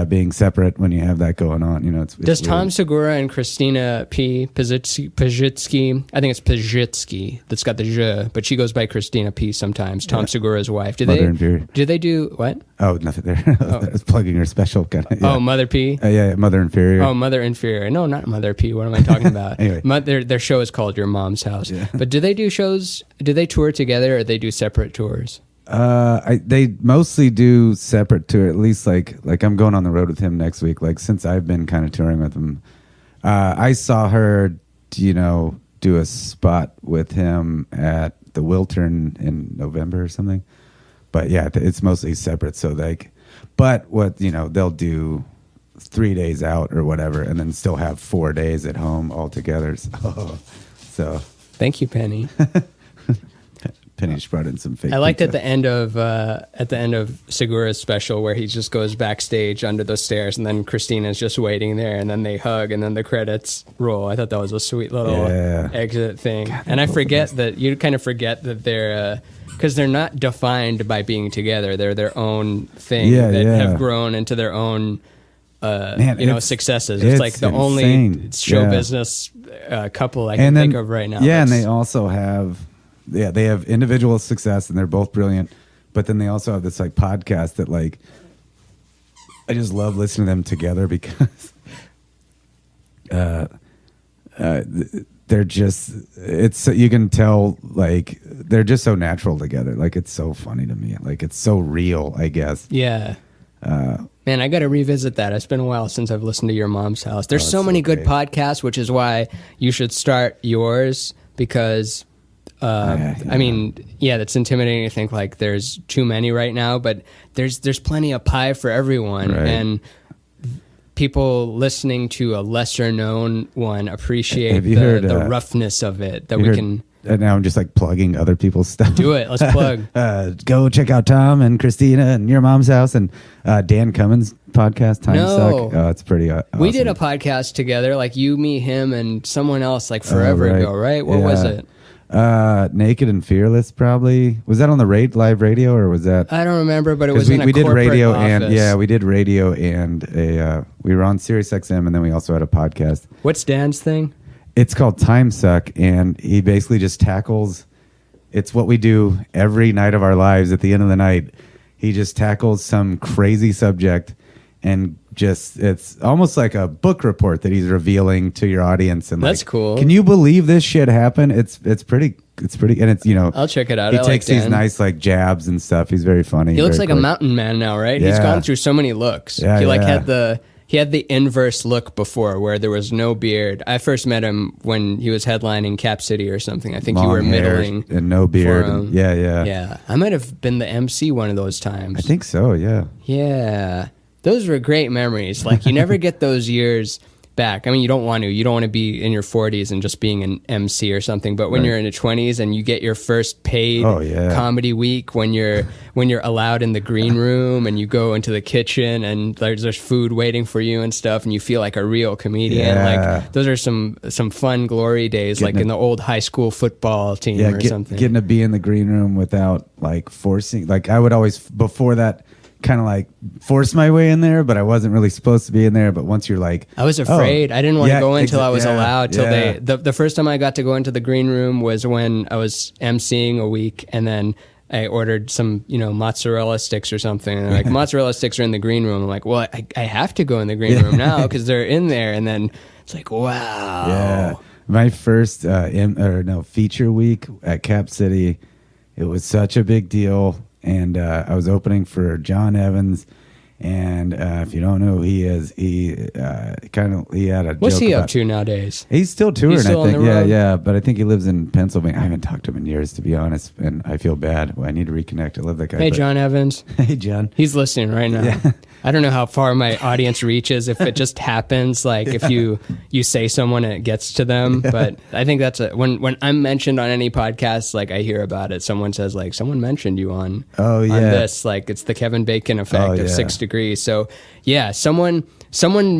being separate when you have that going on, it's Does weird. Tom Segura and Christina P. Pazitsky, I think it's Pazitsky that's got the zh, but she goes by Christina P. sometimes. Tom Segura's wife. Do they do what? Oh, nothing there. I was plugging her special kind of. Oh, Mother P. Mother Inferior. Oh, Mother Inferior. No, not Mother P. What am I talking about? Anyway, their show is called Your Mom's House. Yeah. But do they do shows? Do they tour together, or they do separate tours? They mostly do separate tour. At least like I'm going on the road with him next week. Like since I've been kind of touring with him, I saw her, do a spot with him at the Wiltern in November or something. But it's mostly separate. So but what they'll do 3 days out or whatever, and then still have 4 days at home all together. So thank you, Penny. Penny just brought in some fake. I liked pizza. at the end of Segura's special where he just goes backstage under the stairs, and then Christina's just waiting there, and then they hug, and then the credits roll. I thought that was a sweet little exit thing. God, and I forget that you kind of forget that they're because they're not defined by being together. They're their own thing that have grown into their own successes. It's like the only show business couple I can think of right now. Yeah, and they also have. Yeah, they have individual success, and they're both brilliant. But then they also have this like podcast that like I just love listening to them together because they're just you can tell like they're just so natural together. Like it's so funny to me. Like it's so real, I guess. Yeah. Man, I got to revisit that. It's been a while since I've listened to Your Mom's House. There's so many good podcasts, which is why you should start yours because. I mean, that's intimidating to think like there's too many right now, but there's plenty of pie for everyone, and people listening to a lesser known one appreciate the roughness of it that we can. And now I'm just like plugging other people's stuff. Do it. Let's plug. Go check out Tom and Christina and Your Mom's House and Dan Cummins' podcast, Time Suck. It's pretty awesome. We did a podcast together, like you, me, him, and someone else like forever ago, right? What was it? Naked and Fearless, probably. Was that on the live radio, or was that? I don't remember, but it was in a we did radio office. And we did radio and we were on Sirius XM, and then we also had a podcast. What's Dan's thing? It's called Time Suck, and he basically just tackles. It's what we do every night of our lives. At the end of the night, he just tackles some crazy subject, and it's almost like a book report that he's revealing to your audience. And that's cool. Can you believe this shit happened? It's pretty, and it's I'll check it out. He takes these nice like jabs and stuff. He's very funny. He looks like a mountain man now, right? He's gone through so many looks. He He had the inverse look before, where there was no beard. I first met him when he was headlining Cap City or something. I think you were middling and no beard. And, yeah. I might have been the MC one of those times. I think so. Yeah. Yeah, those were great memories. Like, you never get those years back. I mean, you don't want to be in your 40s and just being an MC or something, but when you're in your 20s and you get your first paid comedy week, when you're allowed in the green room and you go into the kitchen and there's food waiting for you and stuff, and you feel like a real comedian. Like, those are some fun glory days, like in the old high school football team or something. Getting to be in the green room without like forcing, like I would always before that kind of like force my way in there, but I wasn't really supposed to be in there. But once you're like, I was afraid. I didn't want to go in until I was allowed. The first time I got to go into the green room was when I was emceeing a week, and then I ordered some, mozzarella sticks or something. And they're like, mozzarella sticks are in the green room. I'm like, well, I have to go in the green room now because they're in there. And then it's like, wow. Yeah. My first feature week at Cap City, it was such a big deal. And I was opening for John Evans, and if you don't know who he is, he had a. What's joke he about, up to nowadays? He's still touring, He's still I think. On the road? Yeah, but I think he lives in Pennsylvania. I haven't talked to him in years, to be honest, and I feel bad. I need to reconnect. I love that guy. Hey, John Evans. Hey, John. He's listening right now. Yeah. I don't know how far my audience reaches if it just happens, like if you say someone and it gets to them. But I think that's when I'm mentioned on any podcast, like I hear about it. Someone says like, someone mentioned you on this, like it's the Kevin Bacon effect of 6 Degrees. So yeah, someone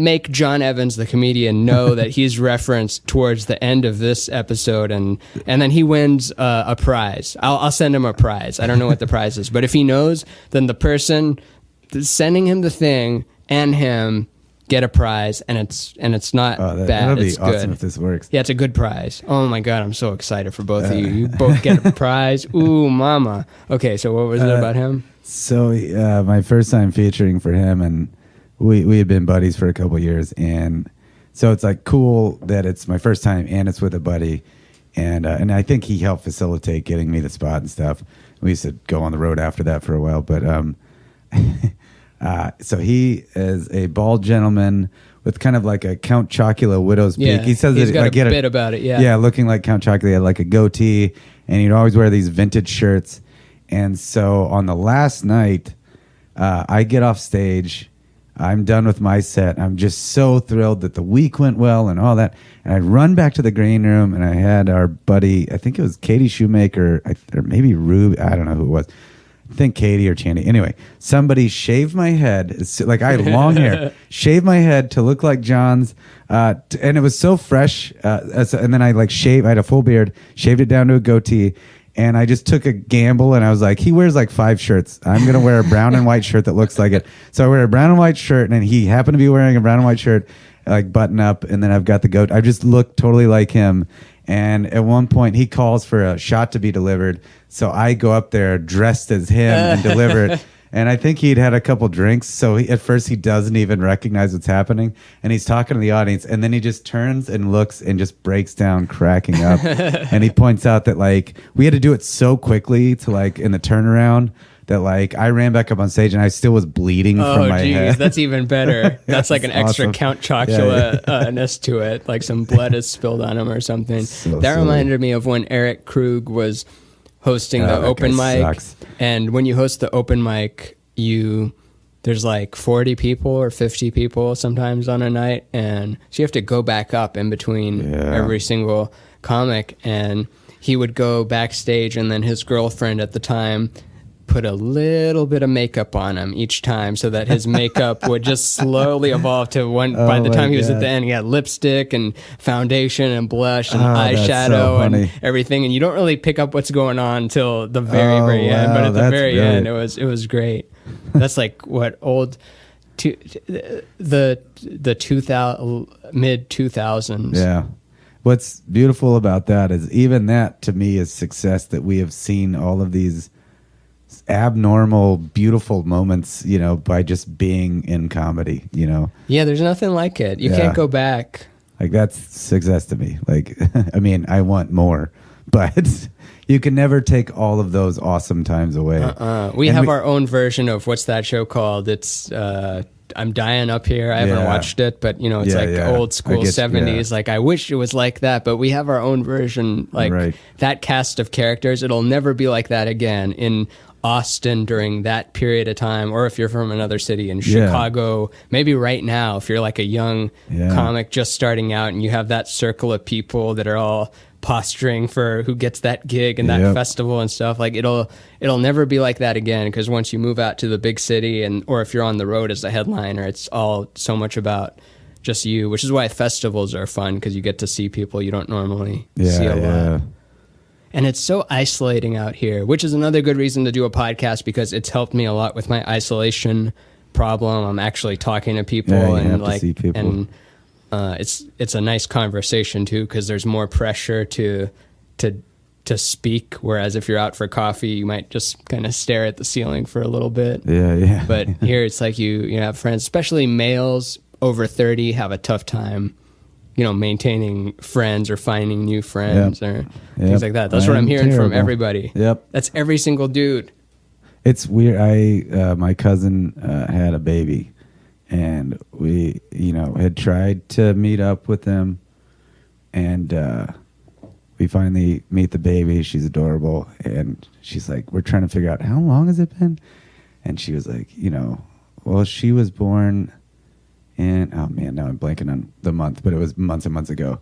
make John Evans, the comedian, know that he's referenced towards the end of this episode, and then he wins a prize. I'll send him a prize. I don't know what the prize is, but if he knows, then the person sending him the thing and him get a prize, and it's not bad. That'll be it's awesome good. If this works. Yeah, it's a good prize. Oh my god, I'm so excited for both of you. You both get a prize. Ooh, mama. Okay, so what was it about him? So my first time featuring for him, and we had been buddies for a couple years, and so it's like cool that it's my first time and it's with a buddy, and I think he helped facilitate getting me the spot and stuff. We used to go on the road after that for a while, but so he is a bald gentleman with kind of like a Count Chocula widow's peak. He says he's that got like, a bit about it. Yeah, looking like Count Chocula. He had like a goatee, and he'd always wear these vintage shirts. And so on the last night, I get off stage. I'm done with my set. I'm just so thrilled that the week went well and all that. And I run back to the green room, and I had our buddy, I think it was Katie Shoemaker, or maybe Ruby, I don't know who it was. I think Katie or Chandy. Anyway, somebody shaved my head. It's like I had long hair. Shaved my head to look like John's. And it was so fresh. And then I I had a full beard, shaved it down to a goatee. And I just took a gamble, and I was like, he wears like 5 shirts. I'm going to wear a brown and white shirt that looks like it. So I wear a brown and white shirt, and then he happened to be wearing a brown and white shirt, like button up. And then I've got the goat. I just look totally like him. And at one point, he calls for a shot to be delivered. So I go up there dressed as him and deliver it. And I think he'd had a couple drinks. So at first, he doesn't even recognize what's happening. And he's talking to the audience. And then he just turns and looks and just breaks down cracking up. And he points out that we had to do it so quickly to in the turnaround that I ran back up on stage and I still was bleeding from my head. That's even better. That's like an extra Count Chocula-ness to it. Like some blood is spilled on him or something. So that silly. reminded me of when Eric Krug was hosting the open mic. Sucks. And when you host the open mic, there's 40 people or 50 people sometimes on a night. And so you have to go back up in between every single comic. And he would go backstage, and then his girlfriend at the time put a little bit of makeup on him each time so that his makeup would just slowly evolve to by the time he was at the end, he had lipstick and foundation and blush and eyeshadow and everything. And you don't really pick up what's going on until the very end. But at the very end, it was great. That's what the mid 2000s. Yeah. What's beautiful about that is even that to me is success, that we have seen all of these abnormal, beautiful moments, by just being in comedy, Yeah, there's nothing like it. You can't go back. That's success to me. I mean, I want more, but you can never take all of those awesome times away. We have our own version of what's that show called? It's I'm dying up here. I haven't watched it, but it's old school 70s. Like I wish it was like that, but we have our own version. Like that cast of characters, it'll never be like that again in Austin during that period of time, or if you're from another city in Chicago, maybe right now, if you're like a young comic just starting out and you have that circle of people that are all posturing for who gets that gig and that festival and stuff, like it'll never be like that again, because once you move out to the big city or if you're on the road as a headliner, it's all so much about just you, which is why festivals are fun, because you get to see people you don't normally see a lot. And it's so isolating out here, which is another good reason to do a podcast, because it's helped me a lot with my isolation problem. I'm actually talking to people and it's a nice conversation too, because there's more pressure to speak. Whereas if you're out for coffee, you might just kind of stare at the ceiling for a little bit. Yeah. But here it's like you have friends, especially males over 30 have a tough time maintaining friends or finding new friends or things like that. That's what I'm hearing from everybody. That's every single dude. It's weird. My cousin had a baby, and we, had tried to meet up with them, and we finally meet the baby. She's adorable, and she's like, we're trying to figure out how long has it been? And she was like, well, she was born and oh man, now I'm blanking on the month, but it was months and months ago.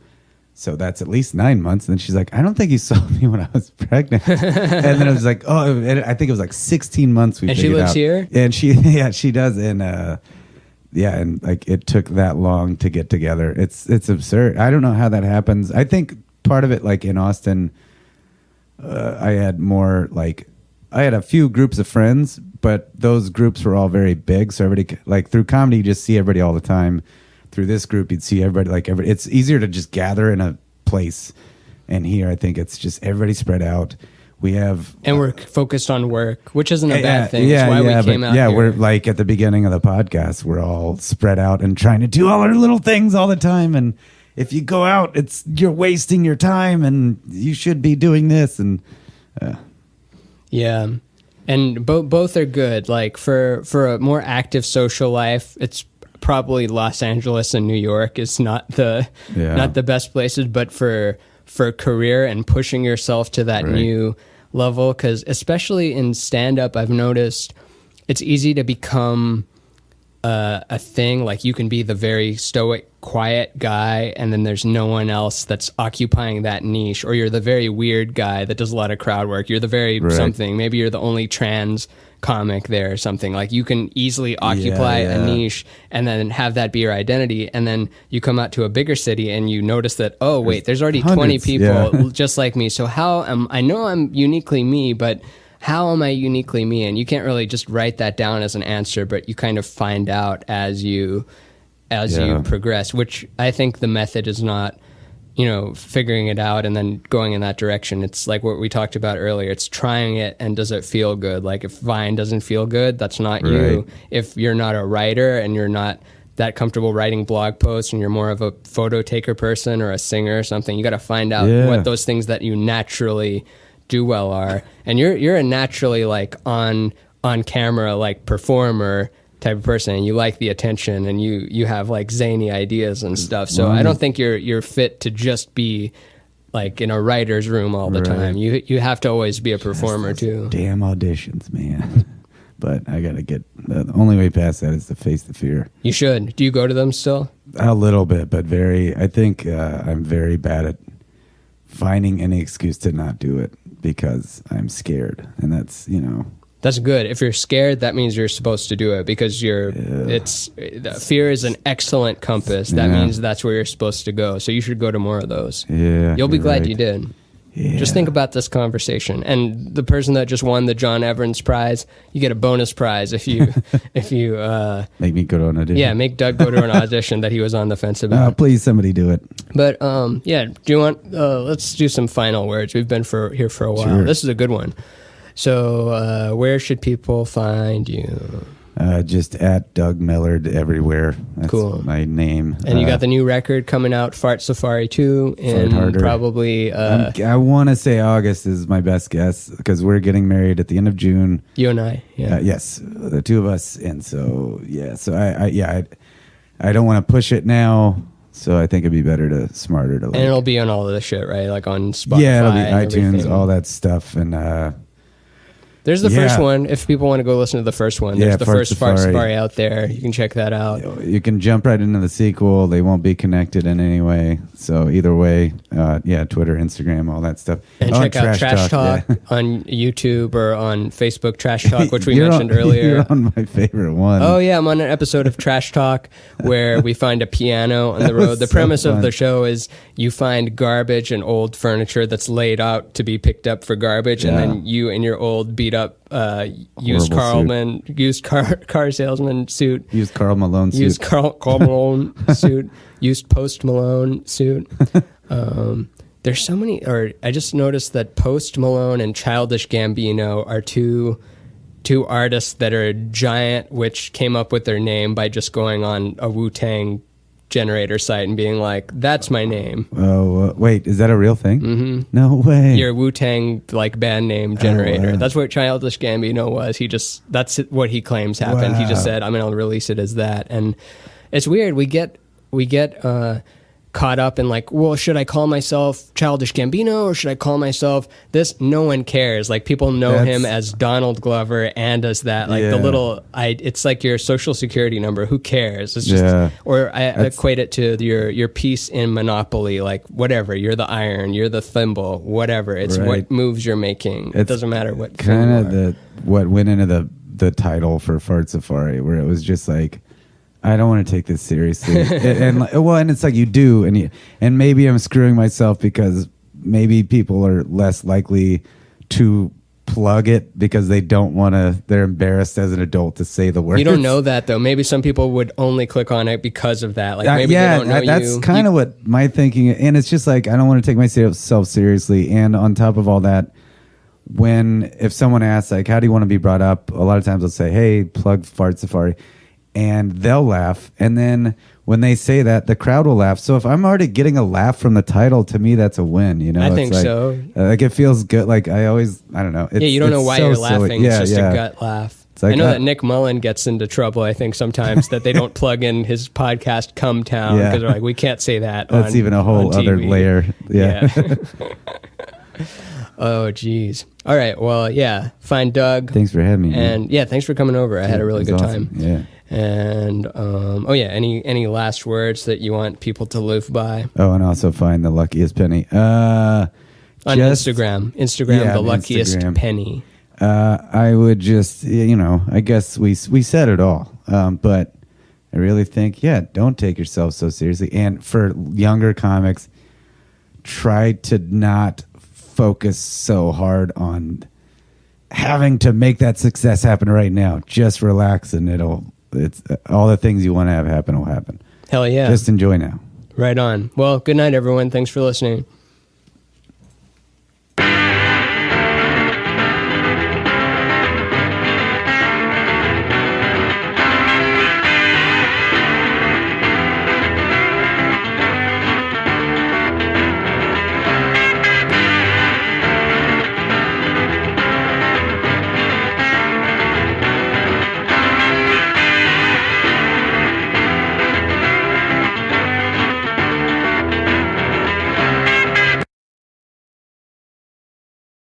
So that's at least 9 months. And then she's like, I don't think you saw me when I was pregnant. And then I was like, oh, I think it was like 16 months. And she lives here? And she does. And and like it took that long to get together. It's absurd. I don't know how that happens. I think part of it, like in Austin, I had a few groups of friends, but those groups were all very big. So everybody, like through comedy, you just see everybody all the time. Through this group, you'd see everybody, it's easier to just gather in a place. And here, I think it's just everybody spread out. And we're focused on work, which isn't a bad thing. That's why we came out here. We're like at the beginning of the podcast, we're all spread out and trying to do all our little things all the time. And if you go out, you're wasting your time and you should be doing this. And and both are good. Like for a more active social life, it's probably Los Angeles and New York is not the best places, but for career and pushing yourself to that new level, because especially in stand-up, I've noticed it's easy to become a thing. Like you can be the very stoic, quiet guy, and then there's no one else that's occupying that niche, or you're the very weird guy that does a lot of crowd work. You're the very something. Maybe you're the only trans comic there or something. Like you can easily occupy a niche and then have that be your identity, and then you come out to a bigger city and you notice that there's already hundreds, 20 people just like me. So I know I'm uniquely me, but how am I uniquely me? And you can't really just write that down as an answer, but you kind of find out as you progress, which I think the method is not figuring it out and then going in that direction. It's like what we talked about earlier. It's trying it, and does it feel good? Like if Vine doesn't feel good, that's not you. If you're not a writer and you're not that comfortable writing blog posts and you're more of a photo taker person or a singer or something, you got to find out what those things that you naturally do well are. And you're a naturally like on camera like performer type of person, and you like the attention, and you have like zany ideas and stuff. So I don't think you're fit to just be like in a writer's room all the time. You have to always be a performer too. Damn auditions, man. But I gotta get the only way past that is to face the fear. You should. Do you go to them still? A little bit, but I think I'm very bad at finding any excuse to not do it because I'm scared, and that's That's good. If you're scared, that means you're supposed to do it, because fear is an excellent compass. That means that's where you're supposed to go. So you should go to more of those. Yeah. You'll be glad you did. Yeah. Just think about this conversation. And the person that just won the John Evans Prize, you get a bonus prize if you make me go to an audition. Yeah, make Doug go to an audition that he was on the fence about. Please, somebody do it. But do you want? Let's do some final words. We've been here for a while. Sure. This is a good one. So, where should people find you? Just at Doug Mellard everywhere. That's cool. my name. And you got the new record coming out, Fart Safari 2, in probably... I want to say August is my best guess, because we're getting married at the end of June. You and I, yeah. Yes, the two of us. And so, I don't want to push it now, so I think it'd be smarter to... And it'll be on all of the shit, right? Like on Spotify. Yeah, it'll be iTunes, everything. all that stuff, and... There's the first one. If people want to go listen to the first one, there's the first Fart Safari out there. You can check that out. You can jump right into the sequel. They won't be connected in any way. So either way, Twitter, Instagram, all that stuff. And check out Trash Talk on YouTube or on Facebook, Trash Talk, which we mentioned earlier. You're on my favorite one. Oh, yeah. I'm on an episode of Trash Talk where we find a piano on the road. The premise of the show is you find garbage and old furniture that's laid out to be picked up for garbage, and then you and your old beat up used car salesman suit, used Karl Malone suit, used Karl Malone suit, used Post Malone suit. There's so many. Or I just noticed that Post Malone and Childish Gambino are two artists that are giant, which came up with their name by just going on a Wu-Tang generator site and being like, that's my name. Oh, wait, is that a real thing? Mm-hmm. No way. Your Wu-Tang like band name generator. Wow. That's what Childish Gambino was. That's what he claims happened. Wow. He just said, I'm going to release it as that. And it's weird. We get caught up in like, well, should I call myself Childish Gambino or should I call myself this? No one cares. Like, people know him as Donald Glover and as that. Like it's like your social security number. Who cares? It's just, or I equate it to your piece in Monopoly. Like, whatever. You're the iron. You're the thimble. Whatever. It's what moves you're making. It doesn't matter what. Kind of what went into the title for Fart Safari, where it was just like, I don't want to take this seriously. and it's like you do, and maybe I'm screwing myself because maybe people are less likely to plug it because they don't want to, they're embarrassed as an adult to say the word. You don't know that, though. Maybe some people would only click on it because of that. Like, maybe they don't know that's kind of what my thinking, and it's just like, I don't want to take myself seriously. And on top of all that, if someone asks, like, how do you want to be brought up? A lot of times I'll say, hey, plug Fart Safari. And they'll laugh, and then when they say that, the crowd will laugh. So if I'm already getting a laugh from the title, to me that's a win. You know, I think so. Like, it feels good. Like, I don't know. You don't know why you're laughing. Yeah, it's just a gut laugh. Like, I know that Nick Mullen gets into trouble, I think, sometimes that they don't plug in his podcast Come Town because they're like, we can't say that. That's even a whole other layer. Yeah. Oh, geez. All right. Well, find Doug. Thanks for having me. And thanks for coming over. I had a really good time. Yeah. And any last words that you want people to live by? Oh, and also find the luckiest penny. On Instagram, the luckiest penny. I would just, I guess we said it all. But I really think, don't take yourself so seriously. And for younger comics, try to not focus so hard on having to make that success happen right now. Just relax, and it's all the things you want to have happen will happen. Hell yeah. Just enjoy now. Right on. Well, good night, everyone. Thanks for listening.